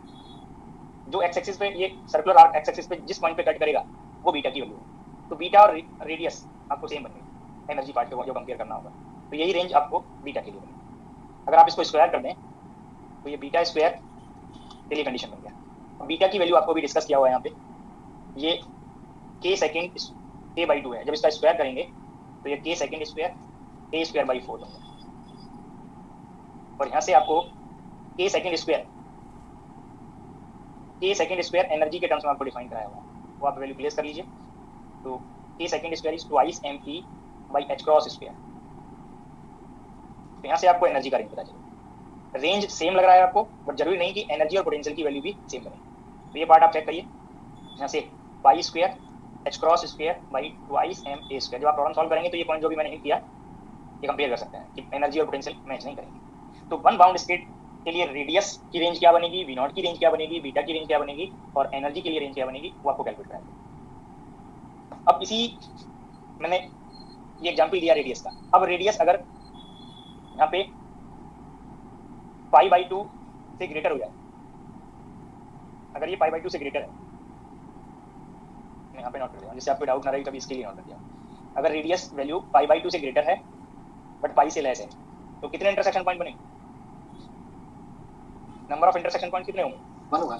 जो एक्स एक्सिस पे ये सर्कुलर आर्क एक्स एक्सिस पे जिस पॉइंट पे कट करेगा वो बीटा की वैल्यू है। तो बीटा और रेडियस आपको सेम बनेगी एनर्जी पार्ट को जो कंपेयर करना होगा तो यही रेंज आपको बीटा के लिए बनेगी। अगर आप इसको स्क्वायर कर दें तो ये बीटा स्क्वायर के लिए कंडीशन बन गया। बीटा की वैल्यू आपको भी डिस्कस किया हुआ है यहाँ पे ये k सेकेंड k/2 है। जब इसका स्क्वायर करेंगे तो ये k second square a square by 4 होगा और यहाँ से आपको k सेकेंड स्क्वायर एनर्जी के टर्म्स में आपको डिफाइन कराया हुआ है वो आप वैल्यू प्लेस कर लीजिए। तो k second square is twice m e by h cross square. तो यहाँ से आपको एनर्जी का रेंज पता चलेगा। रेंज सेम लग रहा है आपको बट जरूरी नहीं कि एनर्जी और पोटेंशियल की वैल्यू भी सेम बने। तो ये पार्ट आप चेक करिए यहाँ से pi square h cross square by twice m a square. जब आप प्रॉब्लम सॉल्व करेंगे तो ये पॉइंट जो भी मैंने हिंट किया ये कंपेयर कर सकते हैं कि एनर्जी और पोटेंशियल मैच नहीं करेंगे। तो वन बाउंड स्टेट के लिए रेडियस की रेंज क्या बनेगी v0 की रेंज क्या बनेगी बीटा की रेंज क्या बनेगी और एनर्जी के लिए रेंज क्या बनेगी वो आपको कैलकुलेट करेंगे। अब इसी मैंने ये एग्जांपल दिया रेडियस का। अब रेडियस अगर यहाँ पे π/2 से ग्रेटर हो जाए अगर ये π/2 से ग्रेटर है यहाँ पे नोट कर दिया जिससे आपको डाउट ना रहे कभी इसके लिए नोट कर दिया। अगर रेडियस वैल्यू π/2 से ग्रेटर है बट पाई से लेस है तो कितने इंटरसेक्शन पॉइंट बनेंगे नंबर ऑफ इंटरसेक्शन पॉइंट कितने होंगे? 1 होगा।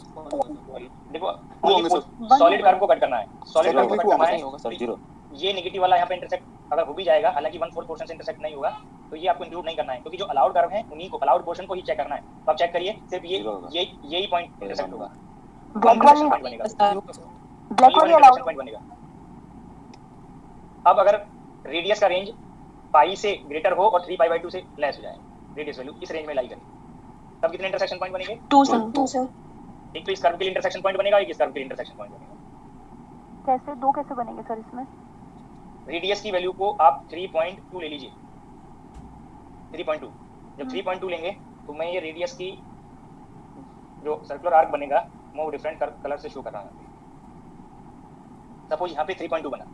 देखो होंगे सर। सॉलिड कर्व को कट करना है, सॉलिड कर्व को कट करना है। नहीं होगा सर, 0। ये नेगेटिव वाला यहाँ पे इंटरसेक्ट अगर हो भी जाएगा, हालांकि 1/4 पोर्शन से इंटरसेक्ट नहीं होगा, तो ये आपको इंक्लूड नहीं करना है, क्योंकि जो अलाउड कर्व है उन्हीं को, अलाउड पोर्शन को ही चेक करना है। तो आप चेक करिए, सिर्फ यही पॉइंट इंटरसेक्ट होगा, ब्लैक वाली पॉइंट बनेगा, ब्लैक वाली अलाउड पॉइंट बनेगा। अब अगर रेडियस का रेंज पाई से ग्रेटर हो और 3π/2 से लेस हो जाए, रेडियस वैल्यू इस रेंज में लाई करें, तब कितने इंटरसेक्शन पॉइंट बनेंगे? 2 सर। एक तो इस कर्व के लिए इंटरसेक्शन पॉइंट बनेगा, एक इस कर्व के लिए इंटरसेक्शन पॉइंट बनेगा। कैसे 2 कैसे बनेंगे सर इसमें? रेडियस की वैल्यू को आप 3.2 ले लीजिए, 3.2। जब 3.2 लेंगे तो मैं ये रेडियस की जो सर्कुलर आर्क बनेगा वो डिफरेंट कलर से शो कर रहा हूँ। सपोज यहाँ पे 3.2 बना,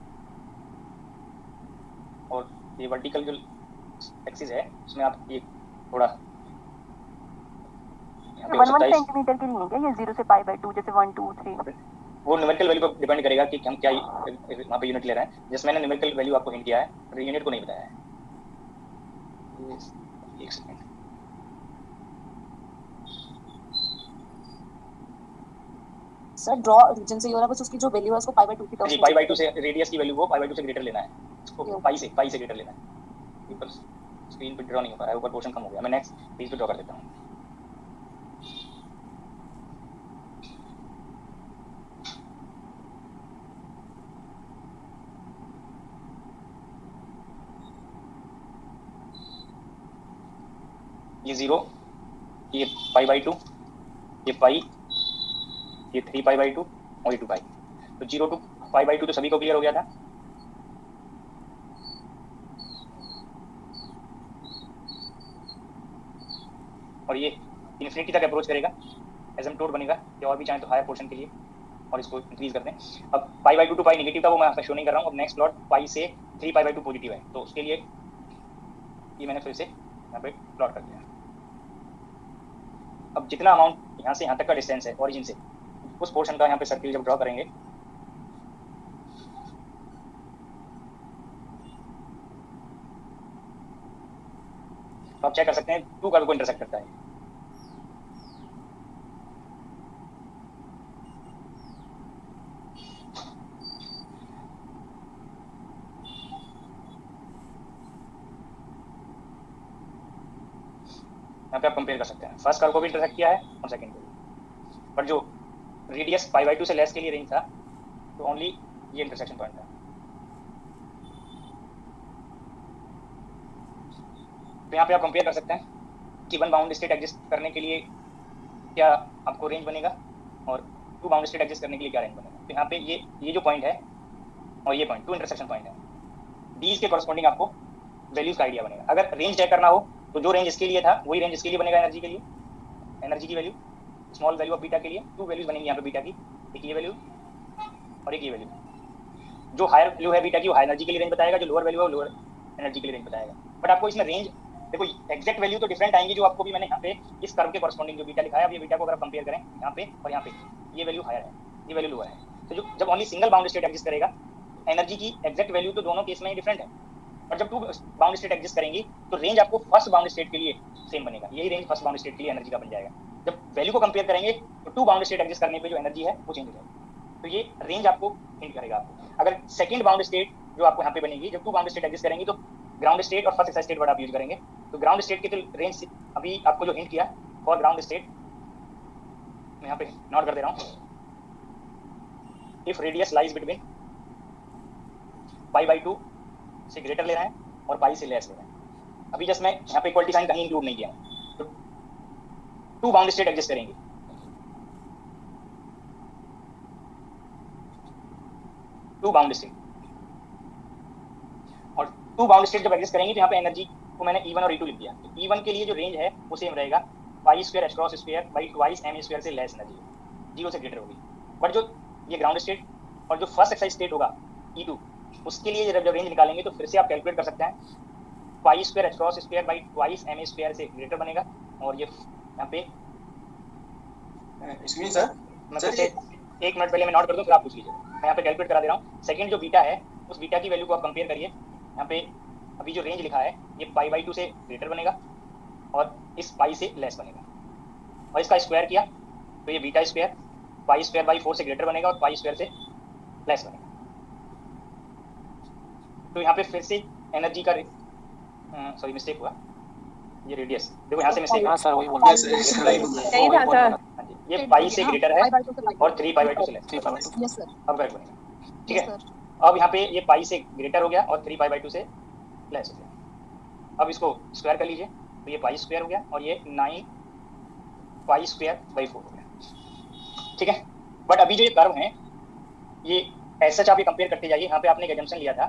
और ये वर्टिकल जो एक्सिस है उसमें आप ये थोड़ा 1 सेंटीमीटर के लिए क्या ये 0 से π/2 जैसे 1 2 3? वो न्यूमेरिकल वैल्यू पर डिपेंड करेगा कि हम क्या वहाँ पे यूनिट ले रहे हैं। जैसे मैंने न्यूमेरिकल वैल्यू आपको हिंट किया है, तो यूनिट को नहीं बताया है। एक सेकंड, सर ड्रॉ रीजन से ये हो रहा है, बस उसकी जो वैल्यू है उसको π/2 की जी π/2 से रेडियस की वैल्यू को π/2 से ग्रेटर लेना है, उसको पाई से ग्रेटर लेना है। ऊपर स्क्रीन पे ड्रॉ नहीं हो पा रहा है, ऊपर पोर्शन कम हो गया, मैं नेक्स्ट पेज पे ड्रॉ कर देता हूँ। ये 0, ये π/2, ये पाई, ये 3π/2 और ये 2π। तो 0 to π/2 तो सभी को क्लियर हो गया था। और ये इन्फिनिटी तक अप्रोच करेगा, एसिम्पटोट बनेगा, या और भी चाहें तो हायर पोर्शन के लिए, और इसको इंक्रीज करते हैं। अब π/2 टू पाई नेगेटिव था, वो मैं शो नहीं कर रहा हूँ। अब नेक्स्ट प्लॉट पाई से 3π/2 पॉजिटिव है, तो उसके लिए ये मैंने फिर से यहाँ पे प्लॉट कर दिया। अब जितना अमाउंट यहाँ से यहाँ तक का डिस्टेंस है ओरिजिन से, उस पोर्शन का यहाँ पे सर्किल जब ड्रॉ करेंगे तो आप चेक कर सकते हैं 2 कर्व को इंटरसेक्ट करता है। यहाँ पे आप कंपेयर कर सकते हैं, फर्स्ट कर्व को भी इंटरसेक्ट किया है और सेकंड को भी, पर जो रेडियस π/2 से लेस के लिए रेंज था तो ओनली ये इंटरसेक्शन पॉइंट था। तो यहाँ पे आप कंपेयर कर सकते हैं कि 1 बाउंड स्टेट एग्जिस्ट करने के लिए क्या आपको रेंज बनेगा और 2 बाउंड स्टेट एग्जिस्ट करने के लिए क्या रेंज बनेगा। तो यहाँ पे ये जो पॉइंट है और ये पॉइंट 2 इंटरसेक्शन पॉइंट है, डीज के कॉरस्पॉन्डिंग आपको वैल्यूज का आइडिया बनेगा। अगर रेंज चेक करना हो तो जो रेंज इसके लिए था वही रेंज इसके लिए बनेगा। एनर्जी के लिए, एनर्जी की value, small value of beta के लिए 2 वैल्यूज बनेंगी यहाँ पे बीटा की, एक ये वैल्यू और एक ये वैल्यू। जो हायर वैल्यू है बीटा की वो हाई एनर्जी के लिए रेंज बताएगा, जो लोअर वैल्यू है वो लोअर एनर्जी के लिए रेंज बताएगा। बट आपको इसमें रेंज देखो एग्जैक्ट वैल्यू तो डिफरेंट आएंगी, जो आपको भी मैंने यहाँ पे इस कर्व के कॉरस्पॉन्डिंग जो बीटा लिखा है, अब ये बीटा को अगर आप कंपेयर करें यहाँ पे और यहाँ पे, ये वैल्यू हायर है, ये वैल्यू लोअर है। तो जब only single bound state exist करेगा, एनर्जी की एग्जैक्ट वैल्यू तो दोनों केस में ही डिफरेंट है, और जब 2 बाउंड स्टेट एग्जिस्ट करेंगी तो रेंज आपको फर्स्ट बाउंड स्टेट के लिए सेम बनेगा। यही रेंज फर्स्ट बाउंड स्टेट के लिए एनर्जी का बन जाएगा। जब वैल्यू को कंपेयर करेंगे तो 2 बाउंड स्टेट एग्जिस्ट करने पे जो एनर्जी है वो चेंज हो जाएगी। तो ये रेंज आपको हिंट करेगा आपको। अगर सेकंड बाउंड स्टेट जो आपको यहाँ पे बनेगी, जब 2 बाउंड स्टेट एग्जिस्ट करेंगी तो ग्राउंड स्टेट और फर्स्ट एक्साइज स्टेट वर्ड आप यूज करेंगे। तो ग्राउंड स्टेट के तो रेंज अभी आपको जो हिंट किया फॉर ग्राउंड स्टेट मैं यहाँ पे नोट कर दे रहा हूँ, इफ रेडियस लाइज बिटवीन π/2 से ग्रेटर ले रहे हैं और पाई से लेस ले रहे हैं। अभी जस्ट मैं यहाँ पे इक्वलिटी साइन कहीं इंक्लूड नहीं किया हूँ। तो 2 बाउंड स्टेट एग्जिस्ट करेंगे, 2 बाउंड स्टेट, और 2 बाउंड स्टेट जब एग्जिस्ट करेंगे तो यहाँ पे एनर्जी को मैंने E1 और E2 लिख दिया। तो E1 के लिए जो रेंज है वो सेम रहेगा, π² m² से लेस एनर्जी 0 से ग्रेटर होगी। बट जो ये ग्राउंड स्टेट और जो फर्स्ट एक्साइज स्टेट होगा E2, उसके लिए जब रेंज निकालेंगे तो फिर से आप कैलकुलेट कर सकते हैं, π² m² से ग्रेटर बनेगा। और ये यहाँ पे इसमें सर एक मिनट पहले मैं नोट कर दूं फिर आप पूछ लीजिए। मैं यहाँ पे कैलकुलेट करा दे रहा हूँ। सेकंड जो बीटा है उस बीटा की वैल्यू को आप कंपेयर करिए। यहाँ पे अभी जो रेंज लिखा है ये π/2 से ग्रेटर बनेगा और इस पाई से लेस बनेगा। और इसका स्क्वायर किया तो ये beta square pi square by 4 से ग्रेटर बनेगा और पाई स्क्वायर से लेस बनेगा। तो यहाँ पे फिर से एनर्जी का सॉरी मिस्टेक हुआ, ये रेडियस देखो यहाँ से मिस्टेक हाँ सर वही बोल रहा Yes, yes, हूँ। right. सही था सर। हाँ जी, ये पाई से ग्रेटर है और 3 पाई बाई 2 से लेस। 3/2। यस सर, अब करेक्ट बनेगा, ठीक यस है। सर, अब यहाँ पे ये पाई से ग्रेटर हो गया और 3 पाई बाई 2 से लेस हो गया। अब इसको स्क्वायर कर लीजिए तो ये पाई स्क्वायर हो गया और ये 9 पाई स्क्वायर बाई 4 हो गया, ठीक है। बट अभी जो ये कर्व है ये ऐसा आप ये कंपेयर करते जाइए। यहाँ पे आपने एक एजम्पशन लिया था,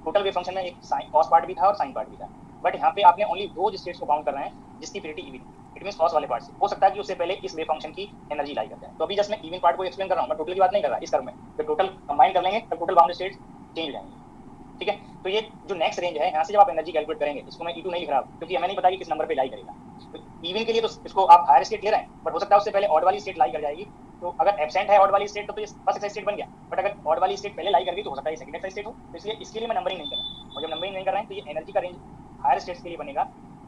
टोटल वेव फंक्शन में एक साइन कॉस पार्ट भी था और साइन पार्ट भी था, बट यहाँ पे आपने ओनली दो स्टेट्स को काउंट कर रहे हैं जिसकी पीरियडिटी इवन, इट मींस कॉस वाले पार्ट से। हो सकता है कि उससे पहले इस वेव फंक्शन की एनर्जी लाई कर जाए। तो अभी जस्ट मैं इवन पार्ट को एक्सप्लेन कर रहा हूँ, मैं टोटल की बात नहीं कर रहा इस कर्व में। तो टोटल कंबाइन कर लेंगे तब टोटल बाउंड्री स्टेट्स चेंज हो जाएंगे, ठीक है। तो ये जो नेक्स्ट रेंज है यहाँ से जब आप एनर्जी कैलकुलेट करेंगे, इसको मैं E2 नहीं लिख रहा क्योंकि हमें नहीं पता कि किस नंबर पे लाई करेगा। तो इवन के लिए तो इसको आप हायर स्टेट ले रहे हैं, बट हो सकता है उससे पहले ऑड वाली स्टेट लाई कर जाएगी। तो अगर एब्सेंट है ऑड वाली स्टेट तो ये फर्स्ट एक्साइज स्टेट बन गया, बट अगर ऑड वाली स्टेट पहले लाई कर गई तो हो सकता है सेकंड एक्साइज स्टेट हो। तो इसलिए इसके लिए मैं नंबरिंग नहीं कर रहा, और जब नंबरिंग नहीं कर रहे हैं तो ये एनर्जी का रेंज हायर स्टेट्स के लिए बनेगा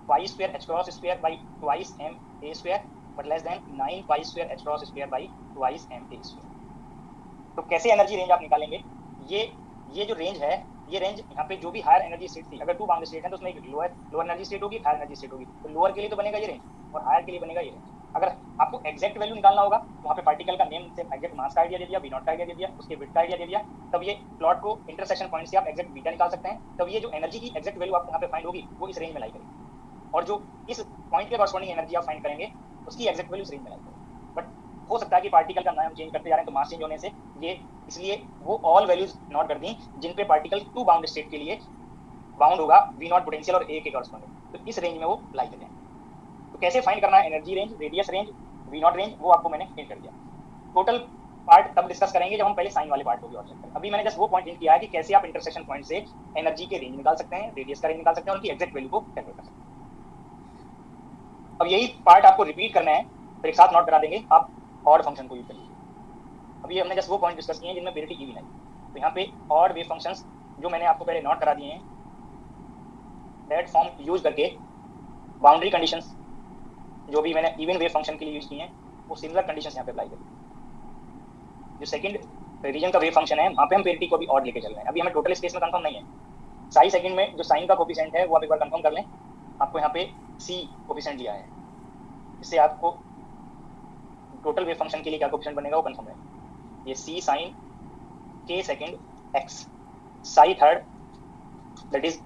pi square h cross square by twice m a square but less then 9 pi square h cross square by twice m a square. तो कैसे एनर्जी रेंज आप निकालेंगे? ये जो रेंज है, ये रेंज यहाँ पे जो भी हायर एनर्जी स्टेट थी, अगर टू बाउंड्री स्टेट है तो उसमें एक लोअर एनर्जी स्टेट होगी, हायर एनर्जी स्टेट होगी। तो लोअर के लिए तो बनेगा ये रेंज और हायर के लिए बनेगा ये रेंज। अगर आपको एग्जैक्ट वैल्यू निकालना होगा तो वहाँ पे पार्टिकल का नेम से एग्जैक्ट मास का आइडिया दे दिया, V0 का आइडिया दे दिया, उसके विड्थ का आइडिया दे दिया, तब ये प्लॉट को इंटरसेक्शन पॉइंट से आप एग्जैक्ट बीटा निकाल सकते हैं। तब ये जो एनर्जी की एग्जैक्ट वैल्यू आपको यहाँ पे फाइंड होगी वो इस रेंज में लाई करेगी, और जो इस पॉइंट के कॉरस्पॉन्डिंग एनर्जी आप फाइंड करेंगे उसकी एग्जैक्ट वैल्यू इस रेंज में लाई करेगी। बट हो सकता है कि पार्टिकल का नाम चेंज करते जा रहे हैं तो मास चेंज होने से ये, इसलिए वो ऑल वैल्यूज नोट कर दी जिन पे पार्टिकल टू बाउंड स्टेट के लिए बाउंड होगा V0 पोटेंशियल और A के कॉरस्पॉन्डिंग, तो इस रेंज में वो लाई करें। तो कैसे फाइंड करना है energy range, radius range, V0 range, वो आपको मैंने हिंट कर दिया। टोटल पार्ट तब डिस्कस करेंगे जब हम पहले साइन वाले पार्ट को भी और चेक करें। अभी मैंने जस्ट वो पॉइंट हिंट किया है कि कैसे आप इंटरसेक्शन पॉइंट से एनर्जी के रेंज निकाल सकते हैं, रेडियस का रेंज निकाल सकते हैं और उनकी एग्जैक्ट वैल्यू को कैलकुलेट कर सकते हैं। अब यही पार्ट आपको रिपीट करना है, फिर एक साथ नोट करा देंगे आप ऑड फंक्शन को यूज करिए। अभी हमने जस्ट वो पॉइंट डिस्कस किए हैं जिनमें पीरियडिटी इवन है। तो यहाँ पे ऑड वेव फंक्शंस जो मैंने आपको पहले नोट करा दिए हैं, दैट फॉर्म यूज करके बाउंड्री कंडीशंस जो भी मैंने इवन वेव फंक्शन के लिए यूज किए हैं वो सिमिलर कंडीशंस यहाँ पे अप्लाई करें। जो सेकंड रीजन का वेव फंक्शन है वहाँ पे हम पेरिटी को भी ऑड लेके चल रहे हैं। अभी हमें टोटल स्पेस में कंफर्म नहीं है। साई सेकंड में जो साइन का कोफिशिएंट है वो आप एक बार कंफर्म कर लें। आपको यहाँ पे सी कोफिशिएंट दिया है, इससे आपको टोटल वेव फंक्शन के लिए क्या कोफिशिएंट बनेगा वो कंफर्म है। ये सी sine k second x, Sai third that is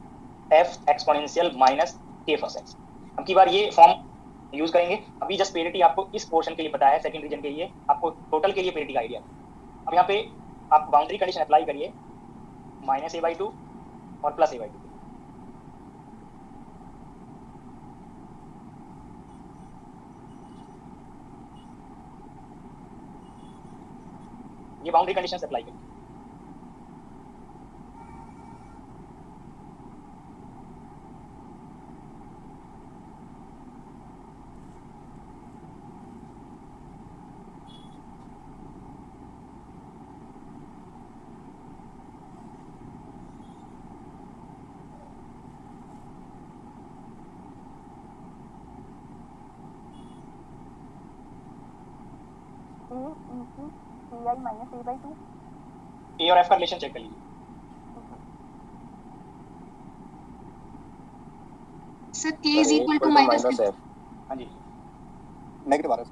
F exponential minus के फर्स्ट एक्स। अब की बार ये फॉर्म यूज करेंगे। अभी जस्ट पेरिटी आपको इस पोर्शन के लिए पता है, सेकंड रीजन के लिए आपको टोटल के लिए पेरिटी का आइडिया है। अब यहाँ पे आप बाउंड्री कंडीशन अप्लाई करिए -a/2 और +a/2। ये बाउंड्री कंडीशन अप्लाई करिए। a minus a/2। ए और एफ का रिलेशन चेक कर लीजिए। Sir k is equal to minus f। हाँ जी, नेगेटिव आ रहा है।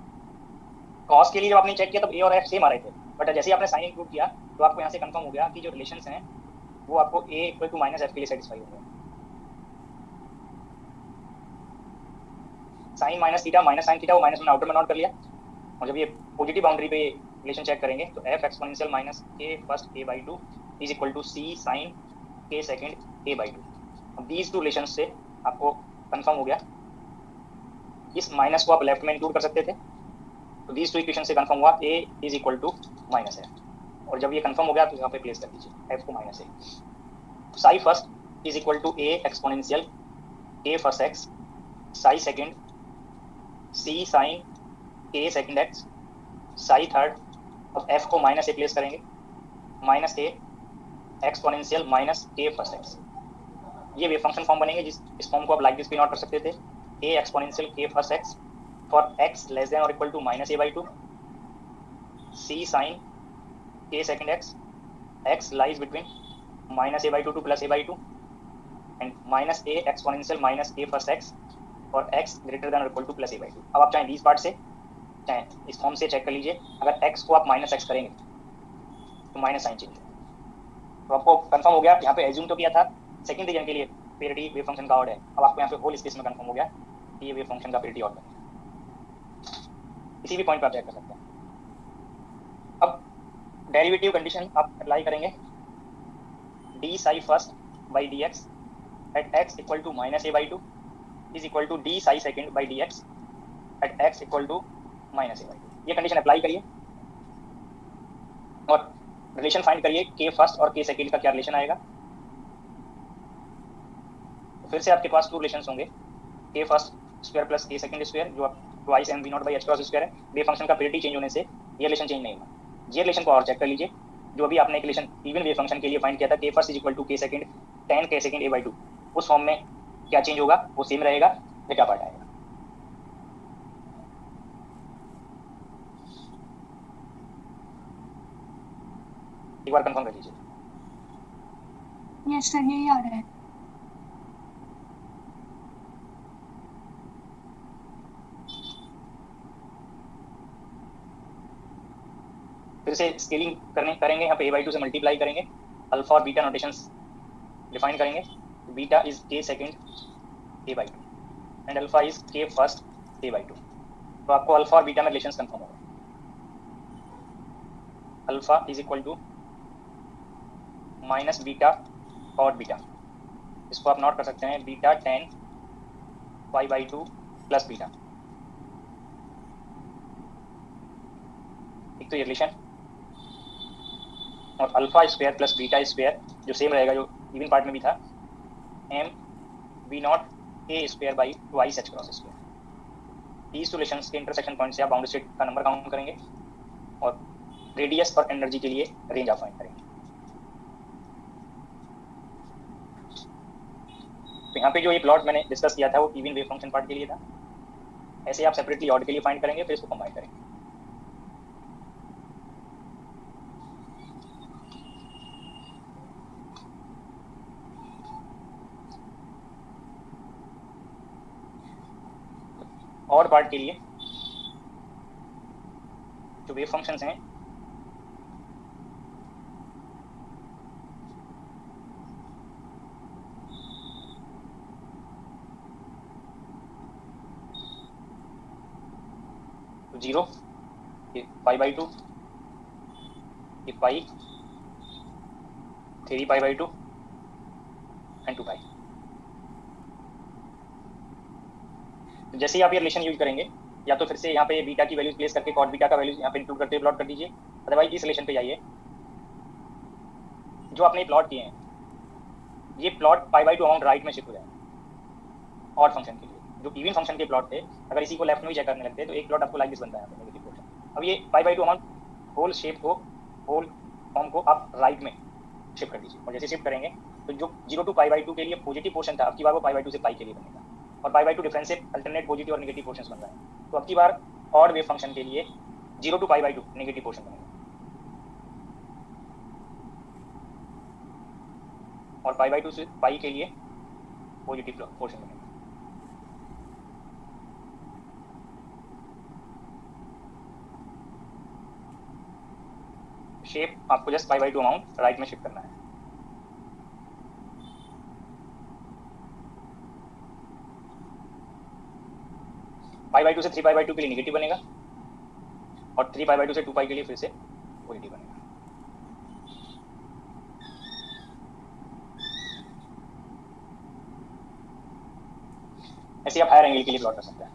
कॉस के लिए जब आपने चेक किया तब ए और एफ सेम आ रहे थे, बट जैसे ही आपने साइन इंक्लूड किया तो आपको यहाँ से कंफर्म हो गया कि जो रिलेशंस हैं वो आपको a equal to minus f के लिए सेटिस्फाई होंगे। Sine minus theta minus sine theta वो माइनस मैंने आउटर में नोट कर लिया, और जब ये पॉजिटिव बाउंड्री पे रिलेशन चेक करेंगे तो f exponential minus k first a/2 is equal to c sine k second a/2। अब दीज टू रिलेशंस से आपको कंफर्म हो गया। इस माइनस को आप लेफ्ट में इंक्लूड कर सकते थे, तो दीज टू इक्वेशन से कंफर्म हुआ a is equal to minus है, और जब ये कंफर्म हो गया तो यहाँ पे प्लेस कर दीजिए f को minus a। Psi first is equal to a exponential k first x psi second c sine k second x psi third. अब f को माइनस a प्लेस करेंगे, minus a exponential minus k first x। ये wave function form बनेंगे। जिस इस form को आप like this भी नोट कर सकते थे, a exponential k first x for x less than or equal to minus a by 2, c sin k second x lies between minus a by 2 to plus a by 2 and minus a exponential minus a first x और x greater than or equal to plus a by 2। अब आप चाहे these part से चाहे इस form से check कर लीजिए, अगर x को आप माइनस x करेंगे तो माइनस साइन चेंज होगा। तो आपको कंफर्म हो गया, यहाँ पे एज्यूम तो किया था सेकंड रीजन के लिए पेरिटी वेव फंक्शन का ऑड है, अब आपको यहाँ पे होल स्पेस में कंफर्म हो गया कि ये वेव फंक्शन का पेरिटी ऑड बनेगा। किसी भी पॉइंट पर आप चेक कर सकते हैं। अब डेरिवेटिव कंडीशन आप अप्लाई करेंगे, d psi first by d x at x equal to minus a by 2 is equal to d psi second by d x at x equal to minus a by 2। ये condition apply करिए और relation find करिए के first और के second का क्या relation आएगा। तो फिर से आपके पास टू रिलेशंस होंगे, k first square plus k second square जो आप twice m we naught by h cross square है। वेव फंक्शन का पेरिटी चेंज होने से ये रिलेशन चेंज नहीं हुआ। ये रिलेशन को और चेक कर लीजिए, जो अभी आपने एक रिलेशन इवन वेव फंक्शन के लिए फाइंड किया था, के फर्स्ट इज इक्वल टू के सेकेंड टेन के सेकेंड ए बाई 2, उस फॉर्म में क्या चेंज होगा, वो सेम रहेगा, डेटा पार्ट आएगा। एक बार कंफर्म कर लीजिए। यस सर, यही आ रहा है। फिर से स्केलिंग करेंगे, यहाँ पे a by 2 से मल्टीप्लाई करेंगे, अल्फा और बीटा नोटेशंस डिफाइन करेंगे। Beta is k second a by 2 and alpha is k first a by 2। तो आपको अल्फा और बीटा में रिलेशंस कंफर्म होगा। Alpha is equal to minus beta cot beta, इसको आप नोट कर सकते हैं, beta tan pi by 2 plus beta. एक तो ये रिलेशन, और alpha square plus beta square जो सेम रहेगा जो इवन पार्ट में भी था, m we naught a square by twice h cross square. these two relations के इंटरसेक्शन पॉइंट से आप बाउंड्री स्टेट का नंबर काउंट करेंगे और रेडियस और एनर्जी के लिए रेंज आप फाइंड करेंगे। तो यहाँ पे जो ये प्लॉट मैंने डिस्कस किया था वो इवन वेव फंक्शन पार्ट के लिए था। ऐसे आप सेपरेटली ऑड के लिए फाइंड करेंगे, फिर इसको कंबाइन करेंगे। और पार्ट के लिए जो वेव फंक्शंस हैं, तो 0, ये पाई बाई 2, ये पाई, 3 पाई बाई 2 एंड 2 पाई। तो जैसे ही आप ये रिलेशन यूज करेंगे, या तो फिर से यहाँ पे बीटा की वैल्यूज प्लेस करके कॉट बीटा का वैल्यू यहाँ पे इंक्लूड करते हुए प्लॉट कर दीजिए, अदरवाइज इस रिलेशन पे जाइए। जो आपने प्लॉट किए हैं, ये plot pi by 2 amount right में शिफ्ट हो जाए ऑड फंक्शन के लिए। जो इवन फंक्शन के प्लॉट थे, अगर इसी को लेफ्ट में भी चेक करने लगते तो एक प्लॉट आपको लाइक दिस बनता है नेगेटिव पोर्शन। अब ये pi by 2 amount whole shape को, होल फॉर्म को आप राइट में शिफ्ट कर दीजिए, और जैसे शिफ्ट करेंगे तो जो 0 टू पाई बाई 2 के लिए पॉजिटिव पोर्शन था, अब की बार वो पाई बाई 2 से पाई के लिए बनेगा, और पाई बाई 2 डिफरेंस से अल्टरनेट पॉजिटिव और नेगेटिव पोर्शंस बन रहा है। तो अब की बार ऑड वेव फंक्शन के लिए 0 to pi by 2 negative portion बनेगा, और पाई बाई 2 से पाई के लिए पॉजिटिव पोर्शन बनेगा। शेप आपको just pi by 2 amount right में शिफ्ट करना है। पाई बाई 2 से 3 पाई बाई 2 के लिए नेगेटिव बनेगा, और 3 पाई बाई 2 से 2 पाई के लिए फिर से पॉजिटिव बनेगा। ऐसे आप हायर एंगल के लिए प्लॉट कर सकते हैं।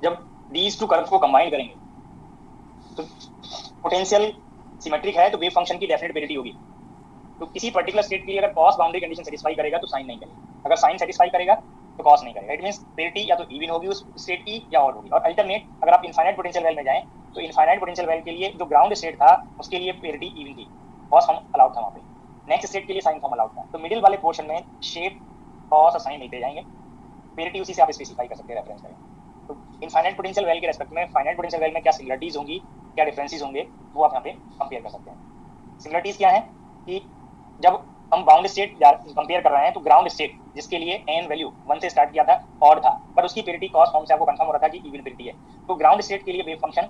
जब these टू कर्व्स को कंबाइन करेंगे तो पोटेंशियल सिमेट्रिक है, तो वेव फंक्शन की डेफिनेट पेरिटी होगी। तो किसी पर्टिकुलर स्टेट के लिए अगर कॉस बाउंड्री कंडीशन सेटिस्फाई करेगा तो साइन नहीं करेगा, अगर साइन सेटिस्फाई करेगा तो कॉस नहीं करेगा। इट मींस पेरिटी या तो इवन होगी उस स्टेट की या और होगी। और अल्टरनेट अगर आप इनफाइनाइट पोटेंशियल वेल में जाएं तो इनफाइनाइट पोटेंशियल वेल के लिए जो ग्राउंड स्टेट था उसके लिए पेरिटी इवन थी, कॉस फॉर्म अलाउड था वहाँ पे। नेक्स्ट स्टेट के लिए साइन फॉर्म अलाउड था। तो मिडिल वाले पोर्शन में शेप कॉस और साइन मिलते जाएंगे, पेरिटी उसी से आप स्पेसिफाई कर सकते हैं रेफरेंस करें। तो इनफाइनाइट पोटेंशियल वेल के रेस्पेक्ट में फाइनाइट पोटेंशियल वेल में क्या सिमिलरिटीज होंगी, क्या डिफरेंसेस होंगे, वो आप यहाँ पे कंपेयर कर सकते हैं। सिमिलरिटीज क्या है कि जब हम बाउंड स्टेट कंपेयर कर रहे हैं तो ग्राउंड स्टेट जिसके लिए एन वैल्यू 1 से स्टार्ट किया था ऑड था, पर उसकी पेरिटी कॉस फॉर्म से आपको कंफर्म हो रहा था कि इवन पेरिटी है, तो ग्राउंड स्टेट के लिए वेव फंक्शन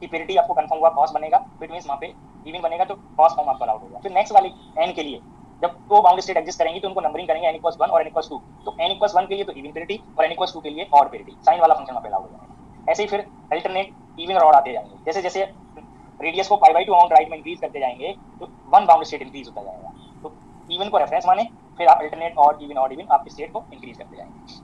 की पेरिटी आपको कंफर्म हुआ कॉस बनेगा, इट मींस वहां पे इवन बनेगा, तो कॉस फॉर्म आपको अलाउड होगा। फिर नेक्स्ट वाले एन के लिए जब दो बाउंड स्टेट एग्जिस्ट करेंगी तो उनको नंबरिंग करेंगे n = 1 और n = 2, तो n = 1 के लिए तो इवन पेरिटी और n = 2 के लिए ऑड पेरिटी, साइन वाला फंक्शन वहां पे अलाउड हो जाएगा। ऐसे ही फिर अल्टरनेट इवन और ऑड आते जाएंगे, जैसे जैसे रेडियस को π/2 अमाउंट राइट में इंक्रीज करते जाएंगे तो वन बाउंड स्टेट इंक्रीज होता जाएगा, तो इवन को रेफरेंस माने, फिर आप अल्टरनेट ऑड इवन आप स्टेट को इंक्रीज करते जाएंगे।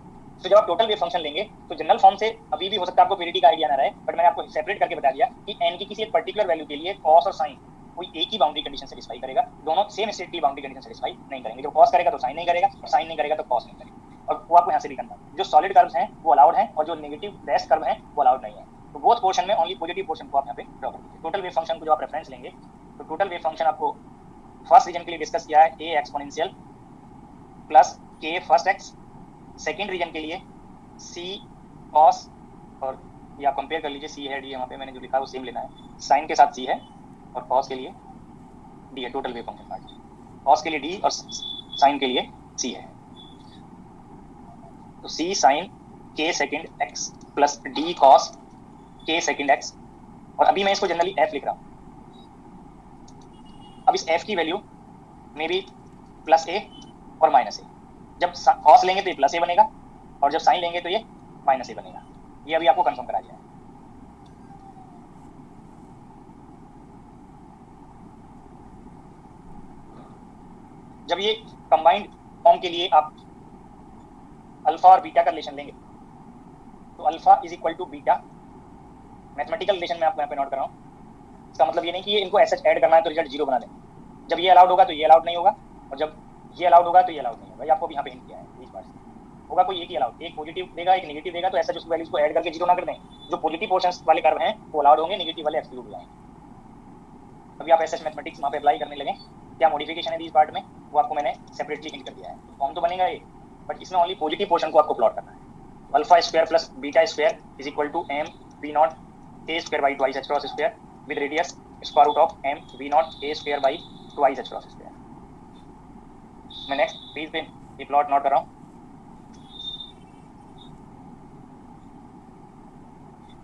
तो जब आप टोटल वेव फंक्शन लेंगे तो जनरल फॉर्म से अभी भी हो सकता है आपको पेरिटी का आइडिया ना रहे, बट मैंने आपको सेपरेट करके बता दिया कि n की किसी एक पर्टिकुलर वैल्यू के लिए कॉस और साइन कोई एक ही बाउंड्री कंडीशन सेटिस्फाई करेगा, दोनों सेम स्टेट की बाउंड्री कंडीशन सेटिस्फाई नहीं करेंगे। जो कॉस करेगा तो साइन नहीं करेगा, और साइन नहीं करेगा तो कॉस नहीं करेगा। और वो आपको यहाँ से भी करना है, जो सॉलिड कर्व्स हैं वो अलाउड हैं और जो नेगेटिव डैश कर्व हैं वो अलाउड नहीं है। तो बोथ पोर्शन में ओनली पॉजिटिव पोर्शन को आप यहाँ पे ड्रॉ कर दीजिए। टोटल वेव फंक्शन को जो आप रेफरेंस लेंगे तो टोटल वेव फंक्शन आपको फर्स्ट रीजन के लिए डिस्कस किया है a exponential plus k first x, second region के लिए c cos, और ये आप कंपेयर कर लीजिए, c है d है, वहाँ पे मैंने जो लिखा है वो सेम लेना है, साइन के साथ c है और cos के लिए d है, total wave function part, cos के लिए d और साइन के लिए c है, तो c sine k second x plus d cos k second x, और अभी मैं इसको जनरली f लिख रहा हूँ। अब इस f की value may be plus a और माइनस a, जब cos लेंगे तो ये प्लस a बनेगा और जब साइन लेंगे तो ये माइनस a बनेगा, ये अभी आपको कंफर्म करा दिया है। जब ये कंबाइंड फॉर्म के लिए आप अल्फा और बीटा का रिलेशन लेंगे तो alpha is equal to beta, mathematical relation में आपको यहाँ पे नोट कर रहा हूँ, इसका मतलब ये नहीं कि ये इनको ऐसा ऐड करना है तो रिजल्ट 0 बना दें, जब ये अलाउड होगा तो ये अलाउड नहीं होगा और जब ये अलाउड होगा तो ये अलाउड नहीं होगा, ये आपको भी यहाँ पे हिंट किया है। इस बार होगा कोई एक ही अलाउड, एक पॉजिटिव देगा एक नेगेटिव देगा, तो ऐसा जो वैल्यूज को ऐड करके 0 ना कर दें, जो पॉजिटिव पोर्शंस वाले कर्व हैं वो अलाउड होंगे, नेगेटिव वाले एक्सक्लूड हो जाएंगे। अभी आप ऐसे मैथमेटिक्स वहाँ पे अप्लाई करने लगे, क्या मॉडिफिकेशन है इस पार्ट में वो आपको मैंने सेपरेटली हिंट कर दिया है। फॉर्म तो बनेगा ये, बट इसमें ओनली पॉजिटिव पोर्शन को आपको प्लॉट करना है। Alpha square plus beta square is equal to m v0 a square by twice h cross square with radius square root of m v0 a square by twice h cross square. मैं next page पे ये plot note कर रहा हूँ,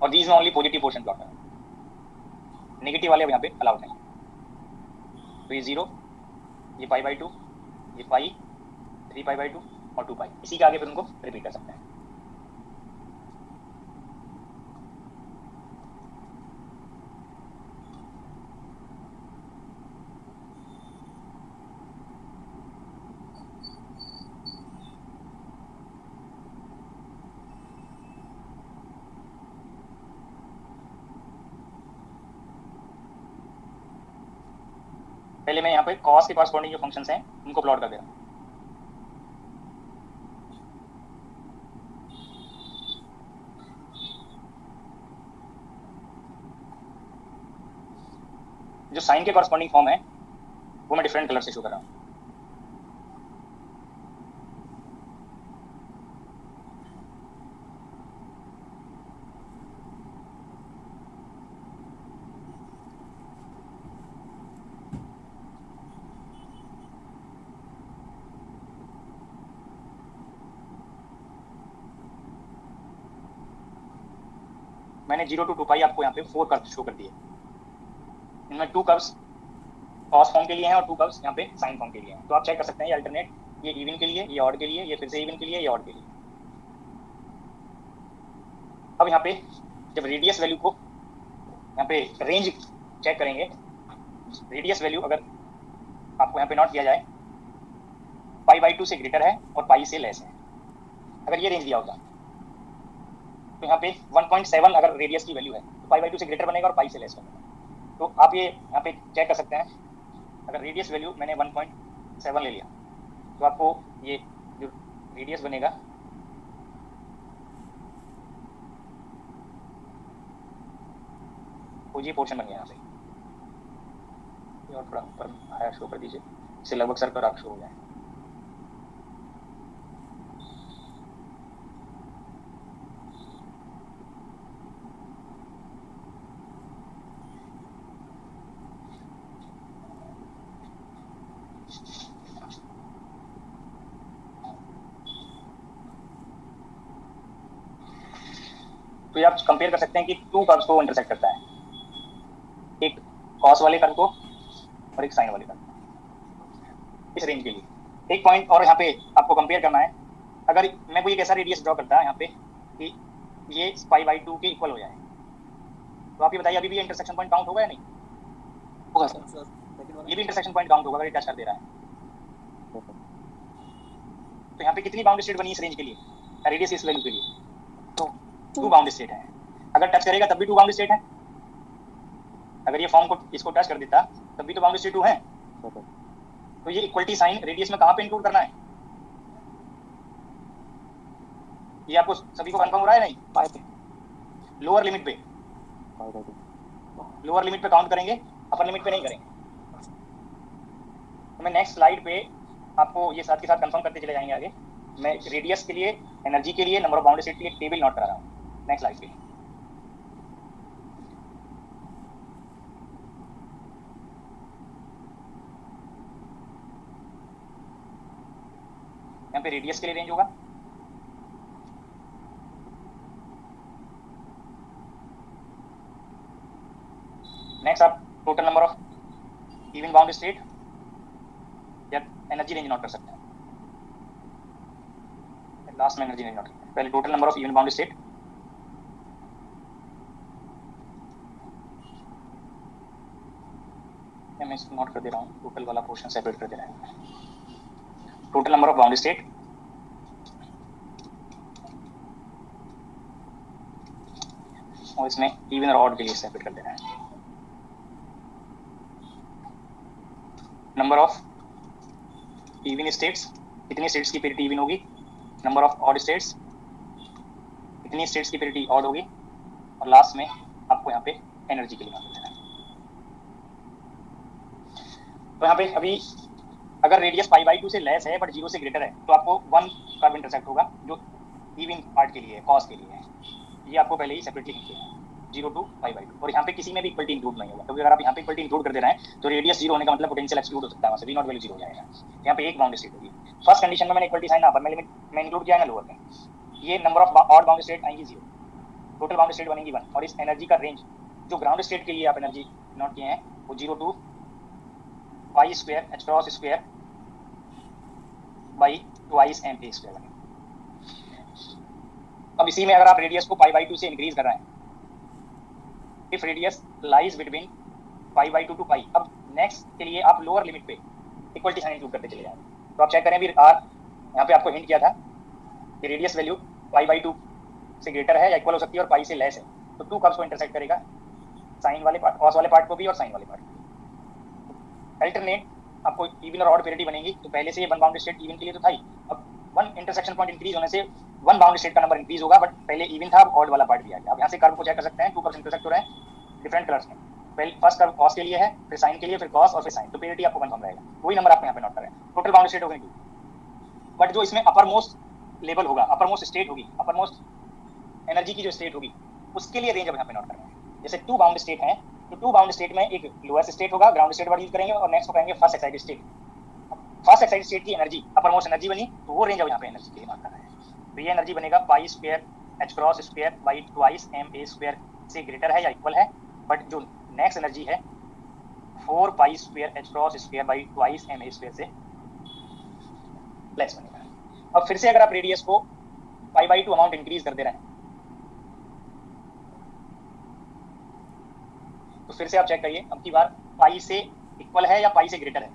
और these में only positive portion plot करना है, नेगेटिव वाले अब यहाँ पे अलाउड नहीं। तो ये 0, ये π/2, ये पाई, 3π/2 और 2π, इसी के आगे फिर उनको रिपीट कर सकते हैं। पहले मैं यहाँ पे cos के कॉरस्पॉन्डिंग जो फंक्शंस हैं उनको प्लॉट कर दे रहा हूँ। जो साइन के कॉरस्पॉन्डिंग फॉर्म है वो मैं डिफरेंट कलर से शो कर रहा हूँ। मैंने 0 to 2π आपको यहाँ पे 4 कर्व शो कर दिए, इनमें 2 कर्व्स कॉस फॉर्म के लिए हैं और 2 कर्व्स यहाँ पे साइन फॉर्म के लिए हैं। तो आप चेक कर सकते हैं ये अल्टरनेट, ये इवन के लिए, ये ऑड के लिए, ये फिर से इवन के लिए, ये ऑड के लिए। अब यहाँ पे जब रेडियस वैल्यू को यहाँ पे रेंज चेक करेंगे, रेडियस वैल्यू अगर आपको यहाँ पे नोट किया जाए π/2 से ग्रेटर है और पाई से लेस है, अगर ये रेंज दिया होगा तो यहाँ पे 1.7 अगर रेडियस की वैल्यू है तो π/2 से ग्रेटर बनेगा और पाई से लेस बनेगा। तो आप ये यहाँ पे चेक कर सकते हैं, अगर रेडियस वैल्यू मैंने 1.7 ले लिया तो आपको ये जो रेडियस बनेगा वो ये पोर्शन बन गया यहाँ पे, और थोड़ा ऊपर हायर शो कर दीजिए, इससे लगभग सर्कल आप शो हो जाए। तो ये आप कंपेयर कर सकते हैं कि टू कर्व्स को इंटरसेक्ट करता है, एक कॉस वाले कर्व को और एक साइन वाले कर्व को, इस रेंज के लिए एक पॉइंट। और यहाँ पे आपको कंपेयर करना है, अगर मैं कोई एक ऐसा रेडियस ड्रॉ करता है यहाँ पे कि ये π/2 के इक्वल हो जाए, तो आप ये बताइए अभी भी ये इंटरसेक्शन पॉइंट काउंट होगा या नहीं होगा सर। ये भी इंटरसेक्शन पॉइंट काउंट होगा अगर ये टच कर दे रहा है। तो यहाँ पे कितनी बाउंड्री स्टेट बनी इस रेंज के लिए, रेडियस इस वैल्यू के लिए? तो टू बाउंड्री स्टेट है। अगर टच करेगा तब भी टू बाउंड्री स्टेट है, अगर ये फॉर्म को इसको टच कर देता तब भी तो बाउंड्री स्टेट टू है। तो ये इक्वलिटी साइन रेडियस में कहाँ पे इंक्लूड करना है, ये आपको सभी को कंफर्म हो रहा है नहीं? पाई पे लोअर लिमिट पे, लोअर लिमिट पे काउंट करेंगे, अपर लिमिट पे नहीं करेंगे। तो मैं नेक्स्ट स्लाइड पे आपको ये साथ के साथ कंफर्म करते चले जाएंगे आगे। मैं रेडियस के लिए, एनर्जी के लिए, नंबर ऑफ बाउंड्री स्टेट के लिए टेबल नोट करा रहा हूँ नेक्स्ट स्लाइड पे। यहाँ पे रेडियस के लिए रेंज होगा, नेक्स्ट आप total number of even boundary state या एनर्जी रेंज नोट कर सकते हैं। लास्ट में एनर्जी रेंज नोट करते हैं, पहले total number of even boundary state. मैं इसको नोट कर दे रहा हूँ, टोटल वाला पोर्शन सेपरेट कर दे रहा है। Total number of boundary state और इसमें इवन और ऑड के लिए सेपरेट कर दे रहा है। नंबर ऑफ इवन स्टेट्स, कितनी स्टेट्स की पेरिटी इवन होगी, नंबर ऑफ ऑड स्टेट्स, कितनी स्टेट्स की पेरिटी ऑड होगी, और लास्ट में आपको यहाँ पे एनर्जी के लिए मान देना है। तो यहाँ पे अभी अगर रेडियस π/2 से लेस है बट 0 से ग्रेटर है तो आपको वन कर्व इंटरसेक्ट होगा जो इवन पार्ट के लिए है, कॉस के लिए है। ये आपको पहले ही सेपरेटली लिख दिया है, 0 to π/2। और यहाँ पे किसी में भी इक्वलिटी इंक्लूड नहीं होगा, क्योंकि अगर आप यहाँ पे इक्वलिटी इंक्लूड कर दे रहे हैं तो रेडियस 0 होने का मतलब पोटेंशियल एक्सक्लूड हो सकता है, वहाँ से v0 वैल्यू 0 हो जाएगा। यहाँ पे एक बाउंड्री स्टेट होगी। फर्स्ट कंडीशन में मैंने इक्वलिटी साइन अपर में लिमिट में इंक्लूड किया है ना लोअर में, ये number of odd boundary state आएंगी 0, टोटल बाउंड्री स्टेट बनेगी 1। और इस एनर्जी का रेंज जो ग्राउंड स्टेट के लिए आप एनर्जी नोट किए हैं वो 0 to π² h×² by twice ma²। अब इसी में अगर आप रेडियस को π/2 से इंक्रीज कर रहे हैं, if radius lies between π/2 to π, अब नेक्स्ट के लिए आप लोअर लिमिट पे इक्वलिटी साइन इंक्लूड करते चले जाएंगे। तो आप चेक करें अभी आर यहाँ पे आपको हिंट किया था कि रेडियस वैल्यू π/2 से ग्रेटर है या इक्वल हो सकती है और पाई से लेस है, तो टू कर्व्स को इंटरसेक्ट करेगा, साइन वाले पार्ट, कॉस वाले पार्ट को भी और साइन वाले पार्ट को। अल्टरनेट आपको इवन और ऑड पेरिटी बनेगी, तो पहले से ये वन बाउंड्री स्टेट इवन के लिए तो था ही, अब वन इंटरसेक्शन पॉइंट इंक्रीज होने से वन बाउंड्री स्टेट का नंबर इंक्रीज होगा, बट पहले इवन था, अब ऑड वाला पार्ट भी आ गया। अब यहाँ से कर्व को चेक कर सकते हैं, टू कर्व्स इंटरसेक्ट हो रहे हैं डिफरेंट कलर्स में, पहले फर्स्ट कर्व कॉस के लिए है, फिर साइन के लिए, फिर कॉस और फिर साइन, तो पेरिटी आपको कंफर्म रहेगा। वही नंबर आपको यहाँ पे नोट करें, टोटल बाउंड्री स्टेट होगी 2, बट जो इसमें अपर मोस्ट लेवल होगा, अपर मोस्ट स्टेट होगी, अपर मोस्ट एनर्जी की जो स्टेट होगी उसके लिए रेंज अब यहाँ पे नोट करें। जैसे टू बाउंड स्टेट है तो टू बाउंड स्टेट में एक लोएस्ट स्टेट होगा, ग्राउंड स्टेट वर्ड यूज करेंगे, और नेक्स्ट को कहेंगे first excited state. First excited state की एनर्जी अपर मोस्ट एनर्जी बनी, तो वो रेंज अब यहाँ पे एनर्जी के लिए नोट करना है। तो ये एनर्जी बनेगा π² h×² by twice ma² से ग्रेटर है या इक्वल है, बट जो नेक्स्ट एनर्जी है 4π² h×² by twice ma² से लेस बनेगा। अब फिर से अगर आप रेडियस को π/2 अमाउंट इंक्रीज कर दे रहे हैं तो फिर से आप चेक करिए, अब की बार पाई से इक्वल है या पाई से ग्रेटर है,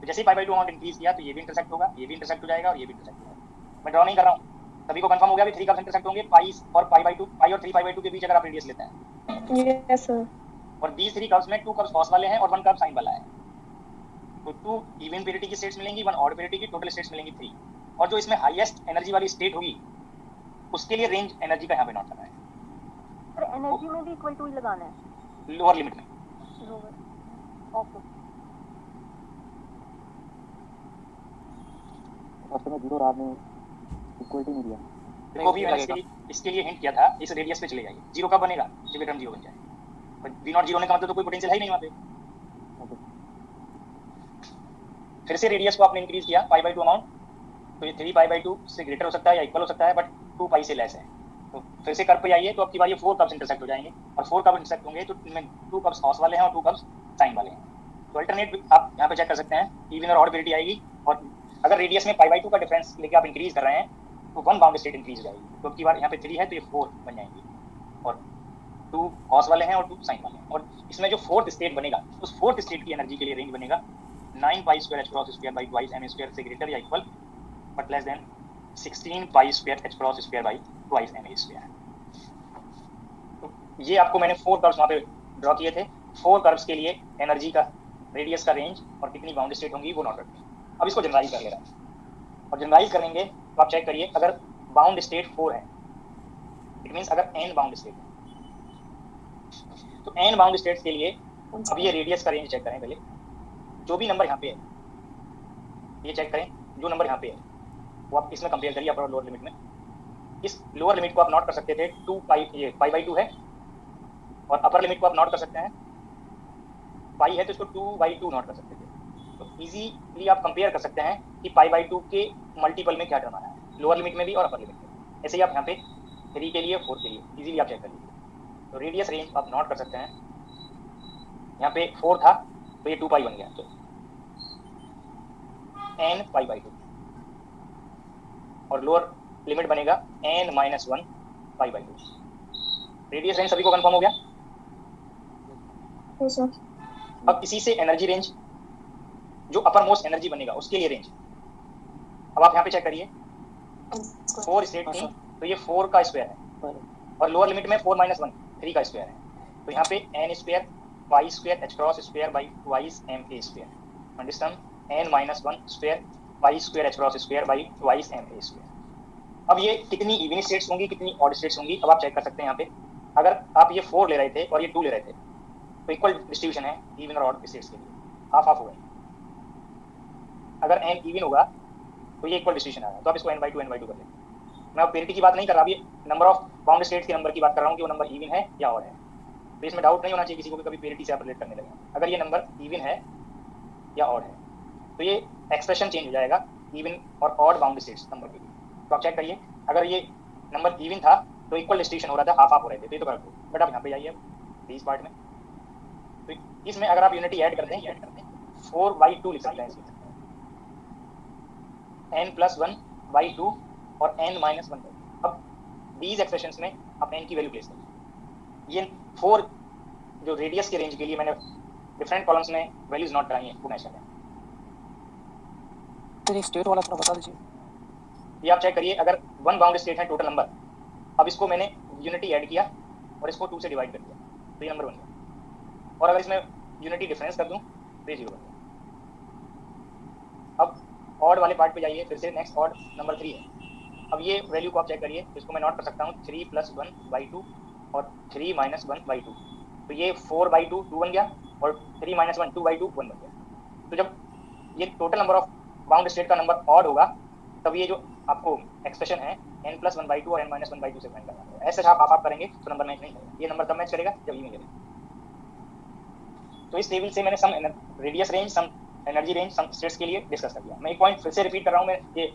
तो जैसे ही π/2 अमाउंट इंक्रीज किया तो ये भी इंटरसेक्ट होगा, ये भी इंटरसेक्ट हो जाएगा और ये भी इंटरसेक्ट हो जाएगा। मैं ड्रॉ नहीं कर रहा हूँ, सभी को कंफर्म हो गया भी 3 कर्व्स इंटरसेक्ट होंगे, पाई और π/2, पाई और 3π/2 के बीच अगर आप रेडियस लेते हैं। Yes sir. और these 3 कर्व्स में 2 कर्व्स कॉस वाले हैं और 1 कर्व साइन वाला है, तो 2 इवन पेरिटी की स्टेट्स मिलेंगी, 1 ऑड पेरिटी की, टोटल स्टेट्स मिलेंगी 3। और जो इसमें हाईएस्ट एनर्जी वाली स्टेट होगी उसके लिए रेंज एनर्जी का यहाँ पे नोट करना है। और एनर्जी में भी इक्वल टू ही लगाना है, लोअर लिमिट में, लोअर। ओके, फर्स्ट में 0 और आपने इक्वलिटी नहीं दिया। देखो भी मैंने इसके लिए हिंट किया था, इस रेडियस पे चले जाइए, 0 कब बनेगा जब ये टर्म 0 बन जाए, पर v0 0 होने का मतलब तो कोई पोटेंशियल है ही नहीं वहाँ पे। फिर से रेडियस को आपने इंक्रीज किया π/2 अमाउंट, तो ये 3π/2 से ग्रेटर हो सकता है या इक्वल हो सकता है, बट 2 पाई से लेस है, तो फिर से कर्व पे आइए, तो आपकी बार ये 4 कर्व्स इंटरसेक्ट हो जाएंगे, और 4 कर्व इंटरसेक्ट होंगे तो इनमें 2 कर्व्स कॉस वाले हैं और 2 कर्व्स साइन वाले हैं। तो अल्टरनेट आप यहाँ पे चेक कर सकते हैं, इवन और ऑड वेरिटी आएगी, और अगर रेडियस में π/2 का डिफरेंस लेके आप इंक्रीज कर रहे हैं तो 1 बाउंड स्टेट इंक्रीज हो जाएगी। तो आपकी बार यहाँ पे 3 है तो ये 4 बन जाएंगी, और 2 कॉस वाले हैं और 2 साइन वाले हैं। और इसमें जो फोर्थ स्टेट बनेगा, उस फोर्थ स्टेट की एनर्जी के लिए रेंज बनेगा 9π² h² by twice ma² से ग्रेटर या equal but less than 16π² h² by twice ma²। तो ये आपको मैंने 4 कर्व्स वहाँ पे ड्रॉ किए थे। 4 कर्व्स के लिए एनर्जी का, रेडियस का रेंज और कितनी बाउंड स्टेट होंगी वो नोट रखते हैं। अब इसको जनरलाइज कर ले रहा है, और जनरलाइज करेंगे तो आप चेक करिए, अगर बाउंड स्टेट 4 है, इट मीन्स अगर n बाउंड स्टेट है, तो n बाउंड स्टेट्स के लिए अब ये रेडियस का रेंज चेक करें पहले। जो भी नंबर यहाँ पे है, ये चेक करें, जो नंबर यहाँ पे है वो आप इसमें कंपेयर करिए अपर और लोअर लिमिट में। इस लोअर लिमिट को आप नोट कर सकते थे 2π, ये π/2 है, और अपर लिमिट को आप नोट कर सकते हैं, पाई है तो इसको 2/2 नोट कर सकते थे। तो इजीली आप कंपेयर कर सकते हैं कि π/2 के मल्टीपल में क्या टर्म आ रहा है, लोअर लिमिट में भी और अपर लिमिट में। ऐसे ही आप यहाँ पे 3 के लिए, 4 के लिए इजीली आप चेक कर लीजिए। तो रेडियस रेंज आप नोट कर सकते हैं, यहाँ पे 4 था तो ये 2π बन गया, तो n π/2, और लोअर लिमिट बनेगा n-1 π/2। रेडियस रेंज सभी को कंफर्म हो गया? Yes sir. अब इसी से एनर्जी रेंज, जो अपर मोस्ट एनर्जी बनेगा उसके लिए रेंज। अब आप यहाँ पे चेक करिए, 4 स्टेट थी तो ये 4 का स्क्वायर है, और लोअर लिमिट में 4 - 1 3 का स्क्वायर है। तो यहाँ पे n² π² h² by twice ma², and this term n-1² π² h² by twice ma²। अब ये कितनी इवन स्टेट्स होंगी, कितनी ऑड स्टेट्स होंगी, अब आप चेक कर सकते हैं यहाँ पे। अगर आप ये 4 ले रहे थे और ये 2 ले रहे थे तो इक्वल डिस्ट्रीब्यूशन है इवन और ऑड स्टेट्स के लिए, हाफ हाफ हो गए। अगर n इवन होगा तो ये इक्वल डिस्ट्रीब्यूशन आ रहा है, तो आप इसको n/2 n/2 कर लें। मैं अब पेरिटी की बात नहीं कर रहा, अभी नंबर ऑफ बाउंड स्टेट्स के नंबर की बात कर रहा हूँ कि वो नंबर इवन है या ऑड है। तो इसमें डाउट नहीं होना चाहिए किसी को कि कभी पेरिटी से आप रिलेट करने लगे। अगर ये नंबर इवन है या ऑड है तो ये एक्सप्रेशन चेंज हो जाएगा इवन और ऑड बाउंड स्टेट्स नंबर के लिए। तो आप चेक करिए, अगर ये नंबर इवन था तो इक्वल डिस्ट्रीब्यूशन हो रहा था, हाफ हाफ हो रहे थे, तो ये तो कर दो। बट आप यहाँ पे जाइए इस पार्ट में, तो इसमें अगर आप यूनिटी ऐड करते हैं 4/2 लिख सकते हैं इसमें, n+1/2 और n-1/2। अब these एक्सप्रेशंस में आप n की वैल्यू प्लेस करें। ये 4 जो रेडियस के रेंज के लिए मैंने डिफरेंट कॉलम्स में वैल्यूज नोट कराई हैं वो मैच करें। तो ये स्टेट वाला थोड़ा बता दीजिए। ये आप चेक करिए, अगर 1 बाउंड स्टेट है टोटल नंबर, अब इसको मैंने यूनिटी ऐड किया और इसको 2 से डिवाइड कर दिया तो ये नंबर बन गया, और अगर इसमें यूनिटी डिफरेंस कर दूं तो ये 0 बन गया। अब ऑड वाले पार्ट पे जाइए, फिर से नेक्स्ट ऑड नंबर 3 है। अब ये वैल्यू को आप चेक करिए, इसको मैं नोट कर सकता हूँ 3 + 1/2 और 3 - 1/2, तो ये 4/2 2 बन गया, और 3 - 1 2/2 1 बन गया। तो जब ये total number of bound state का नंबर ऑड होगा तब ये जो आपको एक्सप्रेशन है n+1/2 और n-1/2 से फाइंड करना है। ऐसे आप करेंगे तो नंबर मैच नहीं करेगा, ये नंबर तब मैच करेगा जब इवन करेगा। तो इस टेबल से मैंने some radius range, some energy range, some states के लिए डिस्कस कर दिया। मैं एक पॉइंट फिर से रिपीट कर रहा हूँ, मैं ये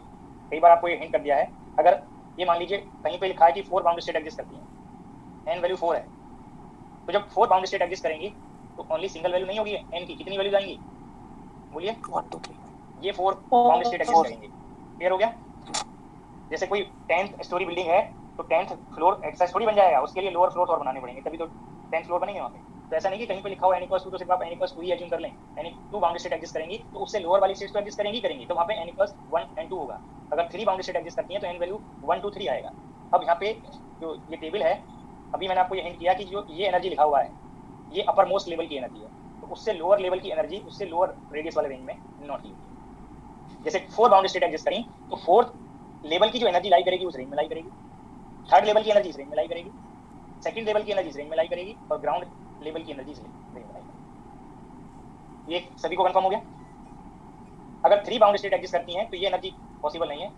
कई बार आपको ये हिंट कर दिया है। अगर ये मान लीजिए कहीं पे लिखा है कि 4 बाउंड स्टेट एग्जिस्ट करती हैं, n वैल्यू 4 है, तो जब 4 बाउंड स्टेट एग्जिस्ट करेंगी तो ओनली सिंगल वैल्यू नहीं होगी n की, कितनी वैल्यूज आएंगी बोलिए? 1 2 3 ये 4 बाउंड स्टेट एग्जिस्ट करेंगे। क्लियर हो गया? जैसे कोई 10th स्टोरी बिल्डिंग है तो 10th फ्लोर एक्सेस थोड़ी बन जाएगा, उसके लिए लोअर फ्लोर और बनाने पड़ेंगे, तभी तो 10th फ्लोर बनेंगे वहाँ पे। तो ऐसा नहीं कि कहीं पे लिखा हुआ n=2 तो सिर्फ आप n=2 ही एज्यूम कर लें। n2 बाउंड स्टेट एग्जिस्ट करेंगी तो उससे लोअर वाली स्टेट्स तो एग्जिस्ट करेंगी, तो वहाँ पे n=1 and 2 होगा। अगर 3 बाउंड स्टेट एग्जिस्ट करती हैं तो n वैल्यू 1 2 3 आएगा। अब यहाँ पे जो ये टेबल है, अभी मैंने आपको ये हिंट किया कि जो ये एनर्जी लिखा हुआ है ये अपर मोस्ट लेवल की एनर्जी है, तो उससे लोअर लेवल की एनर्जी उससे लोअर रेडियस वाले रेंज में नॉट ली। जैसे 4 बाउंड स्टेट एग्जिस्ट करें तो 4th लेवल की जो एनर्जी लाई करेगी उस रेंज में लाई करेगी, 3rd लेवल की एनर्जी इस रेंज में लाई करेगी, 2nd लेवल की एनर्जी इस रेंज में लाई करेगी, और ग्राउंड लेवल की एनर्जी इस रेंज में लाई करेगी। ये सभी को कंफर्म हो गया? अगर 3 बाउंड स्टेट एग्जिस्ट करती हैं तो ये एनर्जी पॉसिबल नहीं है।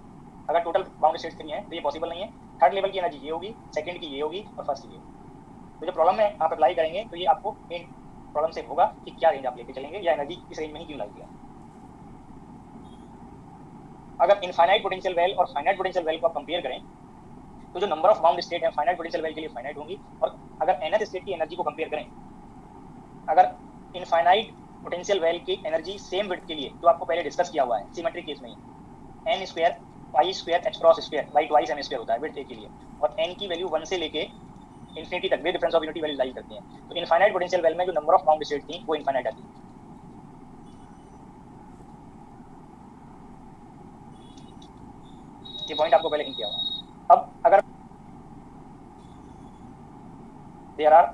अगर टोटल बाउंड स्टेट 3 हैं तो ये पॉसिबल नहीं है। 3rd लेवल की एनर्जी ये होगी, 2nd की ये होगी, और 1st की ये होगी। तो जो प्रॉब्लम में आप अप्लाई करेंगे तो ये आपको इन प्रॉब्लम से होगा कि क्या रेंज आप लेके चलेंगे, या एनर्जी इस रेंज में ही क्यों लाई किया। अगर इनफाइनाइट पोटेंशियल वेल और फाइनाइट पोटेंशियल वेल को आप कंपेयर करें तो जो नंबर ऑफ बाउंड स्टेट है फाइनाइट पोटेंशियल वेल के लिए फाइनाइट होंगी। और अगर nth स्टेट की एनर्जी को कंपेयर करें, अगर इनफाइनाइट पोटेंशियल वेल की एनर्जी सेम विड्थ के लिए, जो आपको पहले डिस्कस किया हुआ है सिमेट्रिक केस में ही, n square pi square h cross square by twice m square होता है विड्थ के लिए, और n की वैल्यू 1 से लेके इंफिनिटी तक वे डिफरेंस ऑफ यूनिटी वैल्यू लाई करती हैं। तो इनफाइनाइट पोटेंशियल वेल में जो नंबर ऑफ बाउंड स्टेट थी वो इनफाइनाइट आती है। ये पॉइंट आपको पहले हिंट किया हुआ। अब अगर there are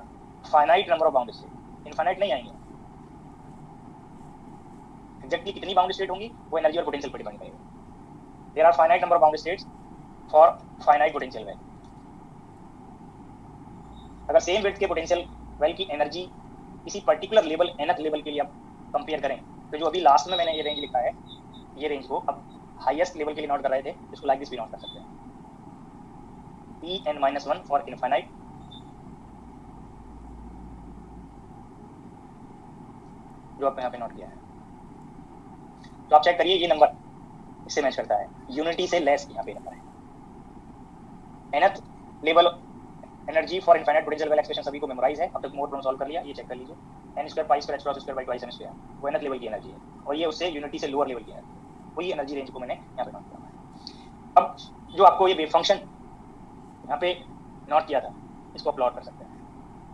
finite number of bound state, infinite नहीं आएंगे, एग्जैक्टली कितनी बाउंड स्टेट होंगी वो एनर्जी और पोटेंशियल पर डिपेंड करेगा। There are finite number of bound states for finite potential well. अगर सेम विड्थ के पोटेंशियल वेल की एनर्जी किसी पर्टिकुलर लेवल nth लेवल के लिए आप कंपेयर करें, तो जो अभी लास्ट में मैंने ये रेंज लिखा है, ये रेंज को अब हाईएस्ट लेवल के लिए नोट कर रहे थे, इसको लाइक दिस भी नोट कर सकते हैं, En-1 फॉर इनफाइनाइट, जो आपने यहाँ पे नोट किया है। तो आप चेक करिए ये नंबर इससे मैच करता है, यूनिटी से लेस यहाँ पे नंबर है। nth level energy for infinite potential well expression सभी को मेमोराइज है, अब तक मोर प्रॉब्लम सॉल्व कर लिया, ये चेक कर लीजिए। n square pi square h cross square by twice m square वो nth लेवल की एनर्जी है, और ये उससे यूनिटी से लोअर लेवल की एनर्जी है, वही एनर्जी रेंज को मैंने यहाँ पे नोट किया है। अब जो आपको ये वेव फंक्शन यहाँ पे नोट किया था, इसको प्लॉट कर सकते हैं।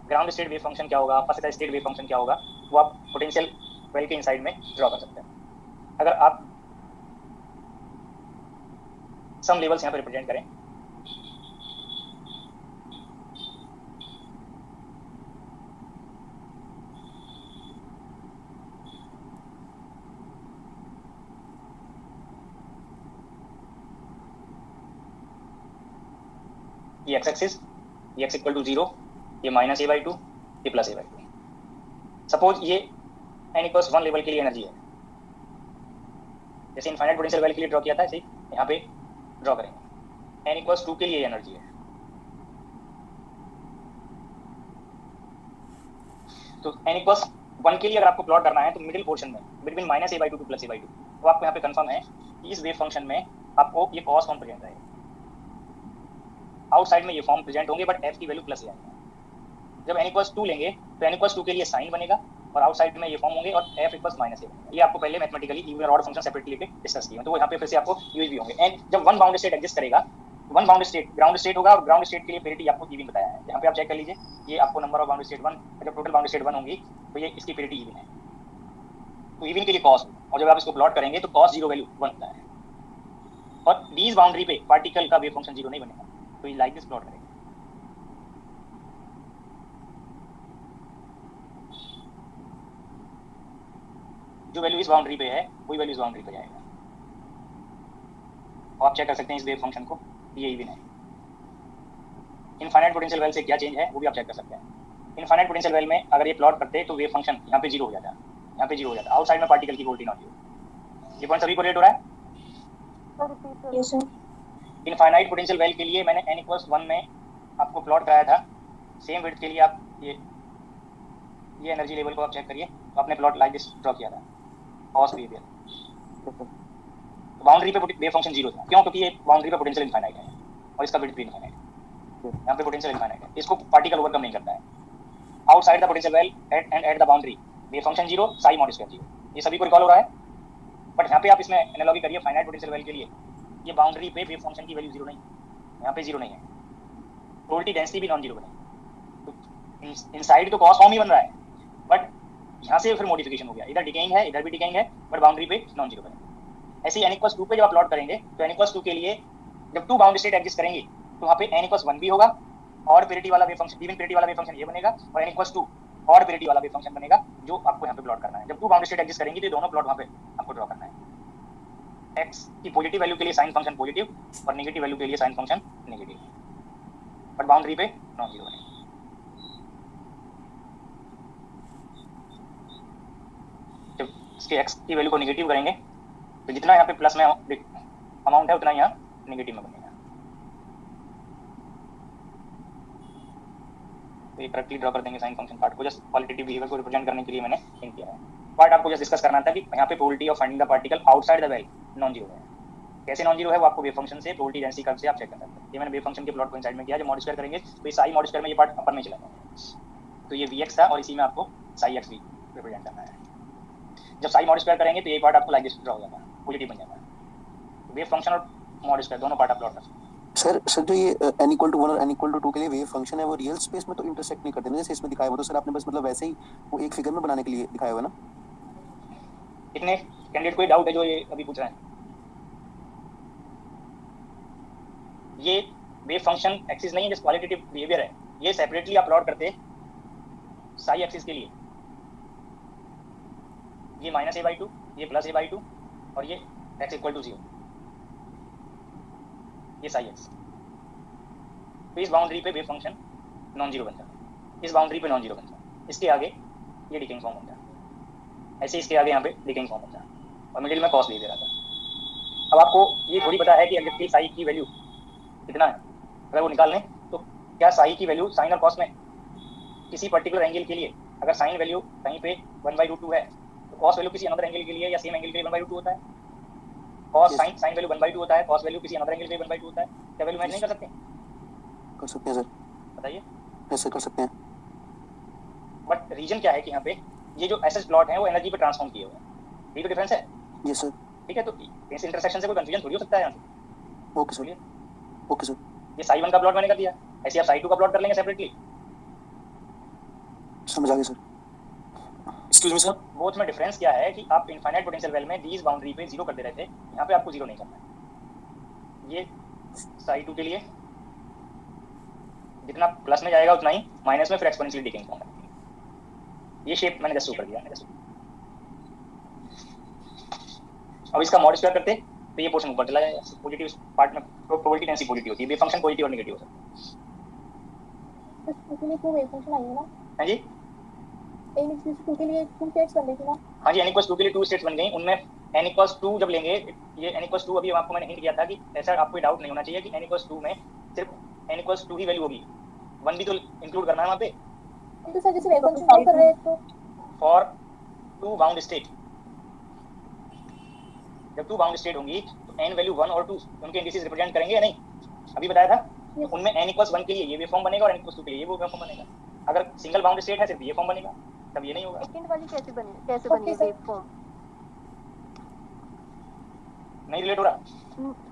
ग्राउंड स्टेट वेव फंक्शन क्या होगा, फर्स्ट स्टेट वेव फंक्शन क्या होगा, वो आप पोटेंशियल वेल के इनसाइड में ड्रॉ कर सकते हैं। अगर आप सम लेवल्स यहाँ पे रिप्रेजेंट करें, ये x एक्सिस, ये x इक्वल टू 0, ये माइनस a/2, ये प्लस a/2। सपोज ये n इक्वल्स 1 लेवल के लिए एनर्जी है, जैसे इनफाइनाइट पोटेंशियल वेल के लिए ड्रॉ किया था, ऐसे यहाँ पे ड्रॉ करेंगे। n इक्वल्स 2 के लिए एनर्जी है, तो n इक्वल्स 1 के लिए अगर आपको प्लॉट करना है तो मिडिल पोर्शन में between minus a/2 two plus a/2, तो आपको यहाँ पे कंफर्म है कि इस वेव फंक्शन में आपको ये कॉस फॉर्म प्रेजेंट रहेगा। आउटसाइड में ये फॉर्म प्रेजेंट होंगे बट f की वैल्यू प्लस आएगी। जब n इक्वल्स 2 लेंगे तो n इक्वल्स 2 के लिए साइन बनेगा और आउटसाइड में ये फॉर्म होंगे और f इक्वल्स माइनस a बनेगा। ये आपको पहले मैथमेटिकली इवन और ऑड फंक्शन सेपरेटली पे डिस्कस किए हैं, तो वो यहाँ पे फिर से आपको यूज भी होंगे। एंड जब वन बाउंड स्टेट एग्जिस्ट करेगा, one bound state ground state होगा, और ग्राउंड स्टेट के लिए पेरिटी आपको इवन बताया है। यहाँ पे आप चेक कर लीजिए, ये आपको नंबर ऑफ बाउंड स्टेट 1, जब टोटल बाउंड स्टेट 1 होंगी तो ये इसकी पेरिटी इवन है, तो इवन के लिए कॉस, और जब आप इसको प्लॉट करेंगे तो कॉस 0 वैल्यू 1 होता है, और डीज बाउंड्री पे पार्टिकल का वेव फंक्शन 0 नहीं बनेगा, तो ये लाइक दिस प्लॉट करेंगे। जो वैल्यू इस बाउंड्री पे है वही वैल्यू इस बाउंड्री पे जाएगा, और आप चेक कर सकते हैं इस वेव फंक्शन को, ये इवन है। इनफाइनाइट पोटेंशियल वेल से क्या चेंज है वो भी आप चेक कर सकते हैं। इनफाइनाइट पोटेंशियल वेल में अगर ये प्लॉट करते तो वेव फंक्शन यहाँ पे 0 हो जाता है, यहाँ पे 0 हो जाता है, आउटसाइड में पार्टिकल की वोल्टेज नॉट 0। ये पॉइंट सभी को रिलेट हो रहा है? Yes sir. Infinite potential well के लिए मैंने n इक्वल्स 1 में आपको प्लॉट कराया था, सेम विड्थ के लिए आप ये एनर्जी लेवल को आप चेक करिए, तो आपने प्लॉट लाइक दिस ड्रॉ किया था, कॉस बिहेवियर। बाउंड्री पे वेव फंक्शन 0 था, क्यों? क्योंकि ये बाउंड्री पे पोटेंशियल इनफाइनाइट है और इसका विड्थ भी इनफाइनाइट है, यहाँ पे पोटेंशियल इनफाइनाइट है, इसको पार्टिकल ओवरकम नहीं करता है। Outside the potential well at the boundary wave function 0, Sai mod square 0। ये सभी को रिकॉल हो रहा है? बट यहाँ पे आप इसमें एनालॉजी करिए फाइनाइट पोटेंशियल वेल के लिए, ये बाउंड्री पे वेव फंक्शन की वैल्यू 0 नहीं, यहाँ पे 0 नहीं है, प्रोबेबिलिटी डेंसिटी भी नॉन 0 बनेगी, तो इनसाइड तो कॉस फॉर्म ही बन रहा है, बट यहाँ से फिर मॉडिफिकेशन हो गया, इधर डिकेइंग है इधर भी डिकेइंग है, बट बाउंड्री पे नॉन 0 बनेगा। ऐसे ही n इक्वल्स 2 पे जब आप प्लॉट करेंगे तो n इक्वल्स 2 के लिए जब 2 बाउंड स्टेट एग्जिस्ट करेंगे तो वहाँ पे n इक्वल्स 1 भी होगा, और पेरिटी वाला वेव फंक्शन, इवन पेरिटी वाला वेव फंक्शन ये बनेगा, और n इक्वल्स 2 और पेरिटी वाला वेव फंक्शन बनेगा, जो आपको यहाँ पे प्लॉट करना है। जब 2 बाउंड स्टेट एग्जिस्ट करेंगे तो दोनों प्लॉट वहाँ पे आपको ड्रॉ करना है। x की पॉजिटिव वैल्यू के लिए साइन फंक्शन पॉजिटिव और नेगेटिव वैल्यू के लिए sine function negative, but boundary पे नॉन 0 बनेगा। जब इसके x की वैल्यू को नेगेटिव करेंगे तो जितना यहाँ पे प्लस में अमाउंट है उतना यहाँ नेगेटिव में बनेगा। तो ये करेक्टली ड्रॉ कर देंगे साइन फंक्शन पार्ट को, जस्ट क्वालिटेटिव बिहेवियर को रिप्रेजेंट करने के लिए मैंने हिंट किया है। पार्ट आपको जस्ट डिस्कस करना था कि यहाँ पे probability of finding the particle outside the well non 0 है, कैसे नॉन जीरो है वो आपको वेव फंक्शन से प्रोबेबिलिटी डेंसिटी कर्व से आप चेक कर सकते हैं। ये मैंने वेव फंक्शन के प्लॉट को इनसाइड में किया, जब मॉड स्क्वायर करेंगे तो ये साई मॉड स्क्वायर में ये पार्ट अपर में चला जाएगा, तो ये Vx था और इसी में आपको साई एक्स भी रिप्रेजेंट करना है। जब साई मॉड स्क्वायर करेंगे तो ये पार्ट आपको लाइक दिस ड्रा हो जाता है, पॉजिटिव बन जाता है। वेव फंक्शन और मॉड स्क्वायर दोनों पार्ट आप प्लॉट कर सकते हैं। सर जो ये n इक्वल टू 1 और n इक्वल टू 2 के लिए वेव फंक्शन है वो रियल स्पेस में तो इंटरसेक्ट नहीं करते ना, जैसे इसमें दिखाया हुआ, तो सर आपने बस मतलब वैसे ही वो एक फिगर में बनाने के लिए दिखाया हुआ है ना? इतने कैंडिडेट कोई डाउट है जो ये अभी पूछ रहे हैं? ये वेव फंक्शन एक्सिस नहीं है, जस्ट क्वालिटेटिव बिहेवियर है। ये सेपरेटली आप प्लॉट करते साई एक्सिस के लिए, ये -a/2, ये +a/2 और ये x इक्वल टू 0, ये साई एक्स। तो इस बाउंड्री पे वेव फंक्शन नॉन जीरो बन जाता है, इस बाउंड्री पे नॉन जीरो बन जाता है, इसके आगे ये डिकेइंग फॉर्म बन जाता है, ऐसे इसके आगे यहाँ पे डिकेइंग फॉर्म बन जाता है और मिडिल में कॉस दे रहा था। अब आपको ये थोड़ी पता है कि एग्जैक्टली साई की वैल्यू कितना है, अगर वो निकाल लें तो क्या साई की वैल्यू साइन और कॉस में किसी पर्टिकुलर एंगल के लिए अगर साइन वैल्यू कहीं पे 1/√2 है तो कॉस वैल्यू किसी अनदर एंगल के लिए या सेम एंगल के लिए 1/√2 होता है। कॉस साइन वैल्यू 1/2 होता है, कॉस वैल्यू किसी अनदर एंगल के लिए 1/2 होता है। क्या वैल्यू मैच नहीं कर सकते? कर सकते हैं सर, बताइए। ऐसे कर सकते हैं। बट रीजन क्या है कि यहाँ पे ये जो एसएस प्लॉट है वो एनर्जी पे ट्रांसफॉर्म किए हुए हैं, यही तो डिफरेंस है। Yes sir. ठीक है, तो इस इंटरसेक्शन से कोई कंफ्यूजन थोड़ी हो सकता है यहाँ से। Okay sir, okay sir. ये साई 1 का प्लॉट मैंने कर दिया, ऐसे आप साई 2 का प्लॉट कर लेंगे सेपरेटली। समझ आ गया sir. Excuse me sir, both में डिफरेंस क्या है कि आप इनफाइनाइट पोटेंशियल वेल में दीज बाउंड्री पे जीरो कर दे रहे थे, यहाँ पे आपको जीरो नहीं करना है। ये साई 2 के लिए जितना प्लस में जाएगा उतना ही माइनस में फिर एक्सपोनेंशियली डिकेइंग फॉर्म है। ये शेप मैंने जस्ट शो कर दिया। अब इसका मॉड स्क्वायर करते तो ये पोर्शन ऊपर चला जाएगा, पॉजिटिव पार्ट में प्रोबेबिलिटी डेंसिटी पॉजिटिव होती है, वेव फंक्शन पॉजिटिव और नेगेटिव हो सकता है। इसमें कोई वेव फंक्शन आई है ना? हां जी, n इक्वल्स 2 के लिए 2 स्टेट्स बन रही थी ना? हां जी, n इक्वल्स 2 के लिए 2 स्टेट्स बन गई। उनमें n इक्वल्स 2 जब लेंगे, ये n इक्वल्स 2 अभी आपको मैंने हिंट किया था कि ऐसा आपको डाउट नहीं होना चाहिए कि n इक्वल्स 2 में सिर्फ n इक्वल्स 2 ही वैल्यू होगी, 1 भी तो इंक्लूड करना है वहां पे। तो सर जैसे वेव फंक्शन कर रहे हैं तो फॉर 2 बाउंड स्टेट, जब 2 बाउंड स्टेट होंगी तो n वैल्यू 1 और 2 उनके इंडिसेस रिप्रेजेंट करेंगे या नहीं? अभी बताया था। तो उनमें n इक्वल्स 1 के लिए ये वेव फॉर्म बनेगा और n इक्वल्स 2 के लिए ये वो वेव फॉर्म बनेगा। अगर सिंगल बाउंड स्टेट है सिर्फ ये फॉर्म बनेगा, तब ये नहीं होगा। सेकंड वाली कैसे बनी वेव फॉर्म? नहीं रिलेट हो रहा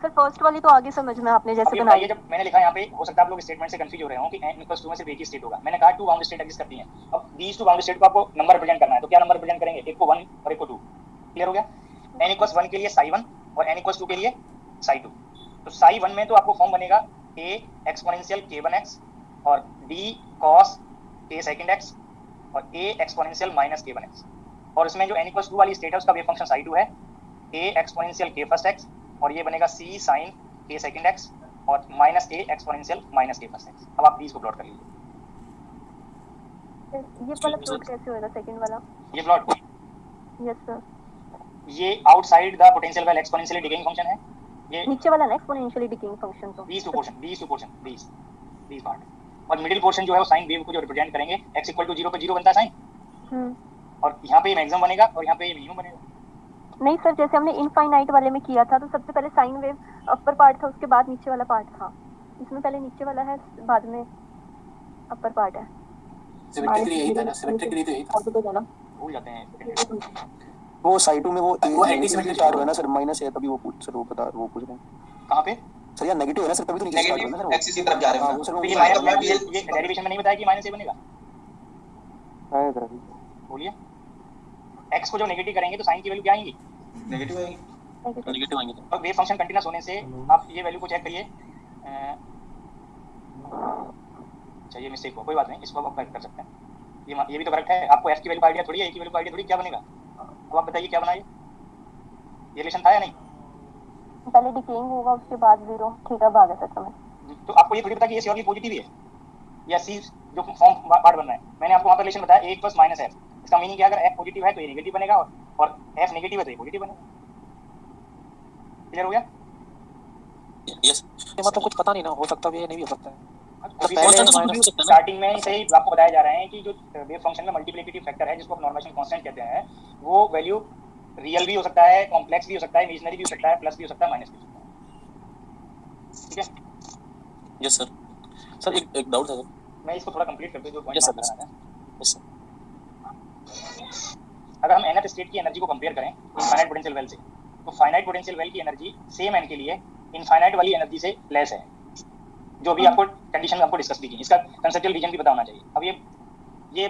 सर फर्स्ट वाली तो आगे समझ में आपने जैसे बनाई। ये जब मैंने लिखा यहाँ पे, हो सकता है आप लोग स्टेटमेंट से कंफ्यूज हो रहे हो कि n इक्वल्स 2 में सिर्फ एक ही स्टेट होगा। मैंने कहा 2 बाउंड स्टेट एग्जिस्ट करती हैं। अब these 2 बाउंड स्टेट को आपको नंबर रिप्रेजेंट करना है, तो क्या नंबर रिप्रेजेंट करेंगे? एक को 1 और एक को 2। क्लियर हो गया? n इक्वल्स 1 के लिए साई 1 और n इक्वल्स 2 के लिए साई 2। तो साई 1 में तो आपको फॉर्म बनेगा a एक्सपोनेंशियल k1x और d cos k second x और a एक्सपोनेंशियल माइनस k1x। और इसमें जो n इक्वल्स 2 वाली स्टेट है उसका वेव फंक्शन साई 2 है, a exponential k first x और ये बनेगा c sin k second x और minus a exponential minus k first x। अब आप प्लीज को प्लॉट कर लीजिए। ये वाला प्लॉट कैसे होएगा सेकंड वाला? ये प्लॉट, यस सर। ये outside the potential well exponentially decaying function है। ये नीचे वाला ना एक्सपोनेंशियली डिकेइंग फंक्शन तो these two portion these part और मिडिल पोर्शन जो है वो साइन वेव को जो रिप्रेजेंट करेंगे x इक्वल टू 0 पे 0 बनता है साइन, और यहाँ पे ये मैक्सिमम बनेगा और यहाँ पे ये मिनिमम बनेगा। नहीं सर, जैसे हमने इनफाइनाइट वाले में किया था तो सबसे पहले साइन वेव अपर पार्ट था, उसके बाद नीचे वाला पार्ट था। इसमें पहले नीचे वाला है, बाद में अपर पार्ट है। सिमेट्रिकली यही था ना, सिमेट्रिकली तो यही था। और तो जाना भूल जाते हैं वो साई 2 में वो एंटी चार्ज है ना सर, माइनस है, तभी वो पूछ रहे हैं कहाँ पे सर। यार नेगेटिव है ना सर, तभी तो नीचे स्टार्ट होना है सर। एक्सिस की तरफ जा रहे हैं वो सर तो ये माइनस, ये डेरिवेशन में नहीं बताया कि माइनस a बनेगा। है इधर अभी बोलिए, x को जो नेगेटिव करेंगे तो साइन की वैल्यू क्या आएगी? नेगेटिव है, नेगेटिव आएंगे और वेव फंक्शन कंटीन्यूअस होने से आप ये वैल्यू को चेक करिए। अच्छा ये मिस्टेक हो, कोई बात नहीं, इसको आप करेक्ट कर सकते हैं। ये भी तो करेक्ट है। आपको f की वैल्यू का आइडिया थोड़ी है, a की वैल्यू का आइडिया थोड़ी, क्या बनेगा? अब आप बताइए क्या बना ये रिलेशन था या नहीं? पहले डिकेइंग होगा उसके बाद जीरो। ठीक है, भाग है सर समझ। तो आपको ये थोड़ी पता कि ये श्योरली पॉजिटिव ही है या सी जो फॉर्म पार्ट बन रहा है। मैंने आपको वहां पर रिलेशन बताया a प्लस माइनस f। इसका मीनिंग क्या है? अगर f पॉजिटिव है तो ये नेगेटिव बनेगा और f नेगेटिव है तो ये पॉजिटिव बनेगा। क्लियर हो गया? यस, मतलब कुछ पता नहीं ना, हो सकता है ये नहीं भी हो सकता है। स्टार्टिंग में से ही आपको बताया जा रहा है कि जो वेव फंक्शन में मल्टीप्लिकेटिव फैक्टर है जिसको नॉर्मेशन कांस्टेंट कहते हैं, वो वैल्यू रियल भी हो सकता है, कॉम्प्लेक्स भी हो सकता है, इमेजिनरी भी हो सकता है, प्लस भी हो सकता है, माइनस भी हो सकता है। ठीक है। Yes sir. सर एक डाउट था सर। मैं इसको थोड़ा कंप्लीट करते हुए जो पॉइंट यस बात सर। कर रहा था। Yes sir. अगर हम nth स्टेट की एनर्जी को कंपेयर करें इनफाइनाइट पोटेंशियल वेल से, तो फाइनाइट पोटेंशियल वेल की एनर्जी सेम एन के लिए इनफाइनाइट वाली एनर्जी से लेस है, जो भी आपको कंडीशन में आपको डिस्कस की गई। इसका कंसेप्चुअल रीजन भी पता होना चाहिए। अब ये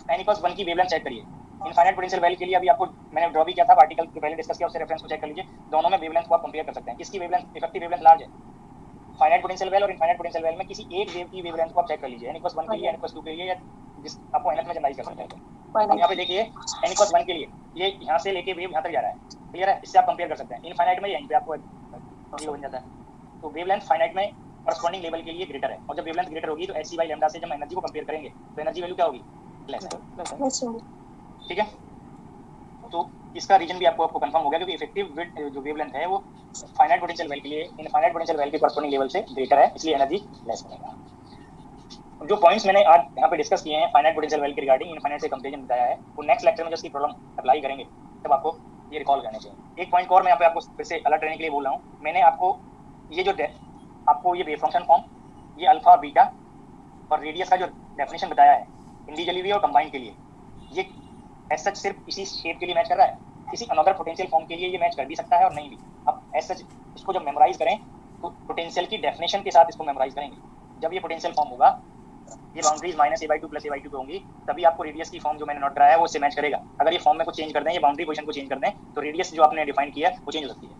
n = 1 की वेवलेंथ चेक करिए इनफाइनाइट पोटेंशियल वेल के लिए। अभी आपको मैंने ड्रॉ भी किया था पार्टिकल जो पहले डिस्कस किया, उससे रेफरेंस को चेक कर लीजिए। दोनों में वेवलेंथ को आप कंपेयर कर सकते हैं। किसकी वेवलेंथ इफेक्टिव वेवलेंथ लार्ज है? फाइनाइट पोटेंशियल वेल और इनफाइनाइट पोटेंशियल वेल में किसी एक वेव की वेवलेंथ को आप चेक कर लीजिए, n = 1 के लिए, n = 2 के लिए, या जिस आपको nth में जनरलाइज कर सकते हैं। अब यहाँ पे देखिए n = 1 के लिए ये यहाँ से लेके वेव यहाँ तक जा रहा है, क्लियर है? इससे आप कंपेयर कर सकते हैं। इनफाइनाइट में यहीं पे आपको 0 बन जाता है। तो वेवलेंथ फाइनाइट में करस्पॉन्डिंग लेवल के लिए ग्रेटर है, और जब वेवलेंथ ग्रेटर होगी तो hc/λ से जब एनर्जी को कंपेयर करेंगे तो एनर्जी वैल्यू क्या होगी? लेस है। ठीक है, तो इसका रीजन भी आपको कंफर्म हो गया, क्योंकि इफेक्टिव जो वेवलेंथ है वो फाइनाइट पोटेंशियल वेल के लिए इनफाइनाइट पोटेंशियल वेल के करस्पॉन्डिंग लेवल से ग्रेटर है, इसलिए एनर्जी लेस बनेगा। जो पॉइंट्स मैंने आज यहाँ पे डिस्कस किए हैं फाइनाइट पोटेंशियल वेल के रिगार्डिंग इनफाइनाइट से कंपेरिजन बताया है, वो नेक्स्ट लेक्चर में जो इसकी प्रॉब्लम अप्लाई करेंगे तब आपको ये रिकॉल करने चाहिए। एक पॉइंट और मैं यहाँ पे आपको फिर से अलर्ट रहने के लिए बोल रहा हूँ। मैंने आपको ये जो आपको ये वेव फंक्शन फॉर्म, ये अल्फा बीटा और रेडियस का जो डेफिनेशन बताया है इंडिविजुअली और कंबाइंड के लिए, ये एज सच सिर्फ इसी शेप के लिए मैच कर रहा है। किसी अनदर पोटेंशियल फॉर्म के लिए ये मैच कर भी सकता है और नहीं भी। अब एज सच इसको जब मेमोराइज करें तो पोटेंशियल की डेफिनेशन के साथ इसको मेमोराइज करेंगे। जब ये पोटेंशियल फॉर्म होगा, ये बाउंड्रीज -a/2 + a/2 पे होंगी, तभी आपको रेडियस की फॉर्म जो मैंने नोट कराया है वो इससे मैच करेगा। अगर ये फॉर्म में कुछ चेंज कर दें, ये बाउंड्री पोजीशन को चेंज कर दें, तो रेडियस जो आपने डिफाइन किया है वो चेंज हो सकती है।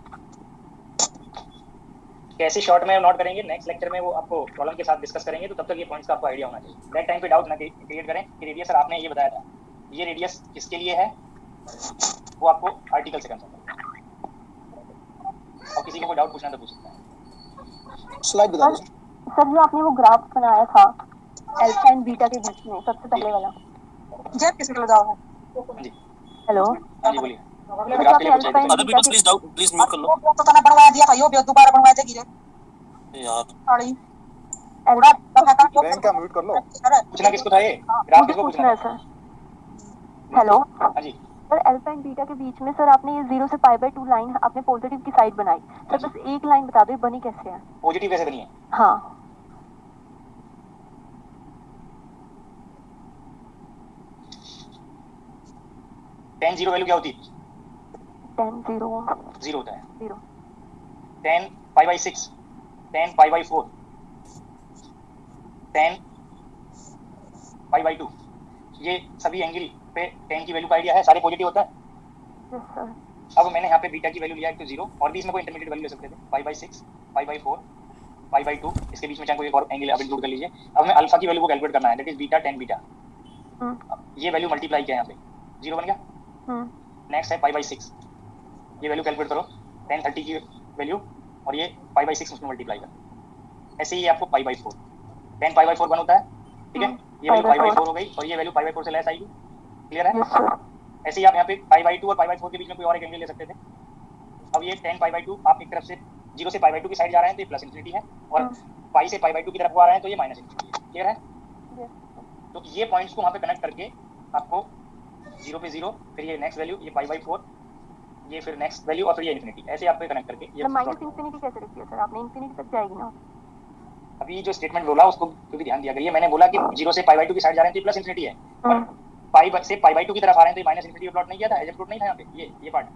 कैसे शॉर्ट में नोट करेंगे नेक्स्ट लेक्चर में वो आपको प्रॉब्लम के साथ डिस्कस करेंगे, तो तब तक ये पॉइंट्स का आपको आइडिया होना चाहिए। दैट टाइम पे डाउट ना क्रिएट करें कि रेडियस सर आपने ये बताया था, ये रेडियस किसके लिए है, वो आपको आर्टिकल से कंफर्म करना। और किसी को कोई डाउट पूछना तो पूछ सकता है। स्लाइड बता दो सर जो आपने वो ग्राफ बनाया था अल्फा एंड बीटा के बीच में सबसे पहले वाला, जेब किसके लिए लगाओ है जी हेलो हाँ जी बोलिए। तो ग्राफ के लिए आपने पूछ रहे अल्फा थे। एंड अदर बीटा पीपल के प्लीज म्यूट कर लो वो तो तना बनवा दिया था, यो दोबारा बनवा देगी रे यार। साड़ी पूरा दफा का बैंक का म्यूट कर लो। पूछना किसको था ये ग्राफ मुझे किसको पूछना पूछना है था? सर। हेलो हाँ जी सर अल्फा एंड बीटा के बीच में सर आपने ये 0 से π/2 लाइन आपने पॉजिटिव की साइड बनाई सर, बस एक लाइन बता दो ये बनी कैसे है? पॉजिटिव कैसे बनी है? हाँ tan 0 वैल्यू क्या होती है? tan 0 0 होता है। 0 tan π/6, tan π/4, tan π/2, ये सभी एंगल पे tan की वैल्यू का आइडिया है, सारे पॉजिटिव होता है। Yes sir. अब मैंने यहाँ पे बीटा की वैल्यू लिया है तो 0, और भी इसमें कोई इंटरमीडिएट वैल्यू ले सकते थे, π/6, π/4, π/2, इसके बीच में चाहे कोई और एंगल आप इंक्लूड कर लीजिए। अब हमें अल्फा की वैल्यू को कैलकुलेट करना है, that is beta tan beta. ये वैल्यू मल्टीप्लाई किया यहाँ पे 0 बन गया। नेक्स्ट है π/6, ये वैल्यू कैलकुलेट करो tan 30 की वैल्यू, और ये π/6 उसमें मल्टीप्लाई करो। ऐसे ही आपको π/4, tan π/4 1 होता है, ठीक है। ये वैल्यू π/4 हो गई, और ये वैल्यू π/4 से लेस आएगी, क्लियर है? Yes sir. ऐसे ही आप यहाँ पे π/2 और π/4 के बीच में कोई और एक एंगल ले सकते थे। अब ये tan π/2 आप एक तरफ से 0 से π/2 की साइड जा रहे हैं तो ये प्लस इन्फिनिटी है, और पाई से π/2 की तरफ को आ रहे हैं तो ये माइनस इन्फिनिटी है, क्लियर है? तो ये पॉइंट्स को वहाँ पे कनेक्ट करके आपको 0 पे 0, फिर ये नेक्स्ट वैल्यू, ये π/4, ये फिर नेक्स्ट वैल्यू, और फिर ये इन्फिनिटी, ऐसे आपको कनेक्ट करके ये माइनस इन्फिनिटी कैसे रखी है सर आपने? इन्फिनिटी तक जाएगी ना? अभी जो स्टेटमेंट बोला उसको भी ध्यान दिया करिए। मैंने बोला कि 0 से π/2 की साइड जा रहे हैं तो प्लस इन्फिनिटी है, और पाई से π/2 की तरफ आ रहे हैं तो माइनस इन्फिनिटी प्लॉट नहीं किया था, एज प्लॉट नहीं था यहाँ पे ये पार्ट।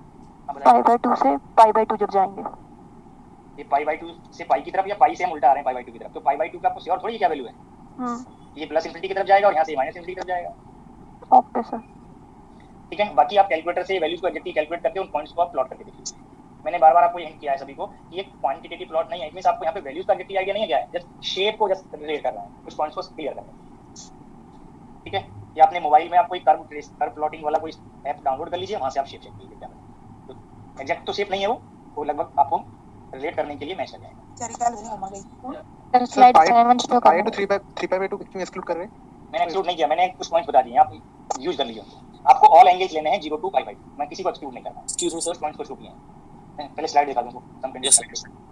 π/2 से π/2 जब जाएंगे, ये π/2 से पाई की तरफ, या पाई से हम उल्टा आ रहे हैं π/2 की तरफ, तो π/2 का आपको श्योर थोड़ी क्या वैल्यू है? ये प्लस इन्फिनिटी की तरफ जाएगा और यहाँ से माइनस इन्फिनिटी की तरफ जाएगा। Okay sir. ठीक है, बाकी आप कैलकुलेटर से वैल्यूज को एग्जैक्टली कैलकुलेट करके उन पॉइंट्स को आप प्लॉट करके देखिए। मैंने बार बार आपको हिंट किया है सभी को कि ये क्वांटिटेटिव प्लॉट नहीं है, इट मींस आपको यहाँ पे वैल्यूज का एग्जैक्टली आइडिया नहीं है, जस्ट शेप को जस्ट रिलेट कर रहा है, कुछ पॉइंट्स को क्लियर कर रहा है। ठीक है, या अपने मोबाइल में आप कोई कर्व प्लॉटिंग वाला कोई ऐप डाउनलोड कर लीजिए, वहां से आप शेप चेक कीजिए क्या है। तो एग्जैक्ट तो शेप नहीं है वो लगभग आपको रिलेट करने के लिए मैच कर जाएगा। स्लाइड 7 to 3/2 क्यों एक्सक्लूड कर रहे हैं? मैंने एक्सक्लूड नहीं किया, मैंने कुछ पॉइंट्स बता दिए, आप यूज कर लीजिए। आपको ऑल एंगल्स लेने हैं 0 to π/2, मैं किसी को एक्सक्लूड नहीं कर रहा। एक्सक्यूज मी सर, पॉइंट्स को एक्सक्लूड किए हैं। पहले स्लाइड दिखा दूं सम यस कंडीशन। सर।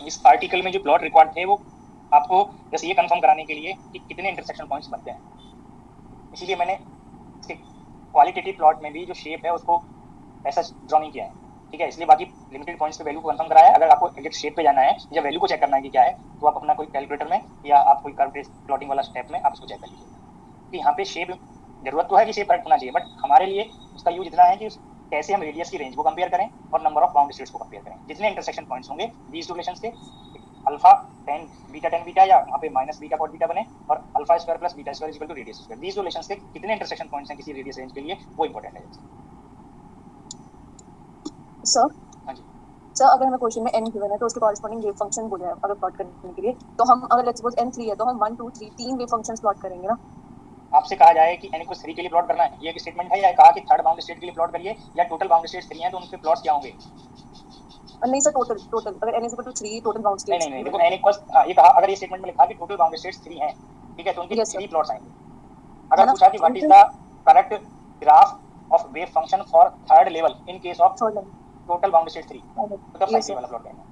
इस आर्टिकल में जो प्लॉट रिक्वायर्ड थे वो आपको बस ये कंफर्म कराने के लिए कि कितने इंटरसेक्शन पॉइंट्स बनते हैं, इसीलिए मैंने क्वालिटेटिव प्लॉट में भी जो शेप है उसको ऐसा ड्रॉ नहीं किया है, ठीक है। इसलिए बाकी लिमिटेड पॉइंट्स पे वैल्यू को कंफर्म कराया है। अगर आपको एग्जैक्ट शेप पे जाना है या वैल्यू को चेक करना है कि क्या है, तो आप अपना कोई कैलकुलेटर में या आप कोई कर्व प्लॉटिंग वाला स्टेप में आप इसको चेक कर लीजिए कि यहाँ पे शेप जरूरत तो है कि शेप करेक्ट होना चाहिए, बट हमारे लिए उसका यूज इतना है कि कैसे हम रेडियस की रेंज को कंपेयर करें और नंबर ऑफ बाउंड स्टेट्स को कंपेयर करें। जितने इंटरसेक्शन पॉइंट्स होंगे these two relations के अल्फा टेन बीटा या वहाँ पे माइनस बीटा कॉट बीटा बने और alpha square plus beta square equal to radius square, these two relations के कितने इंटरसेक्शन पॉइंट्स हैं किसी रेडियस रेंज के लिए वो इंपॉर्टेंट है। सर हाँ जी सर, अगर हमें क्वेश्चन में n गिवन है तो उसके कॉरेस्पॉन्डिंग वेव फंक्शन बोला है अगर प्लॉट करने के लिए, तो हम अगर लेट्स सपोज n 3 है तो हम 1 2 3 तीन वेव फंक्शंस प्लॉट करेंगे ना। आपसे कहा जाए कि n इक्वल 3 के लिए प्लॉट करना है, ये एक स्टेटमेंट है, या कहा कि थर्ड बाउंड स्टेट के लिए प्लॉट करिए, या टोटल बाउंड स्टेट्स 3 हैं तो उनके प्लॉट्स क्या होंगे? नहीं सर, टोटल अगर n 3 टोटल बाउंड स्टेट्स नहीं देखो n इक्वल ये कहा, अगर ये स्टेटमेंट में लिखा कि टोटल बाउंड स्टेट्स 3 हैं, ठीक है, तो उनके 3 प्लॉट्स आएंगे। अगर पूछा कि what is the correct graph of wave function for third level in case of total bound state 3, तो तब साइन वाला प्लॉट करना।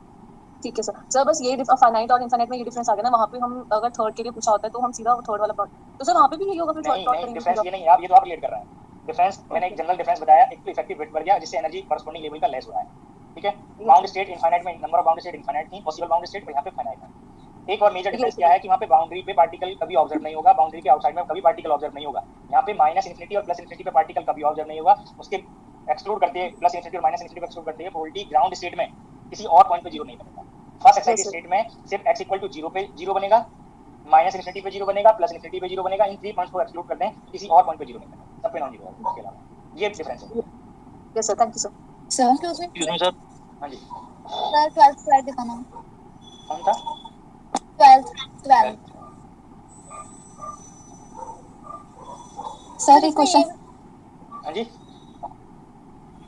ठीक है सर बस ये फाइनाइट और इनफाइनाइट में ये डिफरेंस आ गया ना, वहाँ पे हम अगर थर्ड के लिए पूछा होता है तो हम सीधा थर्ड वाला प्लॉट, तो सर वहाँ पे भी यही होगा फिर थर्ड प्लॉट करेंगे। डिफरेंस ये नहीं है, आप ये तो आप रिलेट कर रहे हैं डिफरेंस। मैंने एक जनरल डिफरेंस बताया, एक तो इफेक्टिव वेट बढ़ गया जिससे एनर्जी कॉरस्पॉन्डिंग लेवल का लेस हो रहा है, ठीक है। बाउंड स्टेट इनफाइनाइट में number of bound state infinite थी, पॉसिबल बाउंड स्टेट यहाँ पे फाइनाइट है। एक और मेजर डिफरेंस क्या है कि वहाँ पे बाउंड्री पे पार्टिकल कभी ऑब्जर्व नहीं होगा, बाउंड्री के आउटसाइड में कभी पार्टिकल ऑब्जर्व नहीं होगा। यहाँ पे माइनस इन्फिनिटी और प्लस इन्फिनिटी पे पार्टिकल कभी ऑब्जर्व नहीं होगा, उसके एक्सक्लूड करते हैं प्लस इन्फिनिटी और माइनस इन्फिनिटी को एक्सक्लूड करते हैं, प्रोबेबिलिटी ग्राउंड स्टेट में किसी और पॉइंट पे जीरो नहीं बनेगा। फर्स्ट एक्साइटेड स्टेट में सिर्फ x इक्वल टू 0 पे 0 बनेगा, माइनस इन्फिनिटी पे 0 बनेगा, प्लस इन्फिनिटी पे 0 बनेगा। इन 3 पॉइंट्स को एक्सक्लूड कर दें, किसी और पॉइंट पे 0 नहीं बनेगा, सब पे नॉन 0 है। इसके अलावा ये डिफरेंस है। Yes sir, thank you sir. Sir excuse me sir. हाँ जी सर 12th स्लाइड दिखाना। कौन था? 12 सर एक क्वेश्चन। हाँ जी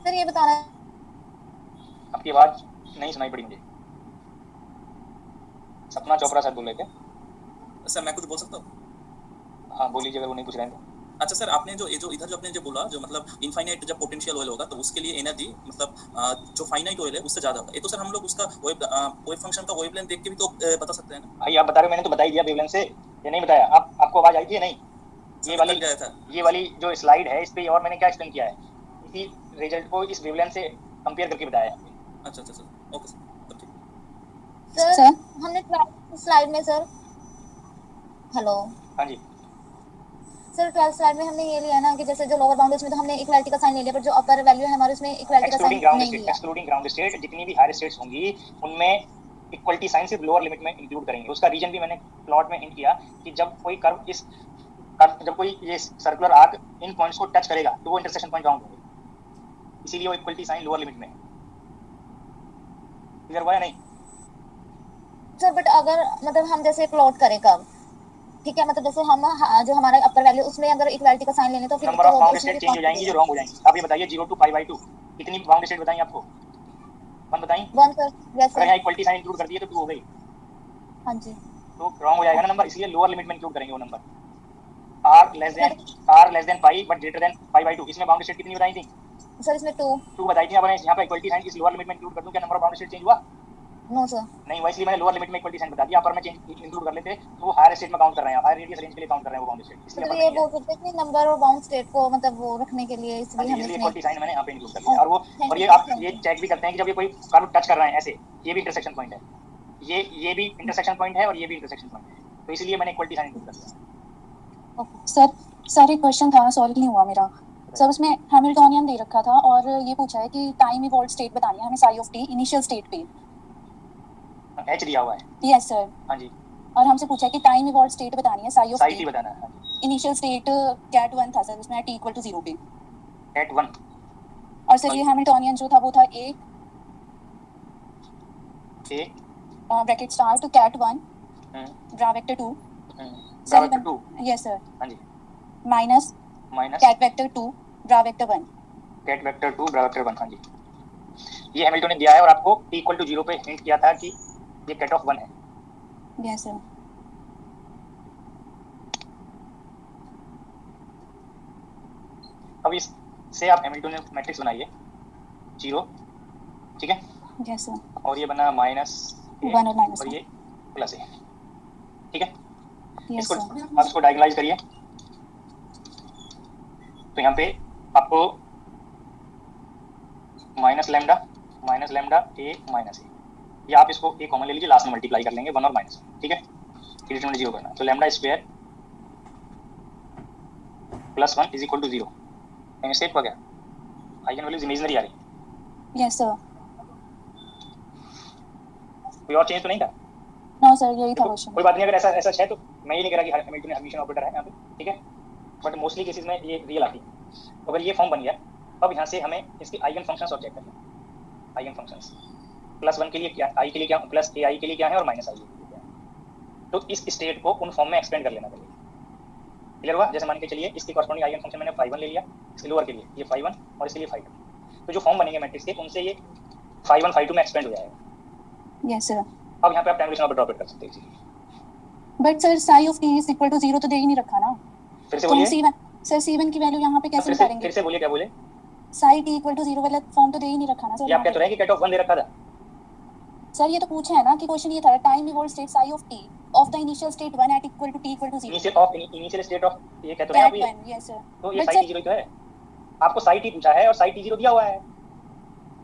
सर ये बताना है आपकी आवाज नहीं सुनाई पड़ी मुझे। सपना चोपड़ा सर बोल रहे थे। सर मैं कुछ बोल सकता हूँ? हाँ बोलिए अगर वो नहीं पूछ रहे हैं तो। अच्छा सर, आपने जो इधर जो आपने जो बोला, जो मतलब इनफाइनाइट जब पोटेंशियल ऑयल होगा तो उसके लिए एनर्जी मतलब जो फाइनाइट ऑयल है उससे ज्यादा होगा। ये तो सर हम लोग उसका वेव फंक्शन का वेवलेंथ देख के भी तो बता सकते हैं ना। भाई आप बता रहे हो, मैंने तो बता ही दिया वेवलेंथ से, ये नहीं बताया। आपको आवाज आई थी या नहीं? ये वाली जो स्लाइड है इस पे और मैंने क्या एक्सप्लेन किया है, इसी रिजल्ट को इस वेवलेंथ से कंपेयर करके बताया है। अच्छा सर, ओके सर, ठीक। सर हमने 12th स्लाइड में सर हेलो हाँ जी सर 12th स्लाइड में हमने ये लिया ना कि जैसे जो लोअर बाउंड उसमें तो हमने इक्वालिटी का साइन ले लिया, पर जो अपर वैल्यू है हमारे उसमें इक्वालिटी का साइन नहीं लिया। एक्सक्लूडिंग ग्राउंड स्टेट जितनी भी हायर स्टेट्स होंगी उनमें इक्वलिटी साइन सिर्फ लोअर लिमिट में इंक्लूड करेंगे। उसका रीजन भी मैंने प्लॉट में हिंट किया कि जब कोई ये सर्कुलर आर्क इन पॉइंट्स को टच करेगा तो वो इंटरसेक्शन पॉइंट काउंट होंगे, इसीलिए वो इक्वलिटी साइन लोअर लिमिट में है। क्लियर हुआ या नहीं? सर बट अगर मतलब हम जैसे प्लॉट करें कब, ठीक है, मतलब जैसे हम जो हमारा अपर वैल्यू उसमें अगर इक्वालिटी का साइन लेने तो फिर number of bound state change हो जाएंगी जो रॉन्ग हो जाएंगी। आप ये बताइए 0 to π/2 कितनी बाउंड स्टेट बताएं आपको? 1 बताएं। 1 सर यस अगर यहाँ इक्वलिटी साइन इंक्लूड कर दिए तो 2 हो गई, हां जी, तो रॉन्ग हो जाएगा ना नंबर, इसलिए लोअर लिमिट में इंक्लूड करेंगे वो number. r less than pi but greater than π/2। इसमें बाउंड स्टेट कितनी बताई थी? सर इसमें 2 बताई थी आपने। यहाँ पे इक्वलिटी साइन इस लोअर लिमिट में इंक्लूड कर दूं, क्या number of bound state change हुआ? नो सर नहीं हुआ, इसलिए मैंने लोअर लिमिट में इक्वलिटी साइन बता दिया। अपर में चेंज इंक्लूड कर लेते तो वो हायर स्टेट में काउंट कर रहे हैं, हायर रेडियस रेंज के लिए काउंट कर रहे हैं वो बाउंड स्टेट, इसलिए तो ये बोल सकते हैं कि नंबर और बाउंड स्टेट को मतलब वो रखने के लिए इसलिए हमने इक्वलिटी साइन मैंने यहाँ पे इंक्लूड कर दिया। और ये आप ये चेक भी करते हैं कि जब ये कोई कर्व टच कर रहे हैं ऐसे, ये भी इंटरसेक्शन पॉइंट है, ये भी इंटरसेक्शन पॉइंट है और ये भी इंटरसेक्शन पॉइंट है, तो इसलिए मैंने इक्वलिटी साइन इंक्लूड कर दिया। सर एक क्वेश्चन था, सॉल्व नहीं हुआ मेरा। सर उसमें हैमिल्टोनियन दे रखा था और ये पूछा है कि टाइम इवॉल्व स्टेट बतानी है हमें sigh of T initial state पे। h दिया हुआ है। Yes sir. हाँ जी। और हमसे पूछा है कि टाइम इवॉल्व स्टेट बतानी है साई ऑफ टी बताना है। इनिशियल स्टेट कैट 1 था सर, उसमें t इक्वल टू 0 पे कैट 1। और सर ये हैमिल्टोनियन जो था वो था a bracket start ket 1 bra vector 2 bra vector 2। Yes sir. हाँ जी। Minus ket vector 2 bra vector 1 ket vector 2 bra vector 1। हाँ जी, ये हैमिल्टोनियन दिया है और आपको t इक्वल टू 0 पे हिंट किया था कि ये कैट ऑफ 1 है। Yes sir. अब इससे आप हैमिल्टोनियन मैट्रिक्स बनाइए 0, ठीक है। Yes sir. और ये बना माइनस ए 1 और माइनस और 1। ये प्लस ए, ठीक है। यस इसको सर। आप इसको डायगोनलाइज करिए, तो यहाँ पे आपको माइनस लैम्डा ए माइनस ए, या आप इसको ए कॉमन ले लीजिए, लास्ट में मल्टीप्लाई कर लेंगे 1 और माइनस, ठीक है। डिटरमिनेंट 0 करना, तो lambda square plus 1 is equal to 0। यानी स्टेट हो गया, आइगन वैल्यूज इमेजिनरी आ रही, यस सर। कोई और चेंज तो नहीं था? नो सर, यही था देखो, क्वेश्चन। कोई बात नहीं, अगर ऐसा ऐसा है तो मैं ये नहीं कह रहा कि हैमिल्टन हर्मिटियन ऑपरेटर है यहाँ पे, ठीक है, बट मोस्टली केसेस में ये रियल आती है। तो अगर ये फॉर्म बन गया, अब यहाँ से हमें इसकी आइगन फंक्शंस ऑब्जेक्ट करना है। आइगन फंक्शंस प्लस 1 के लिए क्या, आई के लिए क्या, प्लस ए आई के लिए क्या है और माइनस आई के लिए क्या है, तो इस स्टेट को उन फॉर्म में एक्सपेंड कर लेना पड़ेगा। क्लियर हुआ? जैसे मान के चलिए इसके कॉरस्पॉन्डिंग आइगन फंक्शन मैंने phi 1 ले लिया, इसके लोअर के लिए ये phi 1 और इसके लिए phi 2, तो जो फॉर्म बनेंगे मैट्रिक्स के उनसे ये phi 1 phi 2 में एक्सपेंड हो जाएगा। Yes sir. अब यहाँ पे आप टाइम ड्रॉप कर सकते हैं। But sir psi of t is equal to 0 तो दे ही नहीं रखा ना, फिर से तो हम बोलिए, c1 सर c1 की वैल्यू यहाँ पे कैसे निकालेंगे? फिर से बोलिए, क्या बोले? साई t इक्वल टू 0 वाला फॉर्म तो दे ही नहीं रखा ना सर। ये आप क्या तो रहे कि कट ऑफ 1 दे रखा था? सर ये तो पूछा है ना कि क्वेश्चन ये था, time evolve state psi of t of the initial state 1 at equal to t equal to 0 initial state of, ये क्या तो रहे आप ये? Yes sir. तो ये साई t0 तो है, आपको साई t पूछा है और साई t0 दिया हुआ है।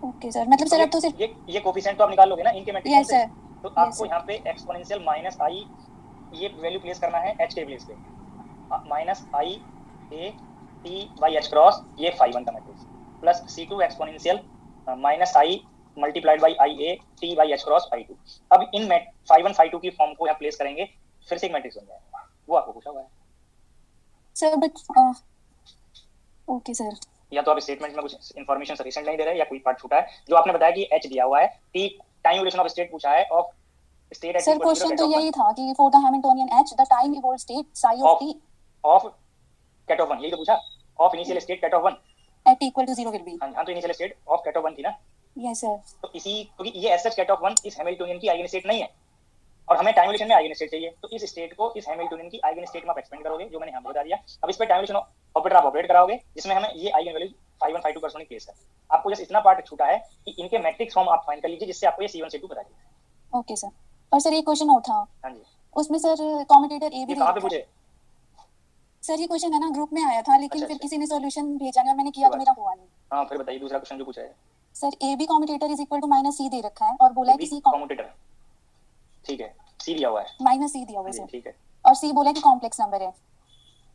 ओके सर, मतलब सर अब तो सिर्फ ये कोफिशिएंट तो आप निकाल लोगे ना इनके मैट्रिक्स यस से, सर। तो आपको यहाँ पे एक्सपोनेंशियल माइनस आई ये वैल्यू प्लेस करना है h के प्लेस पे, minus I A T by h cross ये phi 1 का matrix, plus c2 exponential minus I multiplied by I A T by h cross phi 2। अब इन phi 1 phi 2 की form को यहाँ प्लेस करेंगे, फिर से एक मैट्रिक्स बन जाएगा, वो आपको पूछा हुआ है सर। बट ओके सर, या तो आप स्टेटमेंट में कुछ इन्फॉर्मेशन सफिशिएंट नहीं दे रहे, या कोई पार्ट छूटा है। जो आपने बताया कि h दिया हुआ है, t time duration of state पूछा है, of state at sir question तो यही था कि for the Hamiltonian h the time evolve state psi of t of ket of 1, यही तो पूछा, of initial state ket of 1 at equal to 0 will be. हां तो initial state of ket of 1 थी ना। Yes sir. तो इसी, क्योंकि ये एज सच कट ऑफ 1 इस हैमिल्टोनियन की आइगन स्टेट नहीं है, और हमें टाइम रिलेशन में आइगन स्टेट चाहिए, तो इस स्टेट को इस हैमिल्टोनियन की आइगन स्टेट में आप एक्सपेंड करोगे, जो मैंने यहाँ पे बता दिया। अब इस पे टाइम रिलेशन ऑपरेटर आप ऑपरेट कराओगे, जिसमें हमें ये eigen value phi 1 phi 2 corresponding place है। आपको जस्ट इतना पार्ट छूटा है कि इनके मैट्रिक्स फॉर्म आप फाइंड कर लीजिए, जिससे आपको ये C1 C2 पता चले। Okay sir. और सर एक क्वेश्चन और था, हां जी, उसमें सर कम्यूटेटर ए भी ये कहां पे पूछे? सर ये क्वेश्चन है ना ग्रुप में आया था, लेकिन फिर किसी ने सॉल्यूशन भेजा नहीं और मैंने किया तो मेरा हुआ नहीं। हां फिर बताइए दूसरा क्वेश्चन जो पूछा है। Sir A B commutator is equal to minus C दे रखा है और बोला है कि सी कम्यूटेटर, ठीक है, सी दिया हुआ है, माइनस सी दिया हुआ है सर, ठीक है, और सी बोला कि कॉम्प्लेक्स नंबर है,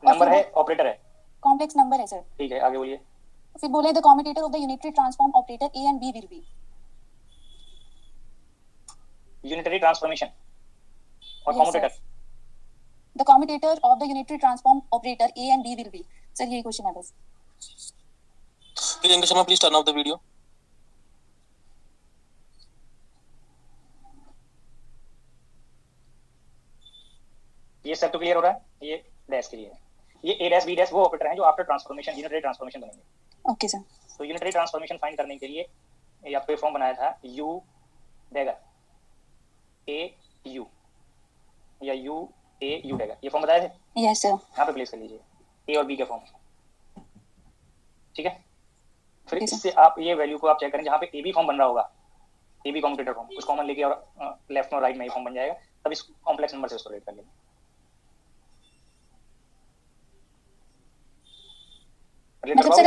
नंबर है ऑपरेटर है, कॉम्प्लेक्स नंबर है सर, ठीक है, आगे बोलिए। फिर बोला है the commutator of the unitary transform operator A and B will be unitary transformation और Yes, commutator, the commutator of the unitary transform operator A and B will be. Sir यही क्वेश्चन है बस। Priyanka Sharma please turn off the video. ये सब तो clear हो रहा है? ये डैश के लिए है, ये a डैश b डैश वो ऑपरेटर हैं जो आफ्टर ट्रांसफॉर्मेशन यूनिटरी ट्रांसफॉर्मेशन बनेंगे। Okay sir. तो यूनिटरी ट्रांसफॉर्मेशन फाइंड करने के लिए ये आपको फॉर्म बनाया था u देगा a u या u a u देगा, ये फॉर्म बताया थे, यस सर। यहाँ पे प्लेस कर लीजिए a और b के फॉर्म, ठीक है। फिर Okay, sir. इससे आप ये वैल्यू को आप चेक करें, जहाँ पे a b फॉर्म बन रहा होगा, a b कम्यूटेटर फॉर्म, उस कॉमन लेके और लेफ्ट में और राइट में ये फॉर्म बन जाएगा, तब इस कॉम्प्लेक्स नंबर से उसको रेट कर लेंगे। मतलब सर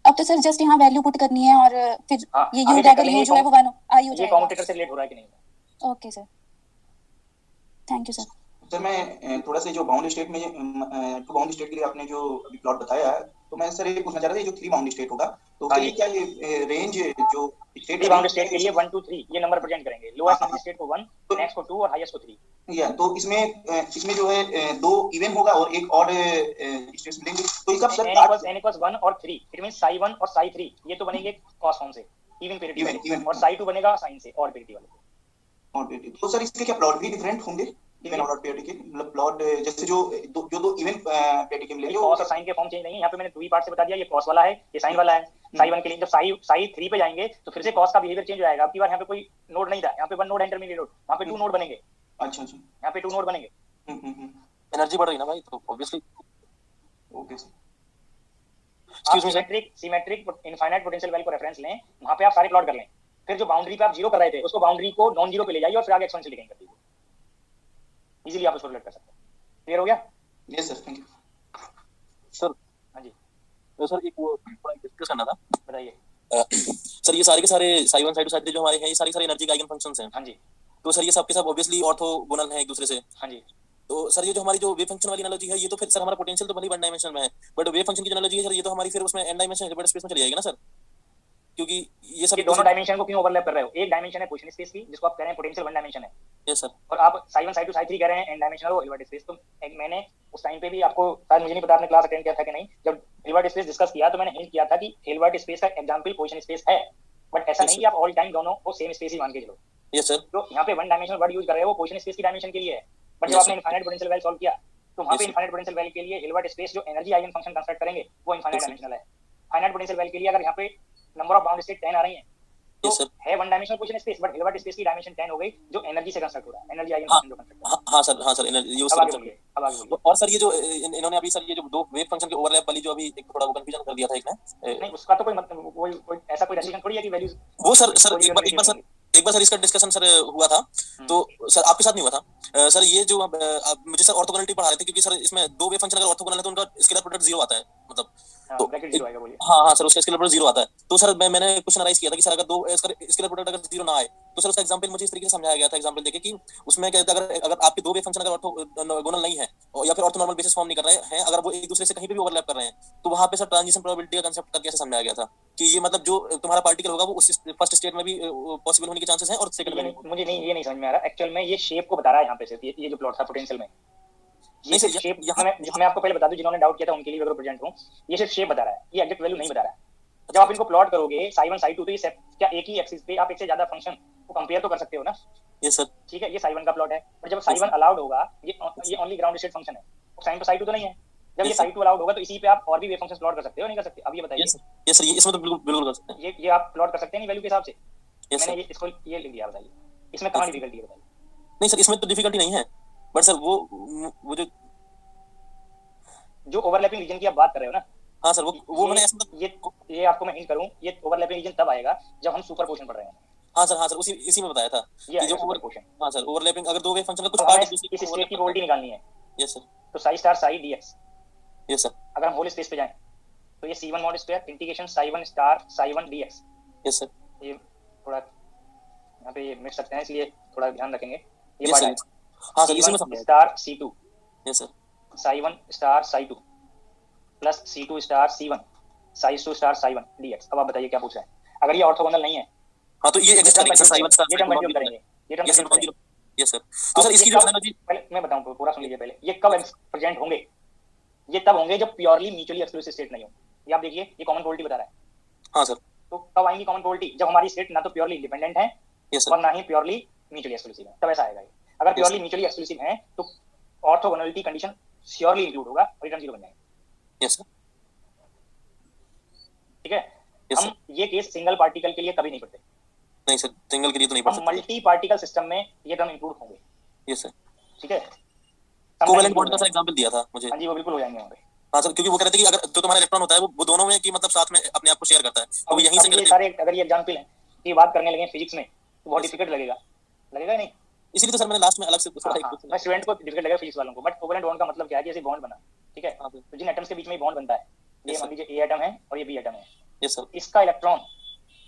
अब तो सर जस्ट यहाँ वैल्यू पुट करनी है और फिर हाँ, ये आगे यू check अगर कर लेंगे यू जो है वो वन आई हो ये जाएगा। कम्यूटेटर से रिलेट हो रहा है कि नहीं। Okay sir, thank you sir. Sir मैं थोड़ा सा जो बाउंड स्टेट में टू बाउंड स्टेट के लिए आपने जो अभी प्लॉट बताया है, तो मैं सर ये पूछना चाह रहा था, ये जो 3 बाउंड स्टेट होगा तो उसके लिए क्या ये रेंज जो स्टेट 3 बाउंड स्टेट के लिए 1 2 3 ये नंबर प्रेजेंट करेंगे, लोएस्ट नंबर स्टेट को 1, नेक्स्ट को 2 और हाईएस्ट को 3। या तो इसमें जो है 2 इवन होगा और एक ऑड स्टेट्स मिलेंगे, तो इसका सर n equals 1 और 3, इट मींस psi 1 और psi 3 ये तो बनेंगे cos फॉर्म से इवन पेरिटी वाले, और psi 2 बनेगा sin से ऑड पेरिटी वाले। ऑड पेरिटी, तो सर इसके क्या प्लॉट भी डिफरेंट होंगे इवन और ऑड पेरिटी के, मतलब प्लॉट जैसे जो दो इवन पेरिटी के मिलेंगे cos और sin के फॉर्म चेंज नहीं है, यहाँ पे मैंने 2 ही पार्ट से बता दिया, ये cos वाला है, ये sin वाला है। psi 1 के लिए जब psi 3 पे जाएंगे तो फिर से cos का बिहेवियर चेंज हो जाएगा। अब की बार यहाँ पे कोई नोड नहीं था, यहाँ पे 1 नोड इंटरमीडिएट नोड, वहाँ पे 2 नोड बनेंगे। अच्छा यहाँ पे 2 नोड बनेंगे। एनर्जी बढ़ रही ना भाई, तो ऑब्वियसली ओके सर। आप सिमेट्रिक इनफाइनाइट पोटेंशियल वैल्यू को रेफरेंस लें, वहाँ पे आप सारे प्लॉट कर लें, फिर जो बाउंड्री पे आप जीरो कर रहे थे उसको बाउंड्री को नॉन जीरो पे ले जाइए और फिर आगे एक्सपोनेंशियल डिकेइंग कर दीजिए। इजीली आप उसको रिलेट कर सकते हैं। क्लियर हो गया? Yes sir, thank you sir. हाँ जी तो सर एक वो थोड़ा डिस्कस करना था। बताइए। सर ये सारे के सारे साई 1 साई 2 साई 3 जो हमारे हैं, ये सारी एनर्जी के आइगन फंक्शंस हैं। हाँ जी तो सर ये सब के सब ऑब्वियसली ऑर्थोगोनल हैं एक दूसरे से। हाँ जी। तो सर ये जो हमारी जो वेव फंक्शन वाली एनालॉजी है, ये तो फिर सर हमारा पोटेंशियल तो भले वन डायमेंशन में है, बट वेव फंक्शन की जो एनालॉजी है सर, ये तो हमारी फिर उसमें एन डायमेंशन हिलबर्ट स्पेस में चली जाएगी ना सर, क्योंकि ये सब ये दोनों डायमेंशन को क्यों ओवरलैप कर रहे हो? एक डायमेंशन है पोजीशन स्पेस की जिसको आप कह रहे हैं पोटेंशियल वन डायमेंशन है। Yes sir. और आप साई 1 साई 2 साई 3 कह रहे हैं एन डायमेंशनल और हिलबर्ट स्पेस। तो एक मैंने उस टाइम पे भी आपको, शायद मुझे नहीं पता आपने क्लास अटेंड किया था कि नहीं, जब हिलबर्ट स्पेस डिस्कस किया तो मैंने हिंट किया था कि हिलबर्ट स्पेस का एग्जांपल पोजीशन स्पेस है, बट ऐसा नहीं कि आप ऑल टाइम दोनों को सेम स्पेस ही मान के चलो। Yes sir. तो यहाँ पे वन डायमेंशनल वर्ड यूज कर रहे हो वो पोजीशन स्पेस की डायमेंशन के लिए है, बट जब आपने इनफाइनाइट पोटेंशियल वैल्यू सॉल्व किया तो वहाँ पे इनफाइनाइट पोटेंशियल वैल्यू के लिए हिलबर्ट स्पेस जो एनर्जी आइगन फंक्शन कंस्ट्रक्ट करेंगे वो इनफाइनाइट डायमेंशनल है। फाइनाइट पोटेंशियल वैल्यू के लिए अगर यहाँ पे नंबर ऑफ बाउंड स्टेट 10 आ रही है तो है one dimensional position space, but Hilbert space की डायमेंशन 10 हो गई जो एनर्जी से कंस्ट्रक्ट हो रहा है, एनर्जी आइगन फंक्शन जो कंस्ट्रक्ट कर रहा है। हाँ सर एनर्जी यूज अब आगे बोलिए। और सर ये जो इन्होंने अभी सर ये जो दो वेव फंक्शन के ओवरलैप वाली जो अभी एक थोड़ा वो कंफ्यूजन कर दिया था एक ने, नहीं उसका तो कोई मतलब कोई ऐसा कोई रेस्ट्रिक्शन थोड़ी है कि वैल्यूज वो सर एक बार सर इसका डिस्कशन सर हुआ था, तो सर आपके साथ नहीं हुआ था सर। ये जो मुझे सर ऑर्थोगोनलिटी पढ़ा रहे थे, क्योंकि सर इसमें दो वेव फंक्शन अगर ऑर्थोगोनल है तो उनका स्केलर प्रोडक्ट 0 आता है, मतलब तो हाँ सर उसका स्केलर प्रोडक्ट 0 आता है। तो सर मैंने क्वेश्चन राइज किया था कि सर अगर दो स्केलर प्रोडक्ट अगर 0 ना आए तो सर उसका एग्जांपल मुझे इस तरीके से समझाया गया था, एग्जांपल देके कि उसमें क्या अगर आपके दो वेव फंक्शन अगर ऑर्थोगोनल नहीं है या फिर ऑर्थोनॉर्मल बेसिस फॉर्म नहीं कर रहे हैं, अगर वो एक दूसरे से कहीं पे भी ओवरलैप कर रहे हैं, तो वहां पे सर ट्रांजिशन प्रोबेबिलिटी का कांसेप्ट करके ऐसे समझाया गया था कि ये मतलब जो तुम्हारा पार्टिकल होगा वो उस फर्स्ट स्टेट में भी पॉसिबल होने के चांसेस हैं और सेकंड में मुझे नहीं, ये नहीं समझ में आ रहा एक्चुअल में। ये शेप को बता रहा है यहाँ पे सिर्फ, ये जो प्लॉट था पोटेंशियल में, ये सिर्फ शेप, मैं आपको पहले बता दूं जिन्होंने डाउट किया था उनके लिए अगर प्रेजेंट हूं, ये सिर्फ शेप बता रहा है, ये एग्जैक्ट वैल्यू नहीं बता रहा है। जब आप इनको प्लॉट करोगे साई 1 साई 2 तो ये क्या एक ही एक्सिस पे आप एक से ज्यादा फंक्शन को कंपेयर तो कर सकते हो ना। यस सर ठीक है, ये साई 1 का प्लॉट है, और जब साई 1 अलाउड होगा ये ओनली ग्राउंड स्टेट फंक्शन है, साइन तो साई 2 तो नहीं है। जब ये साई 2 अलाउड होगा तो इसी पे आप और भी वेव फंक्शंस प्लॉट कर सकते हो, नहीं कर सकते? अब ये बताइए। यस सर ये इसमें तो बिल्कुल कर सकते हैं, ये आप प्लॉट कर सकते हैं नहीं वैल्यू के हिसाब से। मैंने ये इसको ये लिख दिया, बताइए इसमें कहां डिफिकल्टी है? बताइए। नहीं सर इसमें तो डिफिकल्टी नहीं है, बट सर वो जो ओवरलैपिंग रीजन की आप बात कर रहे हो ना। हाँ सर वो मैंने ऐसा ये आपको मैं हिंट करूं, ये ओवरलैपिंग रीजन तब आएगा जब हम सुपरपोजिशन पढ़ रहे हैं। हाँ सर इसी में बताया था कि जो ओवरपोजिशन। हाँ सर ओवरलैपिंग अगर दो वेव फंक्शन का कुछ पार्ट इस स्टेट की प्रोबेबिलिटी निकालनी है। Yes sir. तो psi star psi dx, yes sir. अगर हम होल स्पेस पे जाएं तो ये c1 mod square integration Sai 1 star Sai 1 dx। Yes sir. ये थोड़ा यहाँ पे ये मिट सकते हैं, इसलिए थोड़ा ध्यान रखेंगे। ये पार्ट है हाँ सर इसमें star c2। Yes sir. Sai 1 star Sai 2 plus c2 star c1 Sai 2 star Sai 1 dx। अब आप बताइए क्या पूछ रहे हैं? अगर ये ऑर्थोगोनल नहीं है हाँ तो ये एग्जिस्ट करेगा सर साई 1 स्टार ये टर्म कंसीडर करेंगे, ये टर्म कंसीडर करेंगे। Yes sir. तो सर इसकी जो एनालॉजी पहले मैं बताऊं, पूरा सुन लीजिए पहले। ये कब प्रेजेंट होंगे? ये तब होंगे जब प्योरली म्यूचुअली एक्सक्लूसिव स्टेट नहीं हो। ये आप देखिए, ये कॉमन क्वालिटी बता रहा है। हाँ सर। तो कब आएंगी कॉमन क्वालिटी? जब हमारी स्टेट ना तो प्योरली इंडिपेंडेंट है और ना ही प्योरली म्यूचुअली एक्सक्लूसिव है, तब ऐसा आएगा। अगर प्योरली म्यूचुअली एक्सक्लूसिव है तो ऑर्थोगोनलिटी कंडीशन श्योरली इंक्लूड होगा और रिटर्न 0 बन जाएगा। Yes sir. ठीक है, हम ये केस सिंगल पार्टिकल के लिए कभी नहीं पढ़ते। नहीं सर सिंगल के लिए तो नहीं पढ़ सकते। मल्टी पार्टिकल सिस्टम में ये टर्म इंक्लूड होंगे। Yes sir. ठीक है, कोवेलेंट बॉन्ड का सर एग्जांपल दिया था मुझे। हां जी वो बिल्कुल हो जाएंगे वहां पे। हाँ सर क्योंकि वो कह रहे थे कि अगर जो तुम्हारा इलेक्ट्रॉन होता है वो दोनों में की मतलब साथ में अपने आप को शेयर करता है, तो यहीं से ये सारे अगर ये एग्जांपल हैं ये बात करने लगे फिजिक्स में तो बहुत डिफिकल्ट लगेगा नहीं? इसीलिए तो सर मैंने लास्ट में अलग से मैं स्टूडेंट को डिफिकल्ट लगेगा फिजिक्स वालों को। बट कोवेलेंट बॉन्ड का मतलब क्या है कि ऐसे बॉन्ड बना, ठीक है, तो जिन एटम्स के बीच में बॉन्ड बनता है, ये मान लीजिए ए एटम है और ये बी एटम है। Yes sir. इसका इलेक्ट्रॉन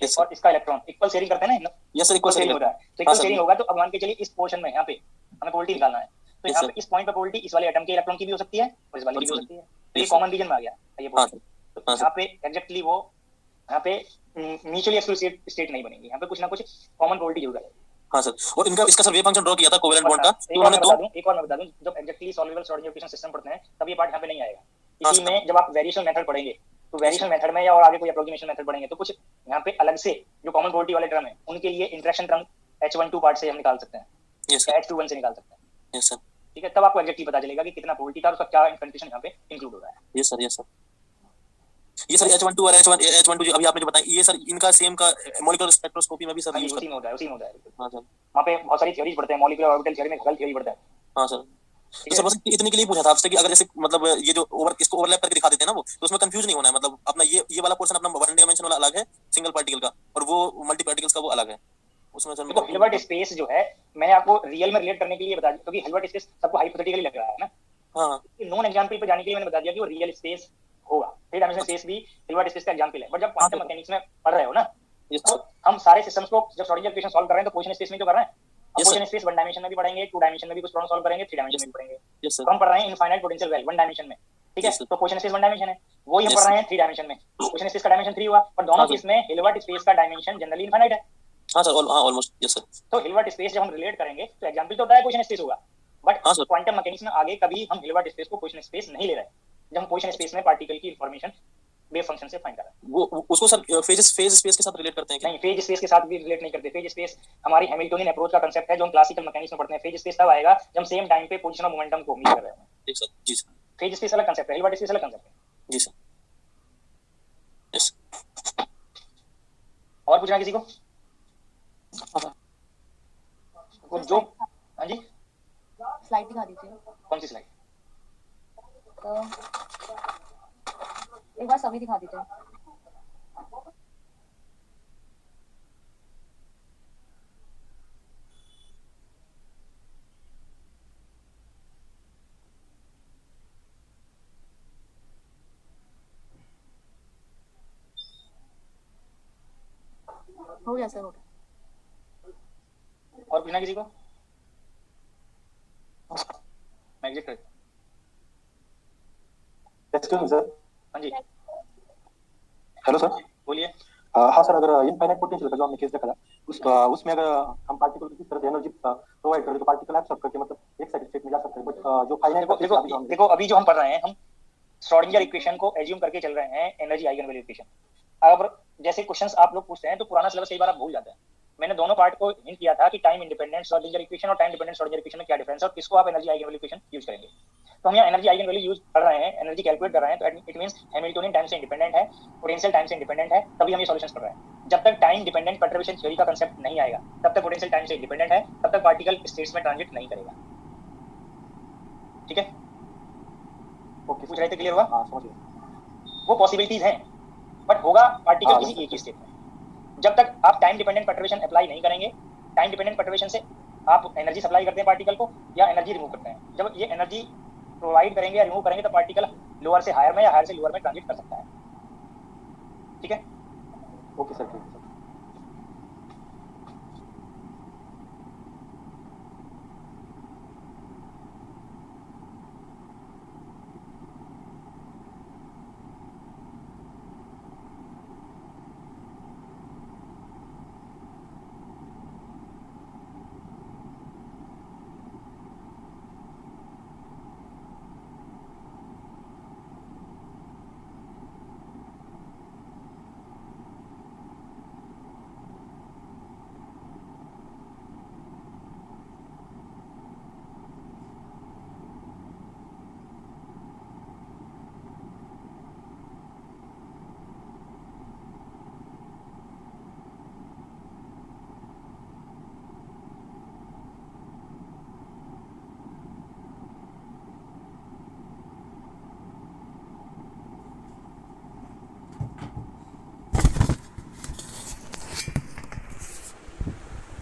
और इसका इलेक्ट्रॉन इक्वल शेयरिंग करते हैं ना। यस सर इक्वल शेयरिंग होता है, तो इक्वल शेयरिंग होगा। तो अब मान के चलिए इस पोर्शन में यहाँ पे हमें प्रोबेबिलिटी निकालना है, तो यहाँ पे इस पॉइंट पे प्रोबेबिलिटी इस वाले एटम के इलेक्ट्रॉन की भी हो सकती है और इस वाले की भी हो सकती है। तो ये कॉमन रीजन में आ गया ये पोर्शन। तो यहाँ पे एग्जैक्टली वो यहाँ पे म्यूचुअली एक्सक्लूसिव स्टेट नहीं बनेगी, यहाँ पे कुछ ना कुछ कॉमन प्रोबेबिलिटी जरूर है। हाँ सर। और इनका इसका सर वेव फंक्शन ड्रॉ किया था कोवेलेंट बॉन्ड का, तो उन्होंने एक और मैं बता दूं जब exactly solvable Schrodinger equation system पढ़ते हैं तब ये पार्ट यहाँ पे नहीं आएगा। इसी में जब आप वेरिएशन मेथड पढ़ेंगे तो वेरिएशन मेथड में या और आगे कोई एप्रोक्सीमेशन मेथड पढ़ेंगे तो कुछ यहाँ पे अलग से जो कॉमन प्रोबेबिलिटी वाले टर्म है उनके लिए इंटरेक्शन टर्म H12 पार्ट से हम निकाल सकते हैं, H21 से निकाल सकते हैं। Yes sir. ठीक है, तब आपको एग्जैक्टली पता चलेगा कि कितना प्रोबेबिलिटी था और उसका क्या कंडीशन यहाँ पे इंक्लूड हो रहा है। Yes sir. Yes sir. ये सर H12 और H12 अभी आपने जो बताया ये सर इनका सेम का मॉलिक्यूलर स्पेक्ट्रोस्कोपी में भी सर यूज उसी में होता है। हाँ सर। वहाँ पे बहुत सारी थ्योरीज पढ़ते हैं, मॉलिक्यूलर ऑर्बिटल थ्योरी में हगल थ्योरी पढ़ता है। हाँ सर। तो सर बस इतने के लिए पूछा था आपसे कि अगर जैसे मतलब ये जो इसको ओवरलैप करके दिखा देते हैं ना वो, तो उसमें कंफ्यूज नहीं होना है, मतलब अपना ये वाला पोर्शन अपना वन डायमेंशन वाला अलग है, सिंगल पार्टिकल का, और वो मल्टी पार्टिकल्स का वो अलग है उसमें सर। देखो हिल्बर्ट स्पेस जो है मैंने आपको रियल में रिलेट करने के लिए बता दिया, क्योंकि हिल्बर्ट स्पेस सबको हाइपोथेटिकली लग रहा है ना। हाँ नॉन एग्जांपल पे जाने के लिए मैंने बता दिया कि वो रियल स्पेस होगा, 3 डायमेंशनल स्पेस भी हिल्बर्ट स्पेस का एग्जांपल है। बट जब क्वांटम मैकेनिक्स में पढ़ रहे हो ना, तो हम सारे सिस्टम्स को जब श्रोडिंगर इक्वेशन सॉल्व कर रहे हैं तो पोजीशन स्पेस में तो कर रहे हैं। अब पोजीशन स्पेस 1 डायमेंशन में भी पढ़ेंगे, 2 डायमेंशन में भी कुछ प्रॉब्लम सॉल्व करेंगे, 3 डायमेंशन में भी पढ़ेंगे। तो हम पढ़ रहे हैं इनफाइनाइट पोटेंशियल वेल 1 डायमेंशन में, ठीक है। तो पोजीशन स्पेस 1 डायमेंशन है, वही हम पढ़ रहे हैं 3 डायमेंशन में। पोजीशन स्पेस का डायमेंशन 3 हुआ, पर दोनों केस में हिल्बर्ट स्पेस का डायमेंशन जनरली इनफाइनाइट है। हाँ सर, हाँ ऑलमोस्ट, यस सर। तो हिल्बर्ट स्पेस जब हम रिलेट करेंगे तो एग्जांपल तो होता है पोजीशन स्पेस होगा, बट क्वांटम मैकेनिक्स में आगे कभी हम हिल्बर्ट स्पेस को पोजीशन स्पेस नहीं ले रहे हैं। जब हम पोजीशन स्पेस में पार्टिकल की इंफॉर्मेशन वेव फंक्शन से फाइंड कर रहे हैं, वो उसको सर फेज स्पेस के साथ रिलेट करते हैं क्या? नहीं, फेज स्पेस के साथ भी रिलेट नहीं करते। फेज स्पेस हमारी हैमिल्टोनियन अप्रोच का कांसेप्ट है जो हम क्लासिकल मैकेनिक्स में पढ़ते हैं। फेज स्पेस तब आएगा जब हम सेम टाइम पे पोजीशन ऑफ मोमेंटम को मीट कर रहे हैं। जी सर, जी सर। फेज स्पेस अलग कांसेप्ट है, हिल्बर्ट स्पेस अलग कांसेप्ट है। जी सर, यस। और पूछना किसी को? जो हाँ जी, स्लाइड दिखा दीजिए। कौन सी स्लाइड? तो एक बार सभी दिखा दीजिए। हो गया सर, हो गया। और पूछना किसी को? मैं एग्जिट कर। Excuse me sir. हाँ जी, हेलो सर। बोलिए। हाँ सर, अगर इनफाइनाइट पोटेंशियल का जो हमने केस देखा था उसमें अगर हम पार्टिकल को किस तरह से एनर्जी प्रोवाइड करें तो पार्टिकल एब्सॉर्ब करके मतलब एक साइड स्टेट में जा सकते हैं। बट जो फाइनाइट देखो अभी जो हम पढ़ रहे हैं, हम श्रोडिंगर इक्वेशन को एज्यूम करके चल रहे हैं एनर्जी आइगन वैल्यू इक्वेशन। अब जैसे क्वेश्चंस आप लोग पूछते हैं तो पुराना सिलेबस कई बार आप भूल जाते हैं। मैंने दोनों पार्ट को हिंट किया था कि टाइम इंडिपेंडेंट श्रोडिंगर इक्वेशन और टाइम डिपेंडेंट श्रोडिंगर इक्वेशन में क्या डिफरेंस है और किसको आप energy eigen value equation use करेंगे। तो हम यहाँ एनर्जी आइगन वैल्यू यूज कर रहे हैं, एनर्जी कैलकुलेट कर रहे हैं, तो इट मींस हैमिल्टोनियन टाइम से इंडिपेंडेंट है, पोटेंशियल टाइम से इंडिपेंडेंट है, तभी हम ये सॉल्यूशंस कर रहे हैं। जब तक टाइम डिपेंडेंट परटर्बेशन थ्योरी का कांसेप्ट नहीं आएगा तब तक पोटेंशियल टाइम से इंडिपेंडेंट है, तब तक पार्टिकल स्टेट्स में ट्रांजिट नहीं करेगा। ठीक है, ओके, पूछ रहे थे, क्लियर हुआ? हाँ समझ गया। वो पॉसिबिलिटीज हैं, बट होगा पार्टिकल किसी एक ही स्टेट में। जब तक आप टाइम डिपेंडेंट परटर्बेशन अप्लाई नहीं करेंगे, टाइम डिपेंडेंट परटर्बेशन से आप एनर्जी सप्लाई करते हैं पार्टिकल को या एनर्जी रिमूव करते हैं, जब ये एनर्जी प्रोवाइड करेंगे या रिमूव करेंगे तो पार्टिकल लोअर से हायर में या हायर से लोअर में ट्रांजिट कर सकता है। ठीक है, ओके सर, ठीक है।